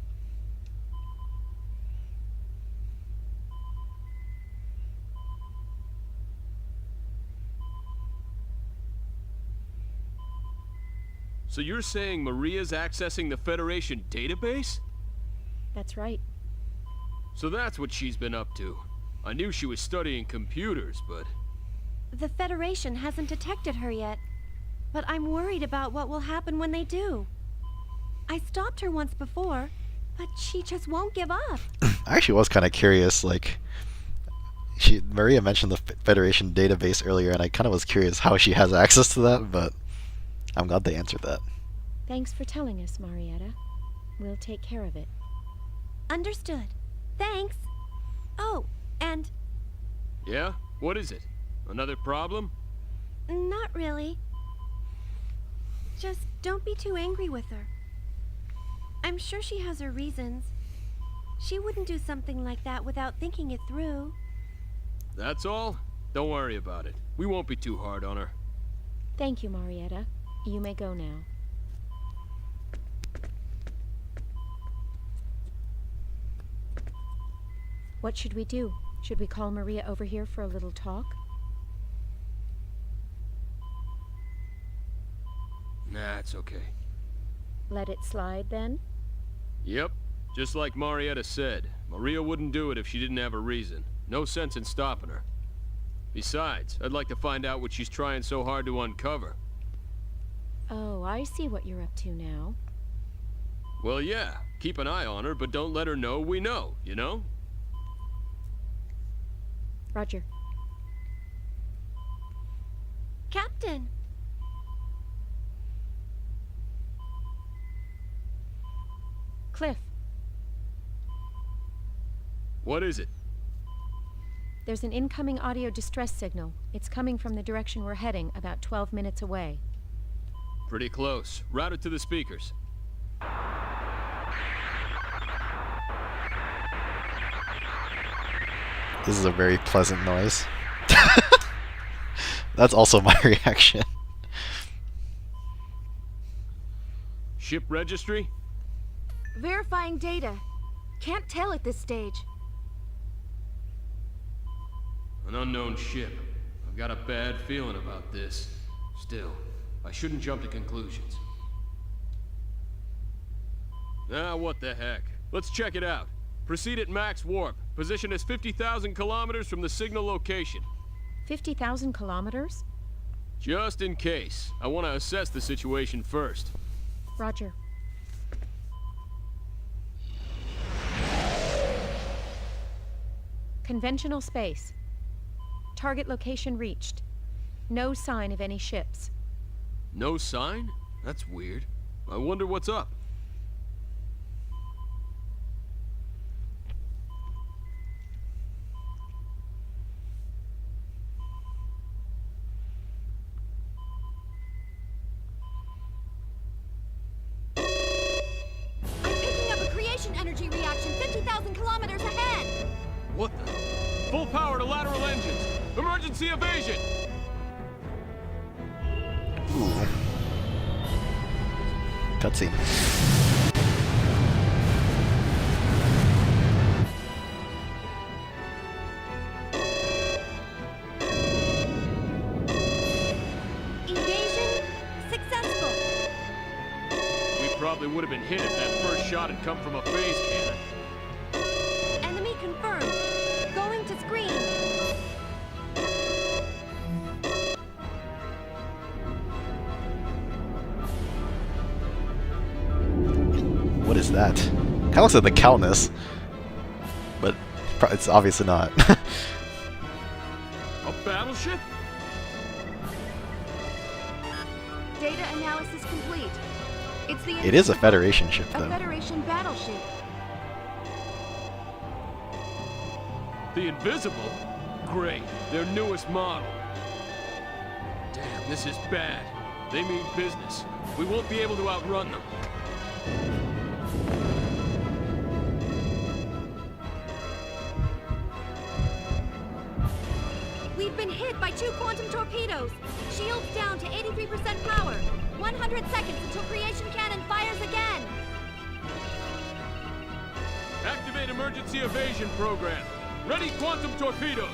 S9: So you're saying Maria's accessing the Federation database?
S16: That's right.
S9: So that's what she's been up to. I knew she was studying computers, but...
S17: The Federation hasn't detected her yet, but I'm worried about what will happen when they do. I stopped her once before, but she just won't give up.
S1: I actually was kind of curious, like... Maria mentioned the Federation database earlier, and I kind of was curious how she has access to that, but... I'm glad they answered that.
S16: Thanks for telling us, Marietta. We'll take care of it.
S17: Understood. Thanks. Oh, and
S9: Yeah? What is it? Another problem?
S17: Not really. Just don't be too angry with her. I'm sure she has her reasons. She wouldn't do something like that without thinking it through.
S9: That's all? Don't worry about it. We won't be too hard on her.
S16: Thank you, Marietta. You may go now. What should we do? Should we call Maria over here for a little talk?
S9: Nah, it's okay.
S16: Let it slide, then?
S9: Yep. Just like Marietta said, Maria wouldn't do it if she didn't have a reason. No sense in stopping her. Besides, I'd like to find out what she's trying so hard to uncover.
S16: Oh, I see what you're up to now.
S9: Well, yeah. Keep an eye on her, but don't let her know we know, you know?
S16: Roger.
S17: Captain!
S16: Cliff,
S9: What is it?
S16: there's an incoming audio distress signal. It's coming from the direction we're heading, about 12 minutes away.
S9: Pretty close. Route it to the speakers.
S1: This is a very pleasant noise. That's also my reaction.
S9: Ship registry?
S2: Verifying data. Can't tell at this stage.
S9: An unknown ship. I've got a bad feeling about this. Still, I shouldn't jump to conclusions. Ah, what the heck. Let's check it out. Proceed at max warp. Position is 50,000 kilometers from the signal location.
S16: 50,000 kilometers?
S9: Just in case. I want to assess the situation first.
S16: Roger. Conventional space. Target location reached. No sign of any ships.
S9: No sign? That's weird. I wonder what's up.
S17: I'm picking up a creation energy reaction 50,000 kilometers ahead!
S9: What the? Full power to lateral engines. Emergency evasion!
S1: Ooh. Cutscene.
S17: Evasion successful.
S9: We probably would have been hit if that first shot had come from a phase cannon.
S17: Enemy confirmed. Going to screen.
S1: What is that? Kind of looks like the Calnus, but it's obviously not.
S9: A battleship?
S2: Data analysis complete. It's the
S1: It is a Federation ship,
S2: a
S1: though.
S2: Federation battleship.
S9: The Invisible? Great, their newest model. Damn, this is bad. They mean business. We won't be able to outrun them.
S17: We've been hit by 2 quantum torpedoes. Shields down to 83% power. 100 seconds until creation cannon fires again.
S9: Activate emergency evasion program. Ready quantum torpedoes.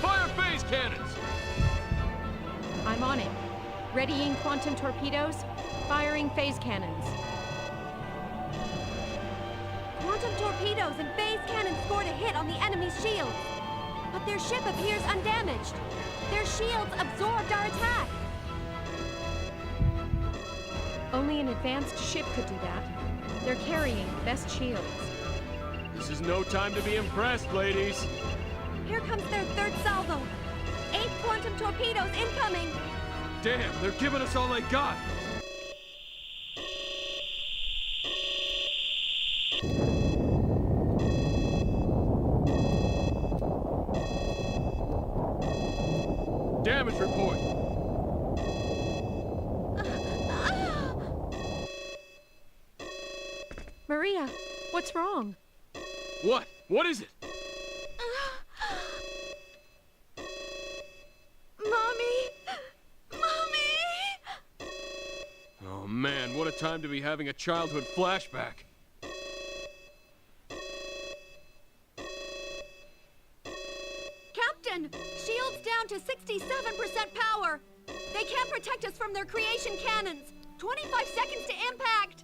S9: Fire phase cannons.
S16: I'm on it. Readying quantum torpedoes. Firing phase cannons.
S17: Quantum torpedoes and phase cannons scored a hit on the enemy's shields. But their ship appears undamaged. Their shields absorbed our attack.
S16: Only an advanced ship could do that. They're carrying the best shields.
S9: This is no time to be impressed, ladies.
S17: Here comes their third salvo. 8 quantum torpedoes incoming.
S9: Damn, they're giving us all they got. damage report.
S16: Maria, what's wrong?
S9: What? What is it? Oh man, what a time to be having a childhood flashback.
S18: Captain! Shields down to 67% power! They can't protect us from their creation cannons! 25 seconds to impact!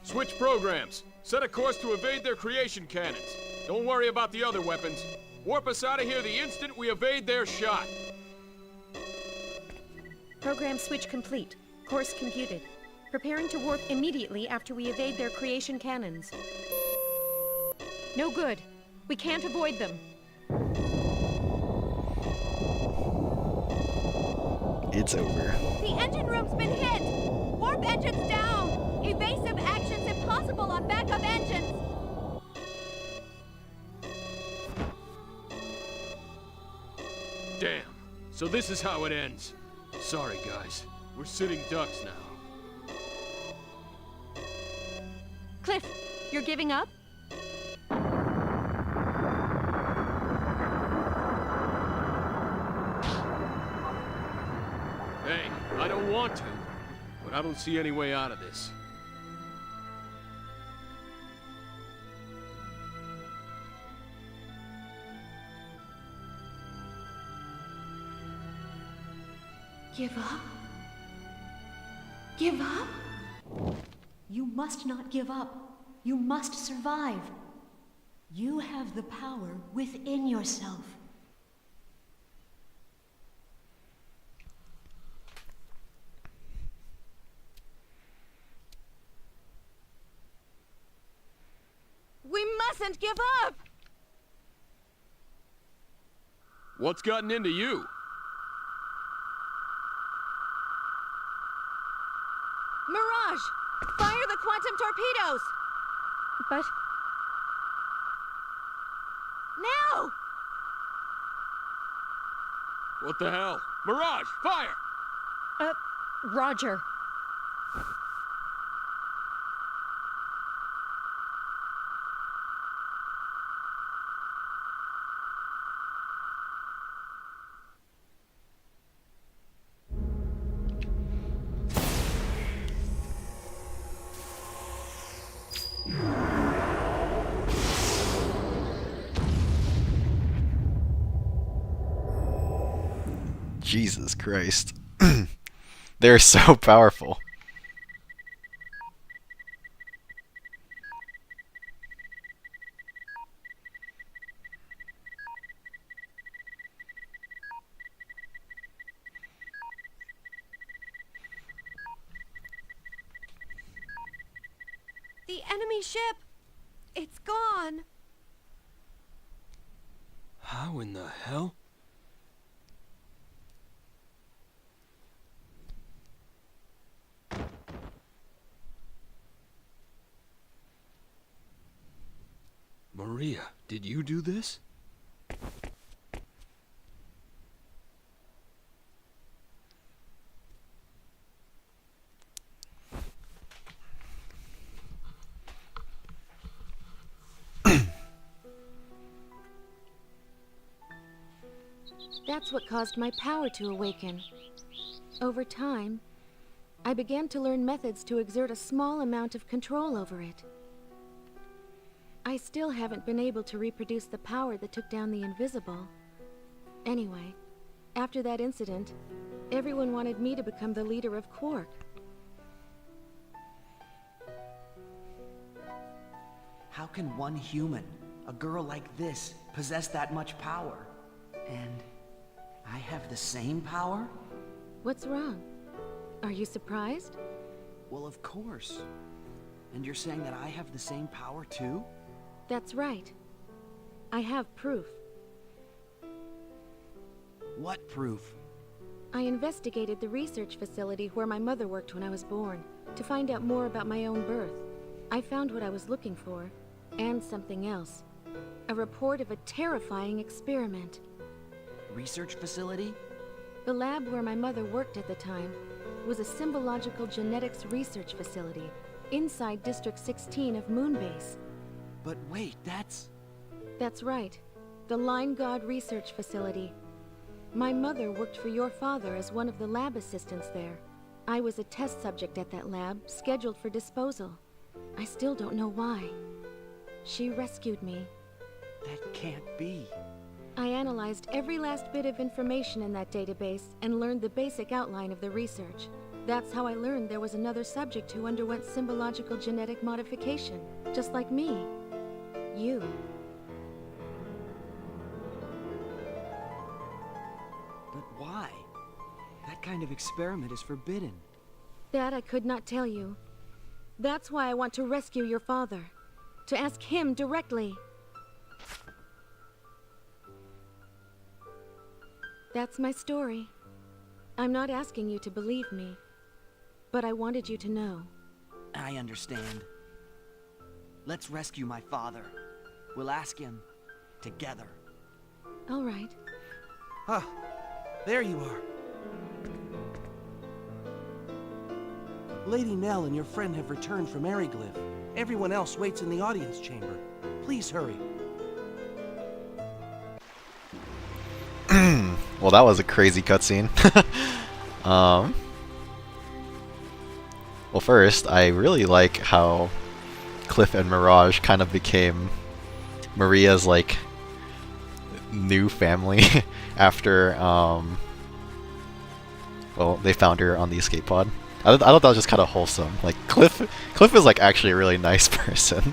S9: Switch programs. Set a course to evade their creation cannons. Don't worry about the other weapons. Warp us out of here the instant we evade their shot.
S16: Program switch complete. Course computed. Preparing to warp immediately after we evade their creation cannons. No good. We can't avoid them.
S1: It's over.
S18: The engine room's been hit! Warp engines down! Evasive actions impossible on backup engines!
S9: Damn. So this is how it ends. Sorry, guys. We're sitting ducks now.
S16: Cliff, you're giving up?
S9: Hey, I don't want to, but I don't see any way out of this.
S19: Give up? Give up? You must not give up. You must survive. You have the power within yourself.
S18: We mustn't give up!
S9: What's gotten into you?
S18: Mirage! Fire the quantum torpedoes!
S16: But...
S18: Now!
S9: What the hell? Mirage, fire!
S16: Roger.
S1: Jesus Christ. They're so powerful.
S18: The enemy ship! It's gone!
S9: How in the hell? Maria, did you do this?
S2: That's what caused my power to awaken. Over time, I began to learn methods to exert a small amount of control over it. I still haven't been able to reproduce the power that took down the invisible. Anyway, after that incident, everyone wanted me to become the leader of Quark.
S15: How can one human, a girl like this, possess that much power? And I have the same power?
S2: What's wrong? Are you surprised?
S15: Well, of course. And you're saying that I have the same power too?
S2: That's right. I have proof.
S15: What proof?
S2: I investigated the research facility where my mother worked when I was born, to find out more about my own birth. I found what I was looking for, and something else. A report of a terrifying experiment.
S15: Research facility?
S2: The lab where my mother worked at the time was a symbological genetics research facility inside District 16 of Moonbase.
S15: But wait, that's...
S2: That's right. The Line God Research Facility. My mother worked for your father as one of the lab assistants there. I was a test subject at that lab, scheduled for disposal. I still don't know why. She rescued me.
S15: That can't be.
S2: I analyzed every last bit of information in that database and learned the basic outline of the research. That's how I learned there was another subject who underwent symbological genetic modification, just like me. You.
S15: But why? That kind of experiment is forbidden.
S2: That I could not tell you. That's why I want to rescue your father. To ask him directly. That's my story. I'm not asking you to believe me, but I wanted you to know.
S15: I understand. Let's rescue my father. We'll ask him together.
S2: All right.
S20: Ah, there you are. Lady Nell and your friend have returned from Ariglyph. Everyone else waits in the audience chamber. Please hurry.
S1: Well, that was a crazy cutscene. Well, first, I really like how Cliff and Mirage kind of became Maria's, like, new family after, well, they found her on the escape pod. I thought that was just kind of wholesome. Like, Cliff is, like, actually a really nice person.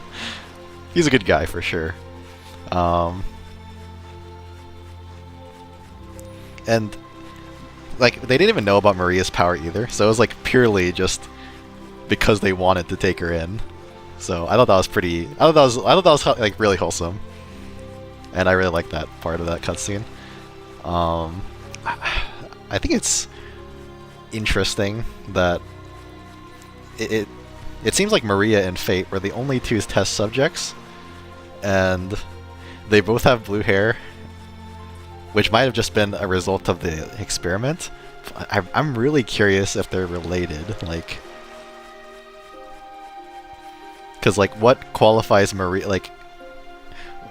S1: He's a good guy, for sure. And, like, they didn't even know about Maria's power either, so it was, like, purely just because they wanted to take her in. So I thought that was pretty... I thought that was like, really wholesome. And I really liked that part of that cutscene. I think it's interesting that it seems like Maria and Fate were the only two test subjects, and they both have blue hair, which might have just been a result of the experiment. I'm really curious if they're related, like, because like what qualifies Maria, like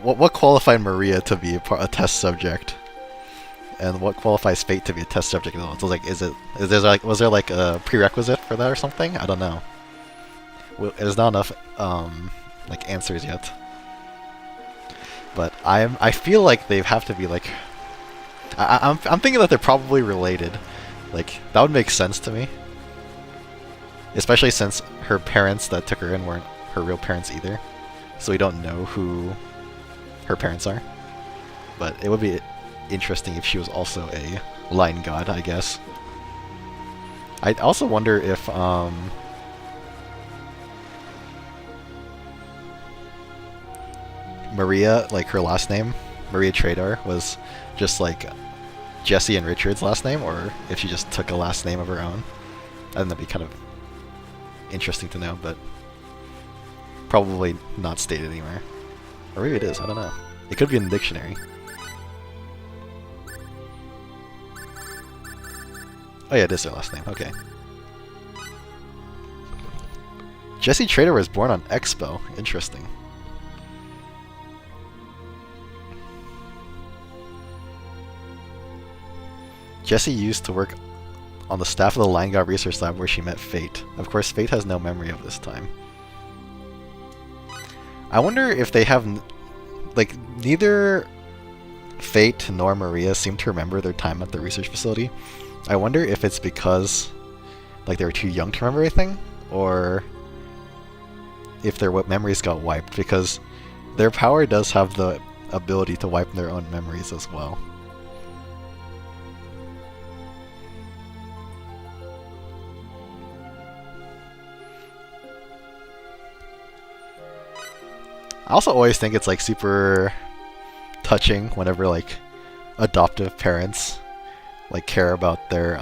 S1: what qualified Maria to be a test subject, and what qualifies Fate to be a test subject? So like, was there like a prerequisite for that or something? I don't know. There's not enough like answers yet. But I feel like they have to be like. I'm thinking that they're probably related. Like, that would make sense to me. Especially since her parents that took her in weren't her real parents either. So we don't know who her parents are. But it would be interesting if she was also a line god, I guess. I also wonder if Maria, like her last name, Maria Tradar, was just like Jesse and Richard's last name, or if she just took a last name of her own. I think that'd be kind of interesting to know, but probably not stated anywhere. Or maybe it is, I don't know. It could be in the dictionary. Oh yeah, it is their last name, okay. Jesse Tradar was born on Expo. Interesting. Jessie used to work on the staff of the Line God Research Lab where she met Fate. Of course, Fate has no memory of this time. I wonder if they have... like, neither Fate nor Maria seem to remember their time at the research facility. I wonder if it's because like they were too young to remember anything, or if their memories got wiped, because their power does have the ability to wipe their own memories as well. I also always think it's like super touching whenever like adoptive parents like care about their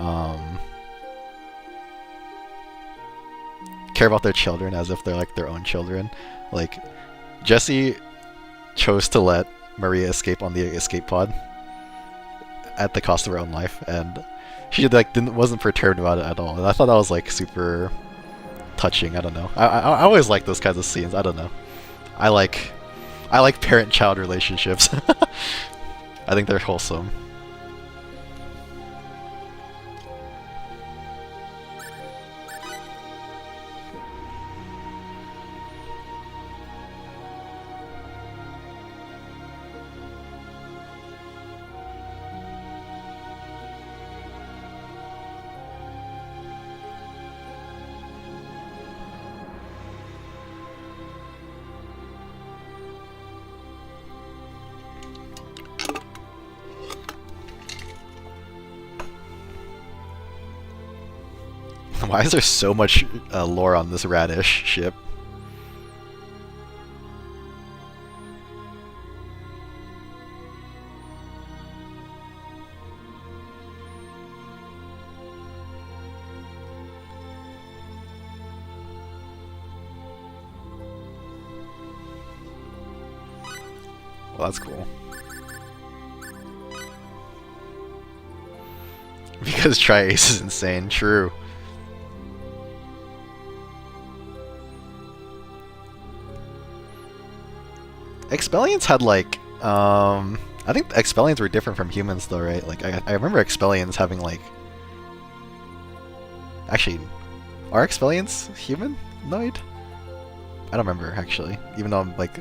S1: children as if they're like their own children. Like Jessie chose to let Maria escape on the escape pod at the cost of her own life, and She like wasn't perturbed about it at all. And I thought that was like super touching. I don't know. I always like those kinds of scenes. I don't know. I like parent-child relationships. I think they're wholesome. Why is there so much lore on this radish ship? Well, that's cool. Because Tri-Ace is insane, true. Expellions had like, I think Expellions were different from humans though, right? Like, I remember Expellions having like, actually, are Expellions humanoid? I don't remember actually, even though I'm like,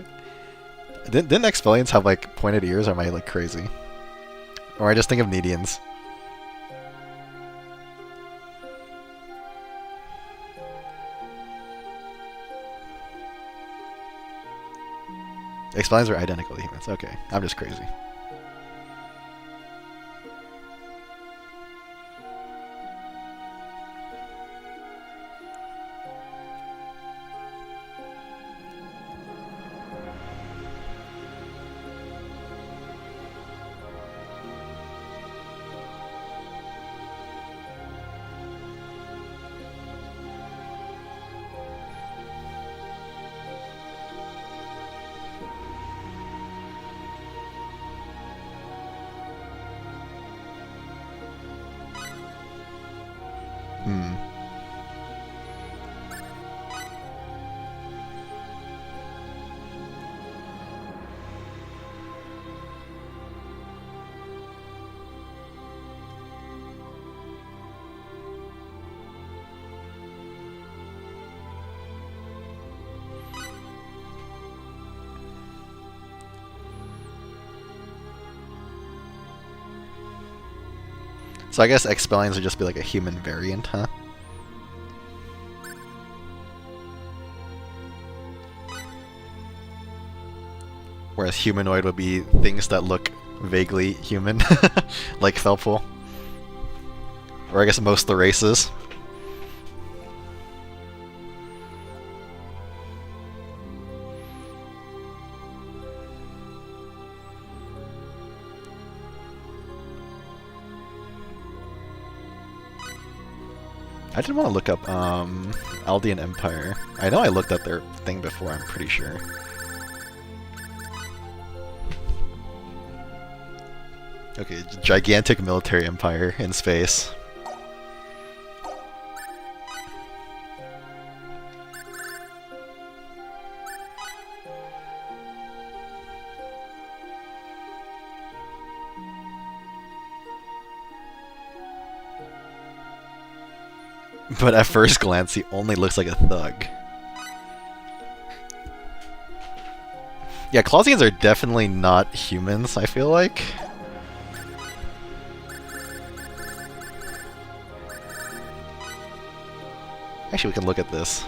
S1: didn't Expellions have like pointed ears, or am I like crazy? Or I just think of Nedians. Expellions are identical to humans. Okay, I'm just crazy. So I guess Expellions would just be like a human variant, huh? Whereas humanoid would be things that look vaguely human, like Felpool. Or I guess most of the races. I didn't want to look up Aldean Empire. I know I looked at their thing before, I'm pretty sure. Okay, gigantic military empire in space. But at first glance, he only looks like a thug. Yeah, Clausians are definitely not humans, I feel like. Actually, we can look at this.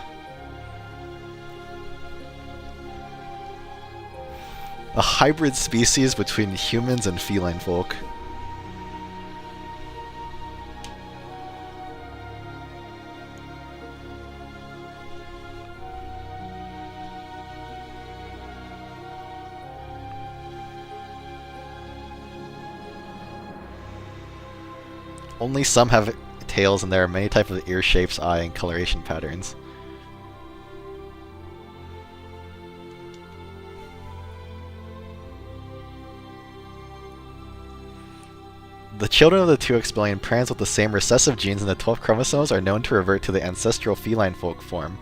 S1: A hybrid species between humans and feline folk. Only some have tails, and there are many types of ear shapes, eye, and coloration patterns. The children of the two Expellion parents with the same recessive genes in the 12 chromosomes are known to revert to the ancestral feline folk form.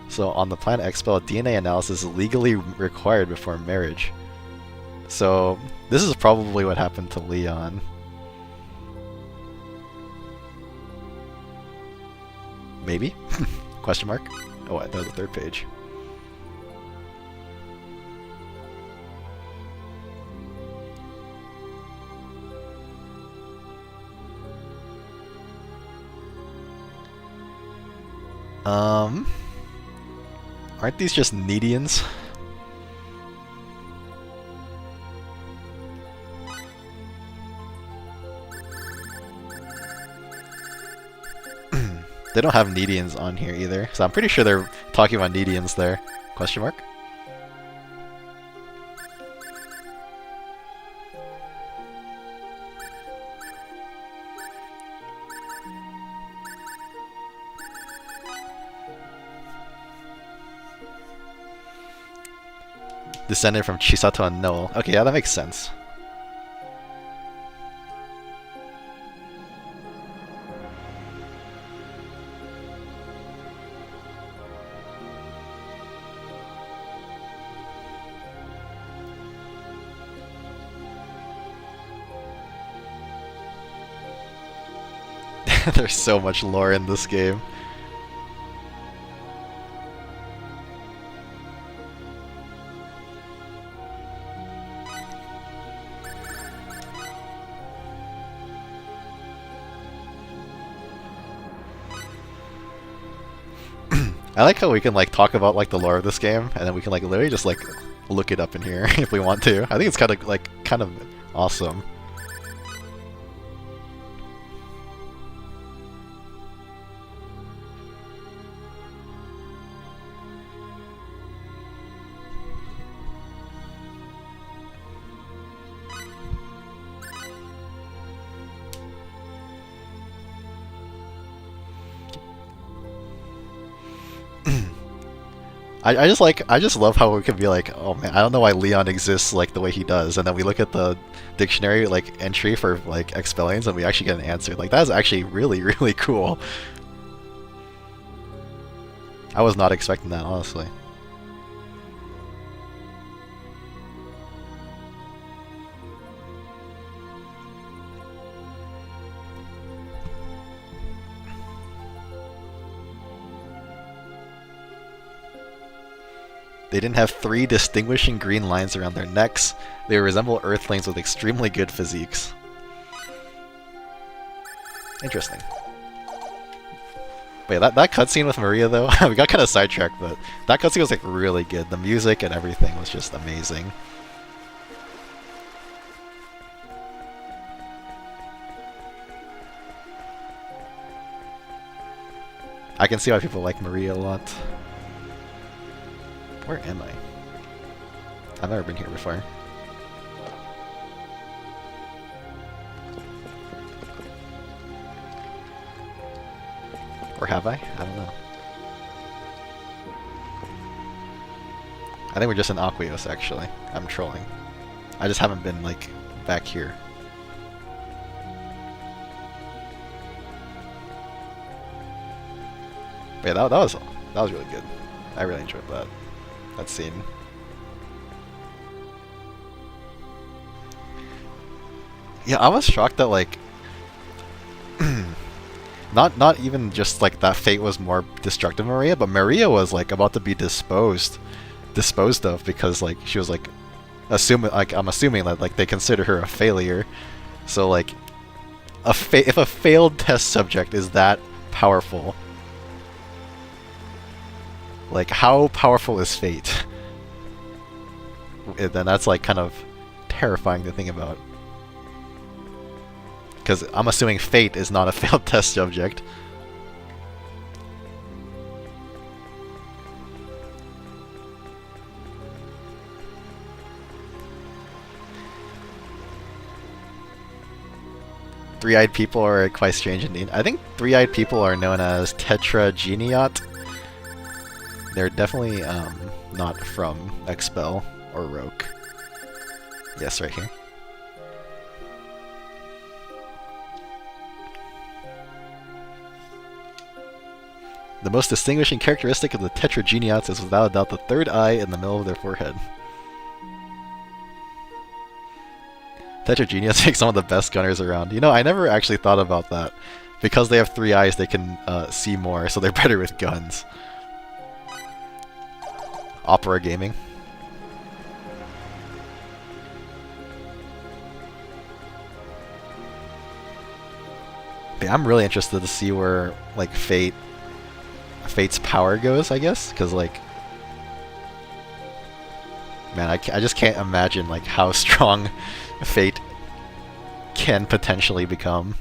S1: So on the planet Expel, DNA analysis is legally required before marriage. So this is probably what happened to Leon. Maybe? Question mark? Oh, that was the third page. Aren't these just Needians? They don't have Needians on here either, so I'm pretty sure they're talking about Needians there. Question mark? Descended from Chisato and Noel. Okay, yeah, that makes sense. There's so much lore in this game. I like how we can like talk about like the lore of this game, and then we can like literally just like look it up in here if we want to. I think it's kind of awesome. I just love how we can be like, oh man, I don't know why Leon exists like the way he does, and then we look at the dictionary like entry for like Expellions and we actually get an answer. Like that is actually really, really cool. I was not expecting that, honestly. They didn't have 3 distinguishing green lines around their necks. They resemble Earthlings with extremely good physiques. Interesting. Wait, that cutscene with Maria though, we got kind of sidetracked, but that cutscene was like really good. The music and everything was just amazing. I can see why people like Maria a lot. Where am I? I've never been here before. Or have I? I don't know. I think we're just in Aqueous, actually. I'm trolling. I just haven't been, like, back here. But yeah, that was really good. I really enjoyed that scene. Yeah, I was shocked that like not even just like that fate was more destructive of Maria, but Maria was like about to be disposed of because like she was like I'm assuming that like they consider her a failure. So like if a failed test subject is that powerful, like how powerful is fate? Then that's like kind of terrifying to think about. Because I'm assuming fate is not a failed test subject. Three-eyed people are quite strange indeed. I think three-eyed people are known as tetrageniot. They're definitely not from Expel or Rogue. Yes, right here. The most distinguishing characteristic of the Tetrageniats is without a doubt the third eye in the middle of their forehead. Tetrageniats make some of the best gunners around. You know, I never actually thought about that. Because they have 3 eyes, they can see more, so they're better with guns. Opera gaming. Yeah, I'm really interested to see where, like, Fate's power goes, I guess, because, like, man, I just can't imagine, like, how strong Fate can potentially become.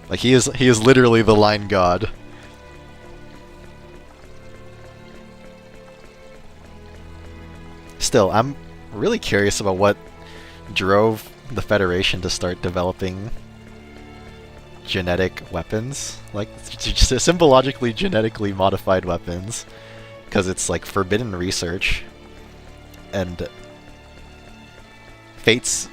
S1: Like, he is literally the line god. Still, I'm really curious about what drove the Federation to start developing genetic weapons, like symbologically genetically modified weapons, because it's like forbidden research, and Fate's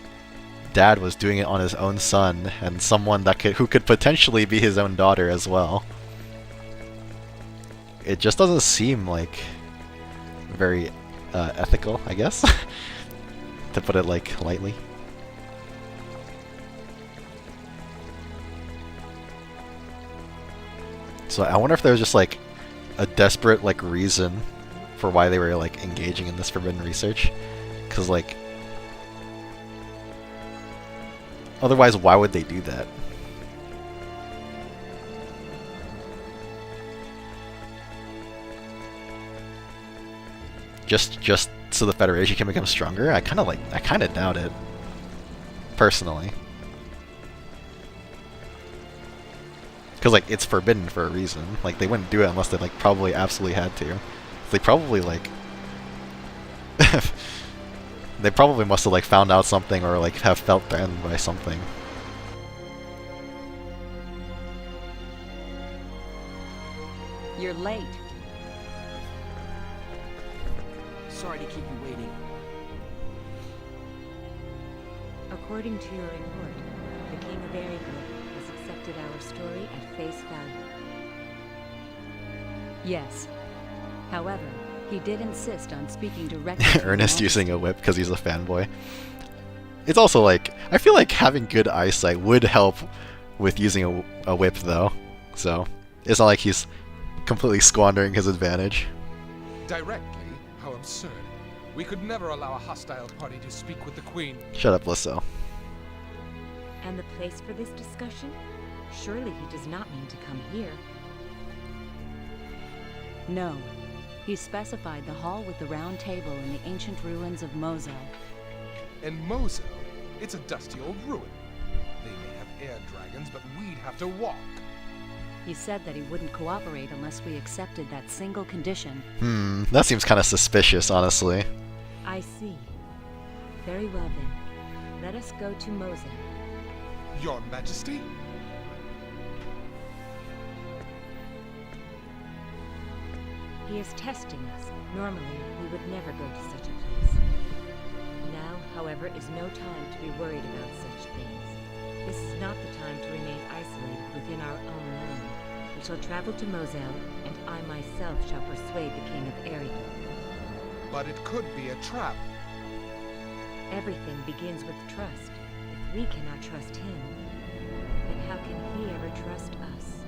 S1: dad was doing it on his own son, and someone that who could potentially be his own daughter as well. It just doesn't seem like very ethical, I guess, to put it like lightly. So I wonder if there was just like a desperate like reason for why they were like engaging in this forbidden research, because like otherwise why would they do that? Just so the Federation can become stronger? I kind of doubt it, personally. Because, like, it's forbidden for a reason. Like, they wouldn't do it unless they, like, probably absolutely had to. They probably, like... they probably must have, like, found out something or, like, have felt threatened by something.
S6: You're late.
S15: Sorry to keep you waiting.
S8: According to your report, the King of Erigate has accepted our story at face value.
S6: Yes. However, he did insist on speaking directly to
S1: Ernest using a whip because he's a fanboy. It's also like, I feel like having good eyesight would help with using a whip though. So, it's not like he's completely squandering his advantage.
S10: Directly? How absurd. We could never allow a hostile party to speak with the Queen.
S1: Shut up, Lisso.
S8: And the place for this discussion? Surely he does not mean to come here.
S6: No. He specified the hall with the round table in the ancient ruins of Mosel.
S10: And Mosel? It's a dusty old ruin. They may have air dragons, but we'd have to walk.
S6: He said that he wouldn't cooperate unless we accepted that single condition.
S1: That seems kind of suspicious, honestly.
S8: I see. Very well then. Let us go to Mosel.
S10: Your Majesty?
S8: He is testing us. Normally, we would never go to such a place. Now, however, is no time to be worried about such things. This is not the time to remain isolated within our own land. We shall travel to Mosel, and I myself shall persuade the King of Erigate.
S10: But it could be a trap.
S8: Everything begins with trust. If we cannot trust him, then how can he ever trust us?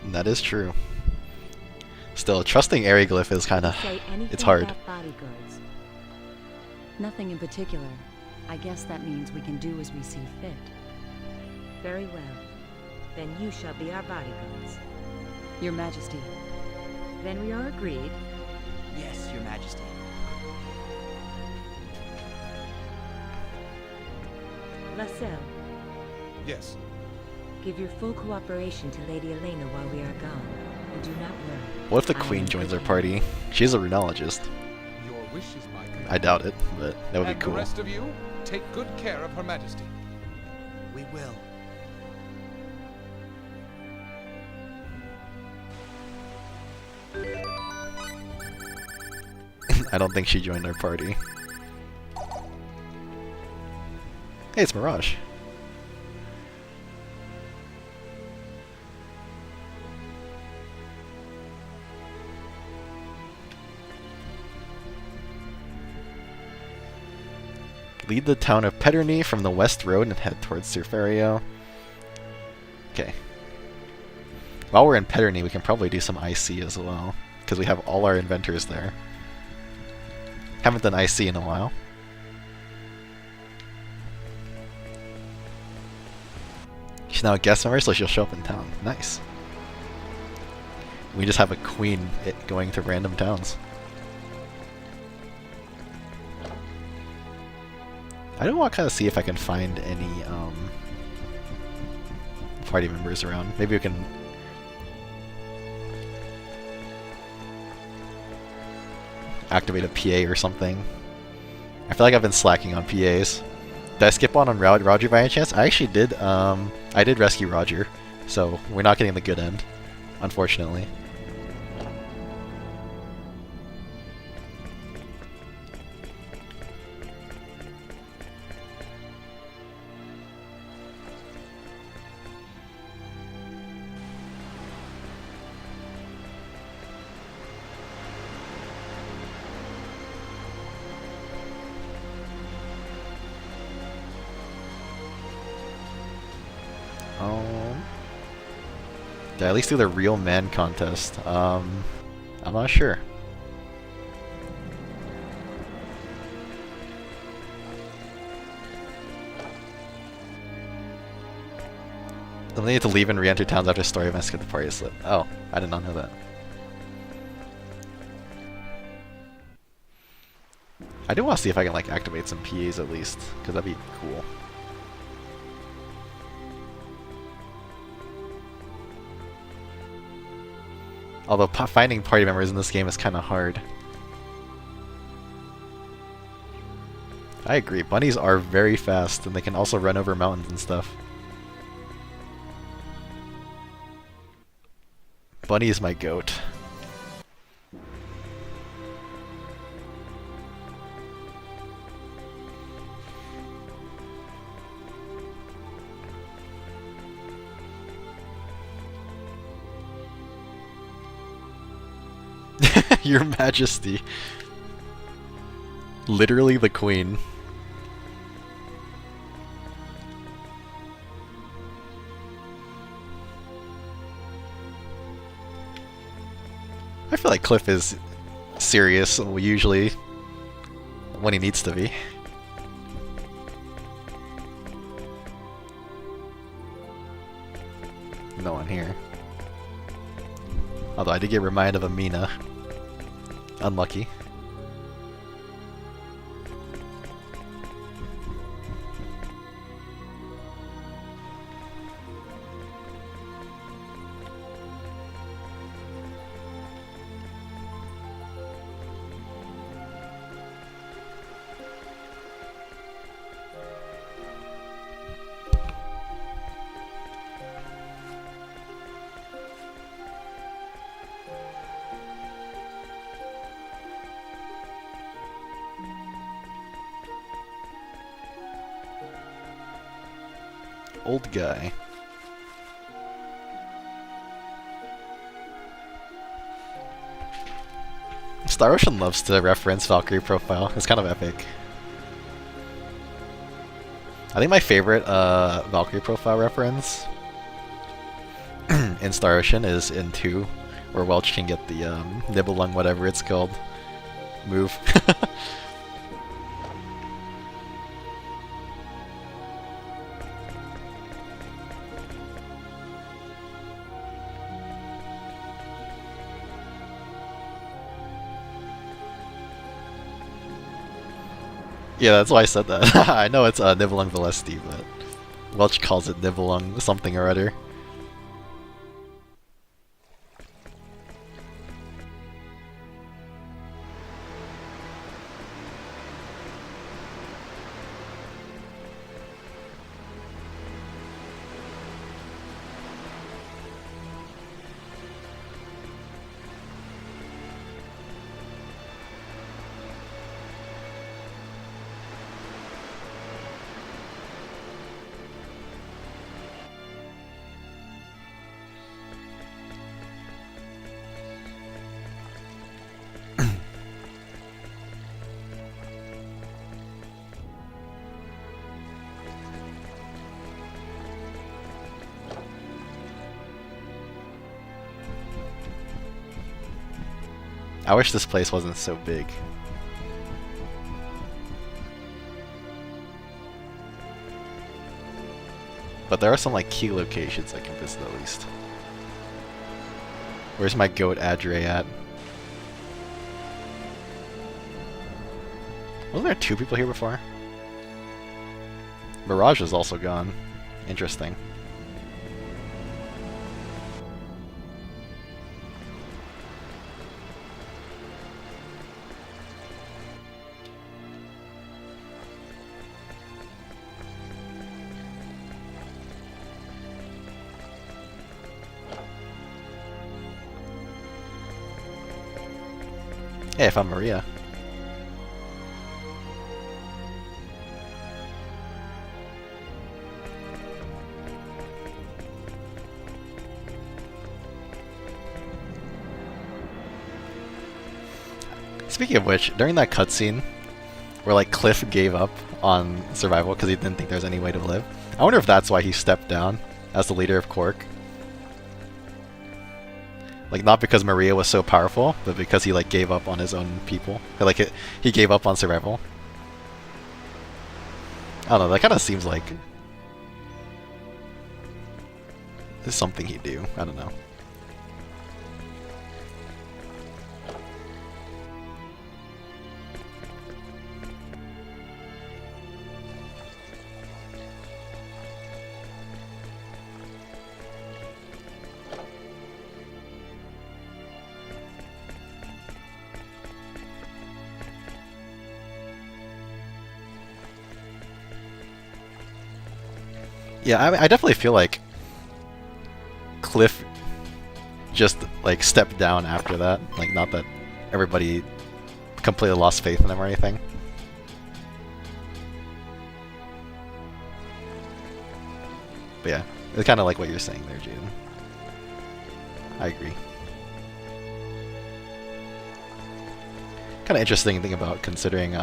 S1: That is true. Still, trusting Eriglyph is kind of... it's hard.
S8: About bodyguards?
S6: Nothing in particular. I guess that means we can do as we see fit.
S8: Very well. Then you shall be our bodyguards.
S6: Your Majesty.
S8: Then we are agreed?
S15: Yes, Your Majesty.
S8: Lascelles.
S10: Yes.
S8: Give your full cooperation to Lady Elena while we are gone. And do not worry.
S1: What if the Queen joins our party? She's a runologist.
S10: Your wish is my command.
S1: I doubt it, but that would
S10: And
S1: be cool.
S10: The rest of you, take good care of Her Majesty.
S15: We will.
S1: I don't think she joined our party. Hey, it's Mirage. Lead the town of Vendeeni from the west road and head towards Surfario. Okay. While we're in Vendeeni, we can probably do some IC as well, because we have all our inventors there. Haven't done IC in a while. She's now a guest member, so she'll show up in town. Nice. We just have a queen going to random towns. I do want to kind of see if I can find any party members around. Maybe we can... activate a PA or something. I feel like I've been slacking on PAs. Did I skip on Roger by any chance? I actually did. I did rescue Roger, so we're not getting the good end, unfortunately. Did I at least do the real man contest? I'm not sure. Eliminate to leave and re-enter towns after story events get the party slip. Oh, I did not know that. I do want to see if I can like activate some PAs at least, because that'd be cool. Although finding party members in this game is kind of hard. I agree, bunnies are very fast and they can also run over mountains and stuff. Bunny is my goat. Your Majesty. Literally the Queen. I feel like Cliff is serious, usually, when he needs to be. No one here. Although I did get reminded of Amina. Unlucky. Old guy. Star Ocean loves to reference Valkyrie profile. It's kind of epic. I think my favorite Valkyrie profile reference in Star Ocean is in 2, where Welch can get the Nibelung, whatever it's called, move. Yeah, that's why I said that. I know it's Nibelung Valesti, but Welch calls it Nibelung something or other. I wish this place wasn't so big. But there are some like key locations I can visit at least. Where's my goat Adre at? Wasn't there 2 people here before? Mirage is also gone. Interesting. Hey, I found Maria. Speaking of which, during that cutscene where like Cliff gave up on survival because he didn't think there's any way to live, I wonder if that's why he stepped down as the leader of Cork. Like, not because Maria was so powerful, but because he like gave up on his own people. Or, like he gave up on survival. I don't know, that kind of seems like there's something he'd do. I don't know. Yeah, I definitely feel like Cliff just like stepped down after that. Like, not that everybody completely lost faith in him or anything. But yeah, it's kind of like what you're saying there, Jaden. I agree. Kind of interesting thing about considering,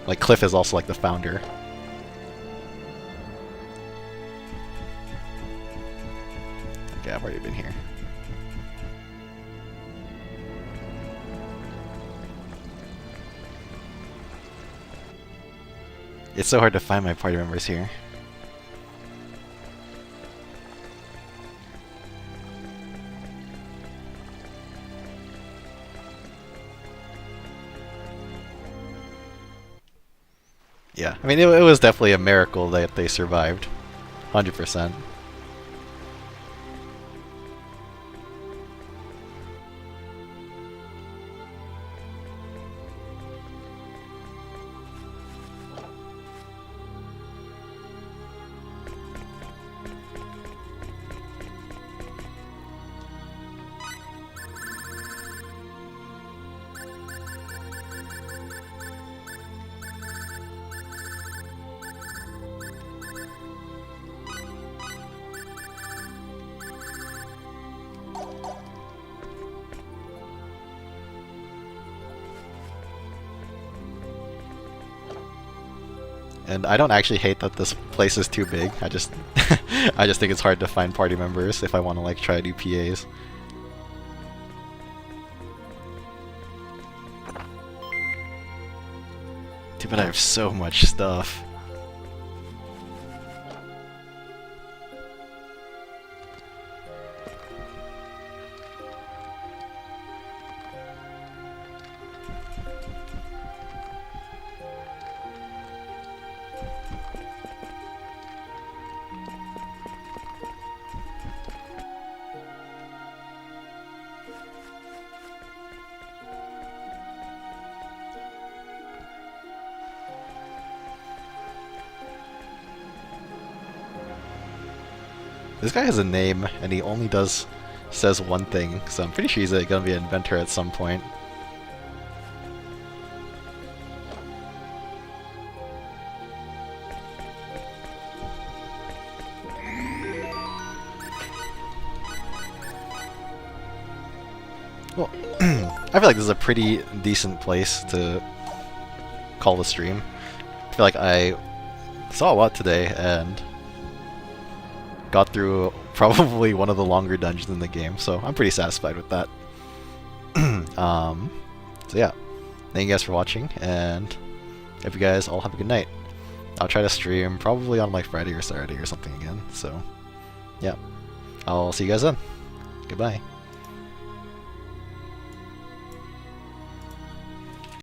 S1: like Cliff is also like the founder. Okay, I've already been here. It's so hard to find my party members here. Yeah, I mean, it was definitely a miracle that they survived. 100%. And I don't actually hate that this place is too big. I just I just think it's hard to find party members if I want to like try to do PAs. Too bad I have so much stuff. This guy has a name, and he only says one thing, so I'm pretty sure he's gonna be an inventor at some point. Well, I feel like this is a pretty decent place to call the stream. I feel like I saw a lot today, and got through probably one of the longer dungeons in the game, so I'm pretty satisfied with that. So yeah, thank you guys for watching, and hope you guys all have a good night. I'll try to stream probably on like Friday or Saturday or something again. So yeah, I'll see you guys then. Goodbye.